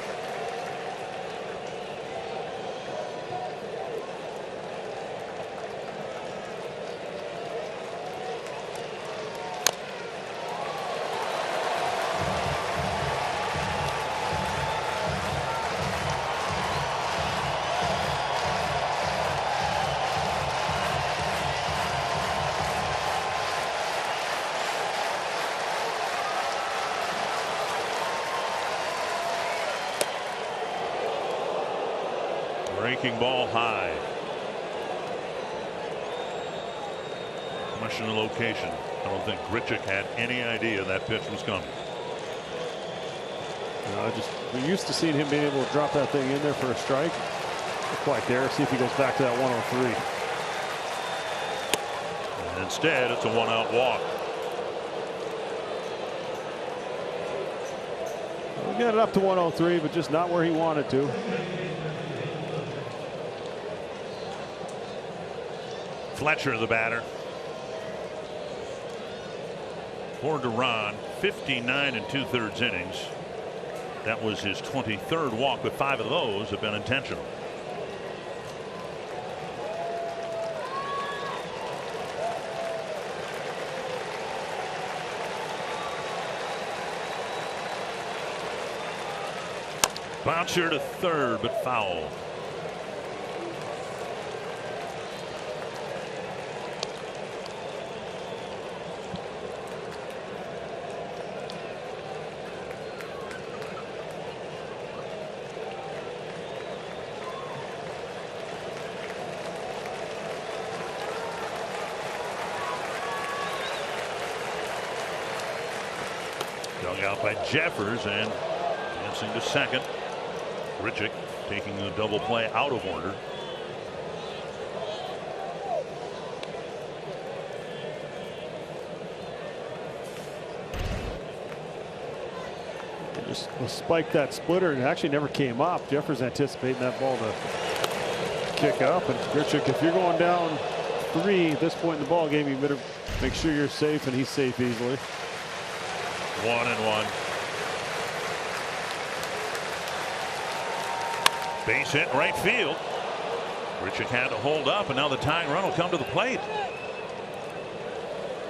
Breaking ball high. Question of location. I don't think Grichuk had any idea that pitch was coming. We're used to seeing him being able to drop that thing in there for a strike. Not quite there. See if he goes back to that 103. And instead, it's a 1-out walk. We got it up to 103, but just not where he wanted to. Fletcher, the batter. For Duran, 59 2/3 innings. That was his 23rd walk, but 5 of those have been intentional. Bouncer to third, but foul. Dug out by Jeffers and dancing to second. Grichuk taking the double play out of order. Just spiked that splitter and it actually never came up. Jeffers anticipating that ball to kick up. And Grichuk, if you're going down 3 at this point in the ball game, you better make sure you're safe, and he's safe easily. 1-1. Base hit right field. Grichuk had to hold up, and now the tying run will come to the plate.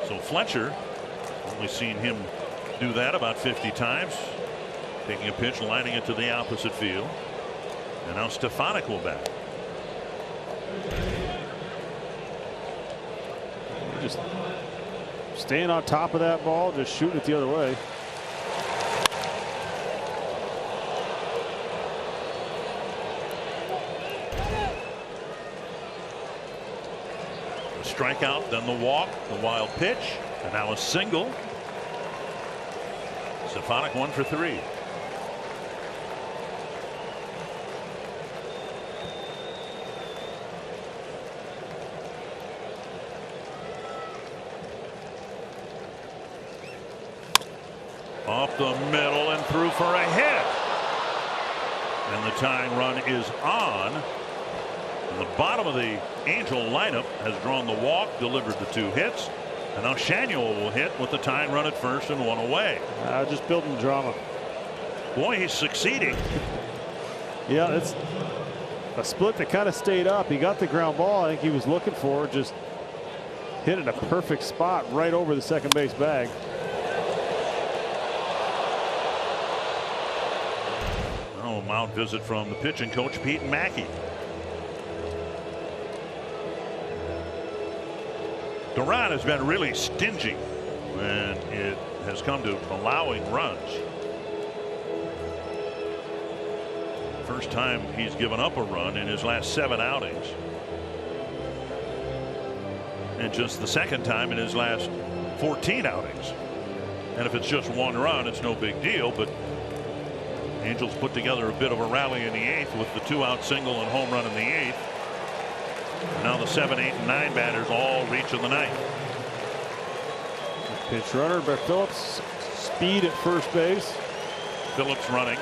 So Fletcher, only seen him do that about 50 times. Taking a pitch, lining it to the opposite field. And now Stefanik will bat. Just staying on top of that ball, just shooting it the other way. Strikeout, then the walk, the wild pitch, and now a single. Stefanik 1 for 3. Off the middle and through for a hit. And the tying run is on. And the bottom of the Angel lineup has drawn the walk, delivered the 2 hits, and now Shanuel will hit with the tying run at first and 1 away. Just building drama. Boy, he's succeeding. Yeah, it's a split that kind of stayed up. He got the ground ball I think he was looking for, just hit in a perfect spot right over the second base bag. Oh, mound visit from the pitching coach, Pete Mackey. Duran has been really stingy when it has come to allowing runs. First time he's given up a run in his last 7 outings. And just the second time in his last 14 outings. And if it's just 1 run, it's no big deal, but Angels put together a bit of a rally in the 8th with the 2-out single and home run in the 8th. Now the 7, 8, and 9 batters all reach in the 9th. Pitch runner by Phillips. Speed at first base. Phillips running.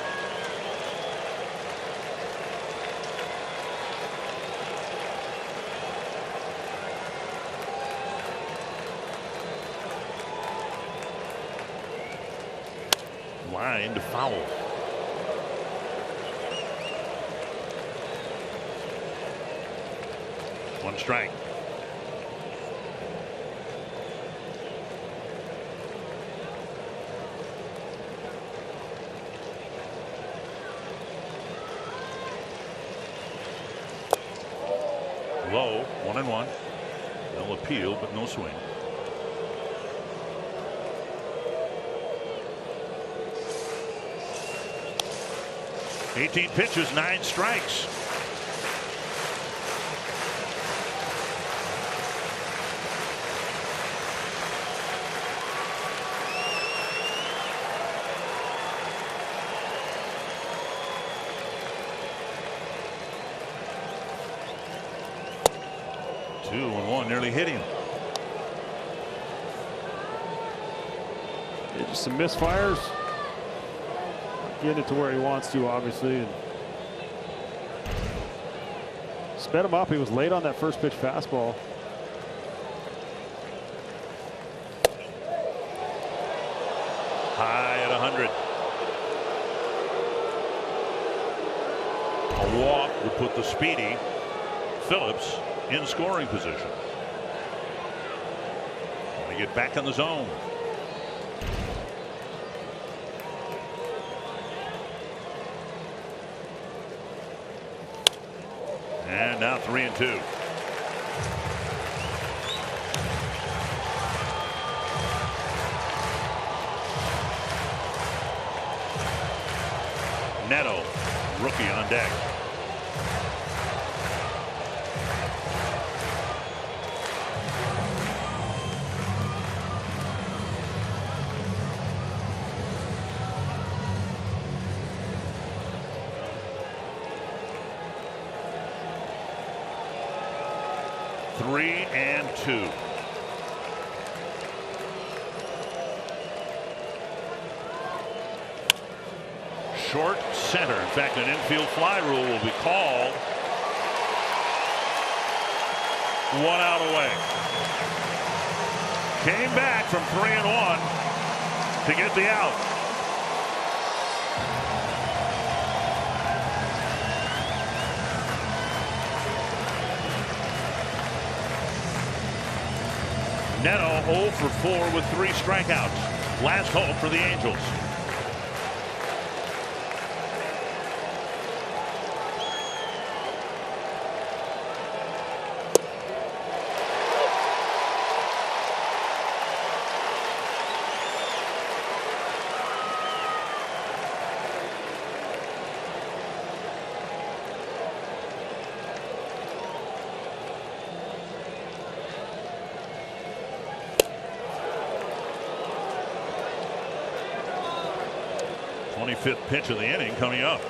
line to foul. One strike. Low, 1-1. They'll appeal, but no swing. $18 pitches, 9 strikes. Two and one, nearly hit him. Yeah, just some misfires. Getting it to where he wants to, obviously. And sped him up. He was late on that first pitch fastball. High at 100. A walk would put the speedy Phillips in scoring position. Want to get back in the zone. And now 3-2. Neto, rookie on deck. Three and two. Short center. In fact, an infield fly rule will be called. 1 out away. Came back from 3-1 to get the out. Neto 0 for 4 with 3 strikeouts. Last hope for the Angels. Fifth pitch of the inning coming up.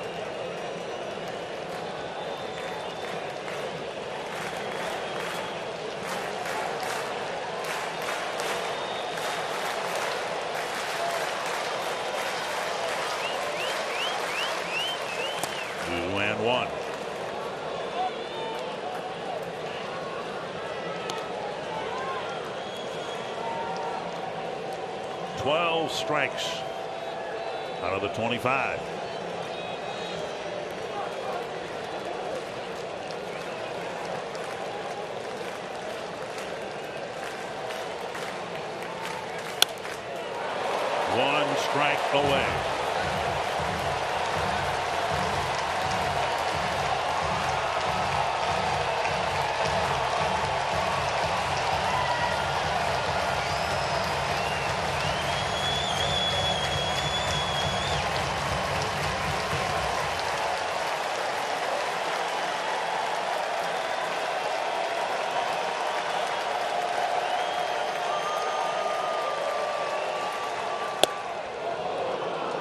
Two and one. Twelve strikes out of the 25. One strike away.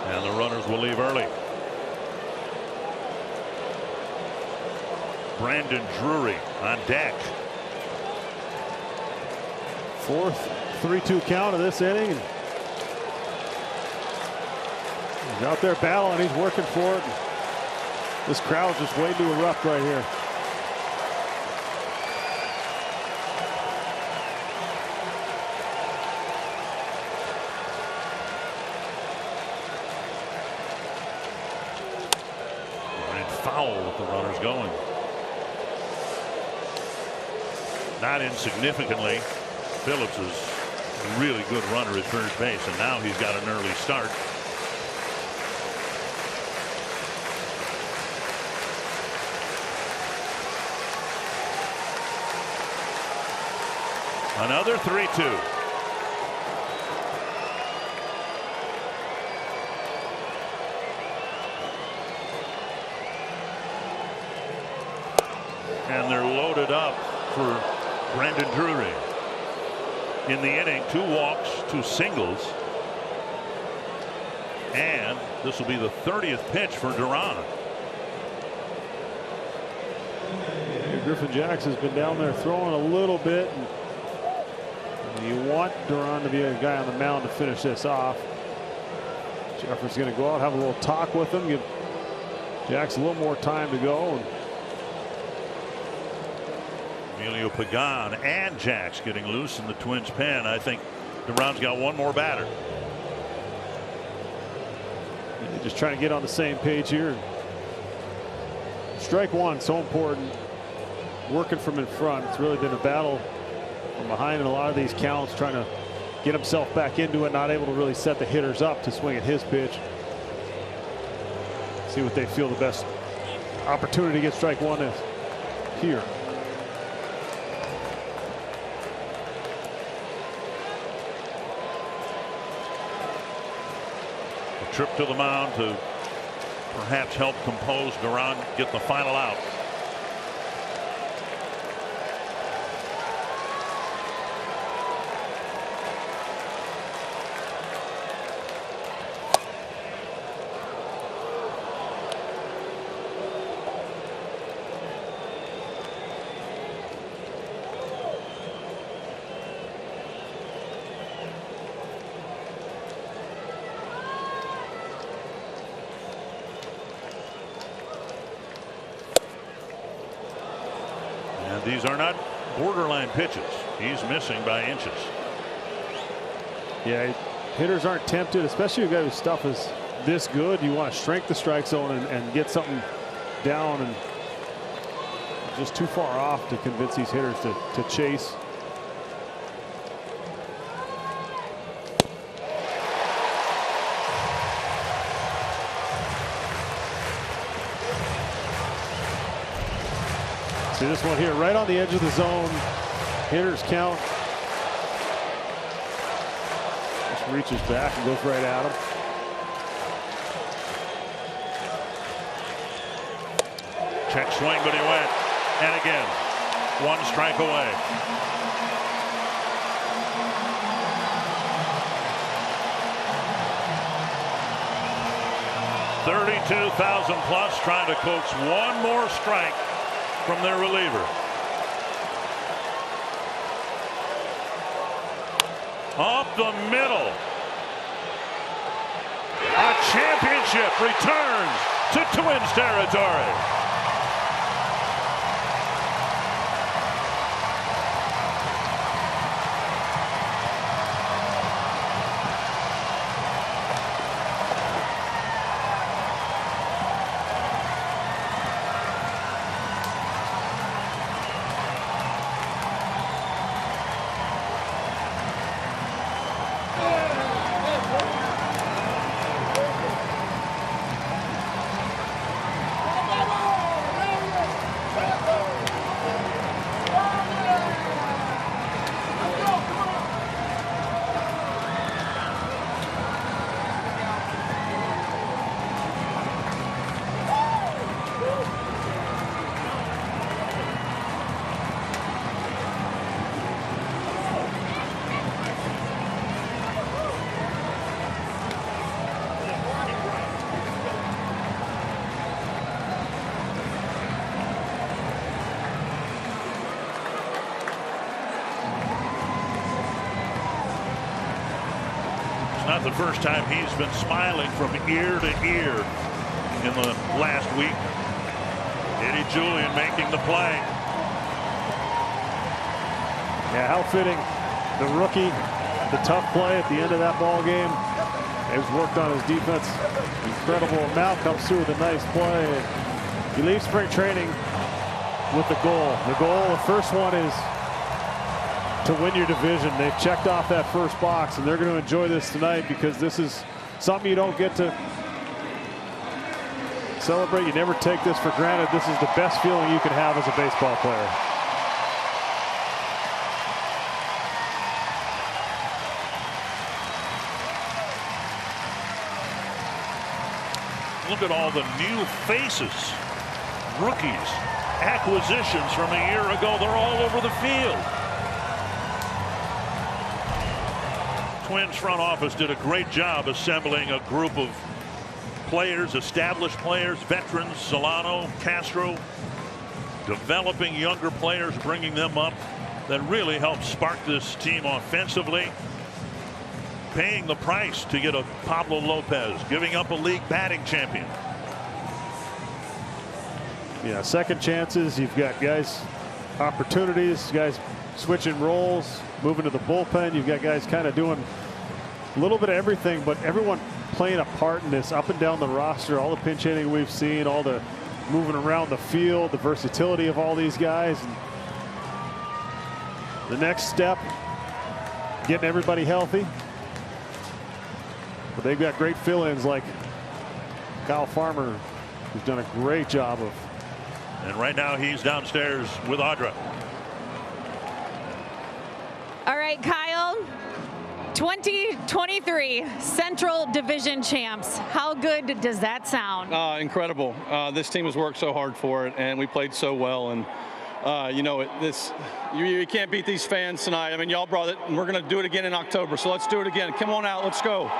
And the runners will leave early. Brandon Drury on deck. Fourth 3-2 count of this inning. He's out there battling. He's working for it. This crowd's just way too rough right here. foul with the runners going. Not insignificantly, Phillips is a really good runner at first base, and now he's got an early start. Another 3-2. And they're loaded up for Brandon Drury. In the inning, 2 walks, 2 singles. And this will be the 30th pitch for Duran. Griffin Jax has been down there throwing a little bit. And you want Duran to be a guy on the mound to finish this off. Jeffers going to go out, have a little talk with him, give Jax a little more time to go. And Emilio Pagan and Jax getting loose in the Twins pen. I think Duran's got one more batter. Just trying to get on the same page here. Strike one, so important. Working from in front. It's really been a battle from behind in a lot of these counts, trying to get himself back into it, not able to really set the hitters up to swing at his pitch. See what they feel the best opportunity to get strike one is here. A trip to the mound to perhaps help compose Duran, get the final out. These are not borderline pitches. He's missing by inches. Yeah, hitters aren't tempted, especially a guy whose stuff is this good. You want to shrink the strike zone and get something down, and just too far off to convince these hitters to chase. See this one here, right on the edge of the zone. Hitters count. Just reaches back and goes right at him. Check swing, but he went. And again, 1 strike away. $32,000 plus, trying to coax one more strike from their reliever. Up the middle. A championship returns to Twins territory. Not the first time he's been smiling from ear to ear in the last week. Eddie Julian making the play. Yeah, how fitting. The rookie, the tough play at the end of that ball game. He's worked on his defense incredible amount, comes through with a nice play. You leave spring training with the goal. The first one is to win your division. They've checked off that first box, and they're going to enjoy this tonight because this is something you don't get to celebrate. You never take this for granted. This is the best feeling you can have as a baseball player. Look at all the new faces, rookies, acquisitions from a year ago. They're all over the field. Twins front office did a great job assembling a group of players, established players, veterans, Solano, Castro, developing younger players, bringing them up. That really helped spark this team offensively. Paying the price to get a Pablo Lopez, giving up a league batting champion. Yeah, second chances. You've got guys, opportunities, guys switching roles, moving to the bullpen. You've got guys kind of doing a little bit of everything, but everyone playing a part in this up and down the roster. All the pinch hitting we've seen, all the moving around the field, the versatility of all these guys. And the next step, getting everybody healthy. But they've got great fill-ins like Kyle Farmer, who's done a great job of. And right now he's downstairs with Audra. All right, Kyle, 2023 Central Division champs. How good does that sound? Incredible. This team has worked so hard for it, and we played so well. And you know, you can't beat these fans tonight. I mean, y'all brought it, and we're going to do it again in October. So let's do it again. Come on out. Let's go.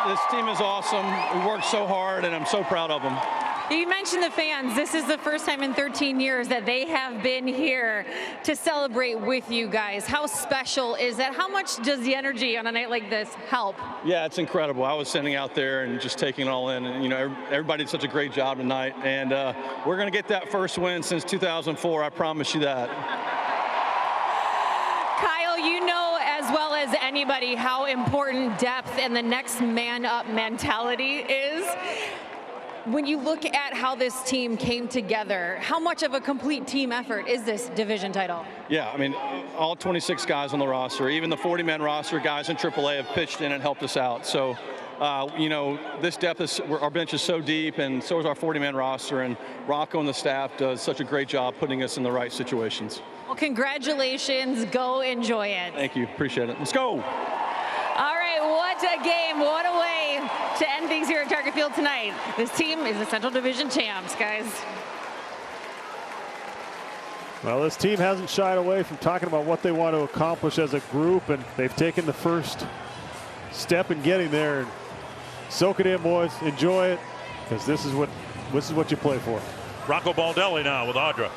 This team is awesome. We worked so hard, and I'm so proud of them. You mentioned the fans. This is the first time in 13 years that they have been here to celebrate with you guys. How special is that? How much does the energy on a night like this help? Yeah, it's incredible. I was standing out there and just taking it all in. And, you know, everybody did such a great job tonight. And we're going to get that first win since 2004. I promise you that. Kyle, you know as well as anybody how important depth and the next man up mentality is. When you look at how this team came together, how much of a complete team effort is this division title? Yeah, I mean, all 26 guys on the roster, even the 40-man roster guys in AAA have pitched in and helped us out. So, you know, this depth is, our bench is so deep, and so is our 40-man roster, and Rocco and the staff does such a great job putting us in the right situations. Well, congratulations. Go enjoy it. Thank you. Appreciate it. Let's go. All right, what a game. What a way to end things here at Target Field tonight. This team is the Central Division champs, guys. Well, this team hasn't shied away from talking about what they want to accomplish as a group, and they've taken the first step in getting there. And soak it in, boys. Enjoy it, because this is what you play for. Rocco Baldelli now with Audra.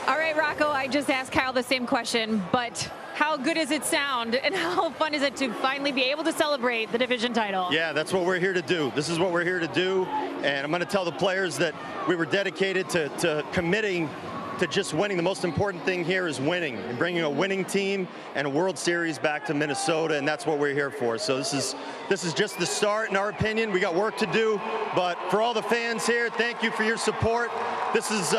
All right, Rocco, I just asked Kyle the same question, but how good does it sound, and how fun is it to finally be able to celebrate the division title? Yeah, that's what we're here to do. This is what we're here to do, and I'm going to tell the players that we were dedicated to committing to just winning. The most important thing here is winning and bringing a winning team and a World Series back to Minnesota, and that's what we're here for. So this is just the start, in our opinion. We got work to do, but for all the fans here, thank you for your support. This is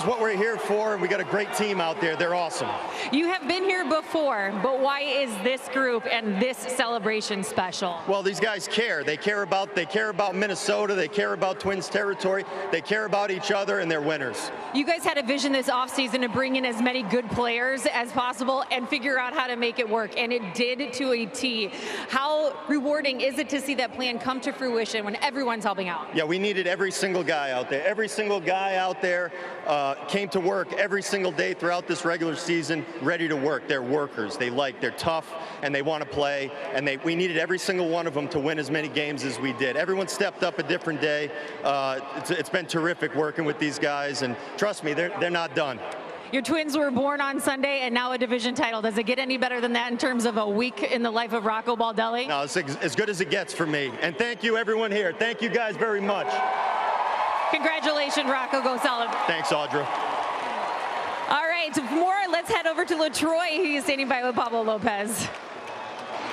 what we're here for, and we got a great team out there. They're awesome. You have been here before, but why is this group and this celebration special? Well, these guys care. They care about Minnesota. They care about Twins territory. They care about each other, and they're winners. You guys had a vision this offseason to bring in as many good players as possible and figure out how to make it work, and it did to a T. How rewarding is it to see that plan come to fruition when everyone's helping out? Yeah, we needed every single guy out there. Every single guy out there came to work every single day throughout this regular season, ready to work. They're workers. They're tough, and they want to play, and we needed every single one of them to win as many games as we did. Everyone stepped up a different day. It's been terrific working with these guys, and trust me, they're not done. Your Twins were born on Sunday and now a division title. Does it get any better than that in terms of a week in the life of Rocco Baldelli? No, it's as good as it gets for me. And thank you, everyone here. Thank you guys very much. Congratulations, Rocco. Go solid. Thanks, Audra. All right, for more, let's head over to LaTroy. He's standing by with Pablo Lopez.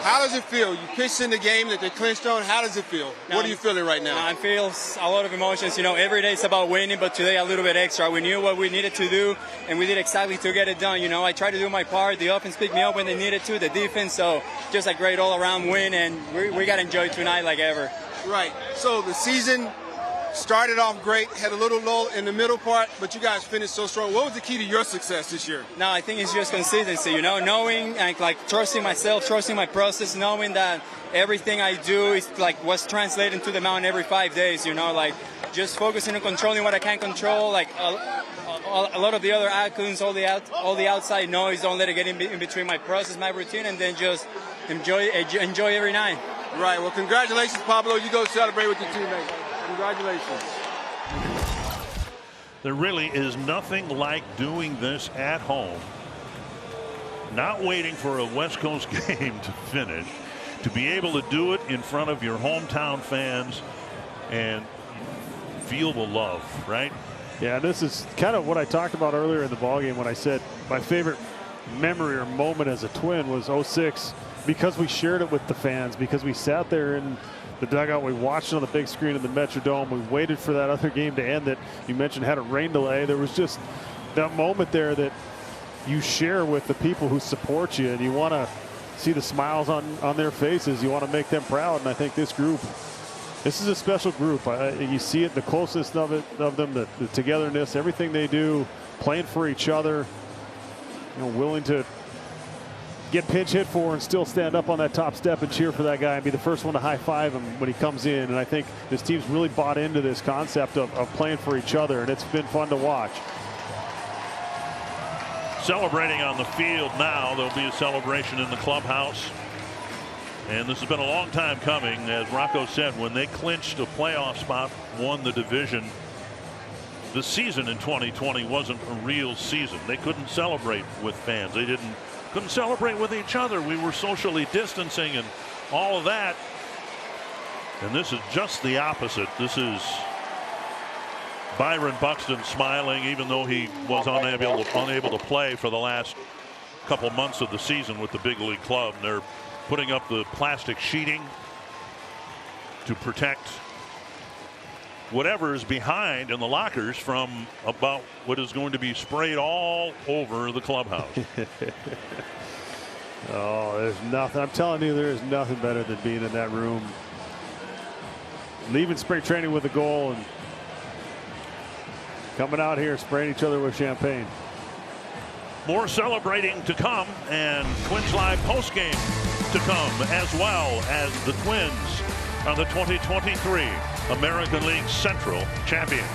How does it feel? You pitched in the game that they clinched on. How does it feel? What are you feeling right now? I feel a lot of emotions. You know, every day it's about winning, but today a little bit extra. We knew what we needed to do, and we did exactly to get it done. You know, I tried to do my part. The offense picked me up when they needed to, the defense. So just a great all-around win, and we got to enjoy tonight like ever. Right. So the season started off great, had a little lull in the middle part, but you guys finished so strong. What was the key to your success this year? No, I think it's just consistency, you know, knowing and like trusting myself, trusting my process, knowing that everything I do is like what's translating to the mound every 5 days, you know, like just focusing on controlling what I can control, like a lot of the other outcomes, all the outside noise, don't let it get in between my process, my routine, and then just enjoy every night. Right. Well, congratulations, Pablo. You go celebrate with your teammates. Congratulations. There really is nothing like doing this at home, not waiting for a West Coast game to finish, to be able to do it in front of your hometown fans and feel the love, right? Yeah, this is kind of what I talked about earlier in the ballgame when I said my favorite memory or moment as a Twin was 06, because we shared it with the fans, because we sat there in the dugout, we watched it on the big screen in the Metrodome, we waited for that other game to end that you mentioned had a rain delay. There was just that moment there that you share with the people who support you, and you want to see the smiles on their faces. You want to make them proud, and I think this group, this is a special group. You see it, the closeness of them, the togetherness, everything they do, playing for each other, you know, willing to get pinch hit for and still stand up on that top step and cheer for that guy and be the first one to high five him when he comes in. And I think this team's really bought into this concept of playing for each other, and it's been fun to watch. Celebrating on the field now. There'll be a celebration in the clubhouse. And this has been a long time coming. As Rocco said, when they clinched a playoff spot, won the division, the season in 2020 wasn't a real season. They couldn't celebrate with fans. They couldn't celebrate with each other. We were socially distancing and all of that. And this is just the opposite. This is Byron Buxton smiling, even though he was unable to play for the last couple months of the season with the big league club. And they're putting up the plastic sheeting to protect whatever is behind in the lockers from about what is going to be sprayed all over the clubhouse. Oh, there's nothing. I'm telling you, there is nothing better than being in that room, leaving spring training with a goal and coming out here spraying each other with champagne. More celebrating to come, and Twins Live postgame to come, as well as the Twins are the 2023 American League Central champions.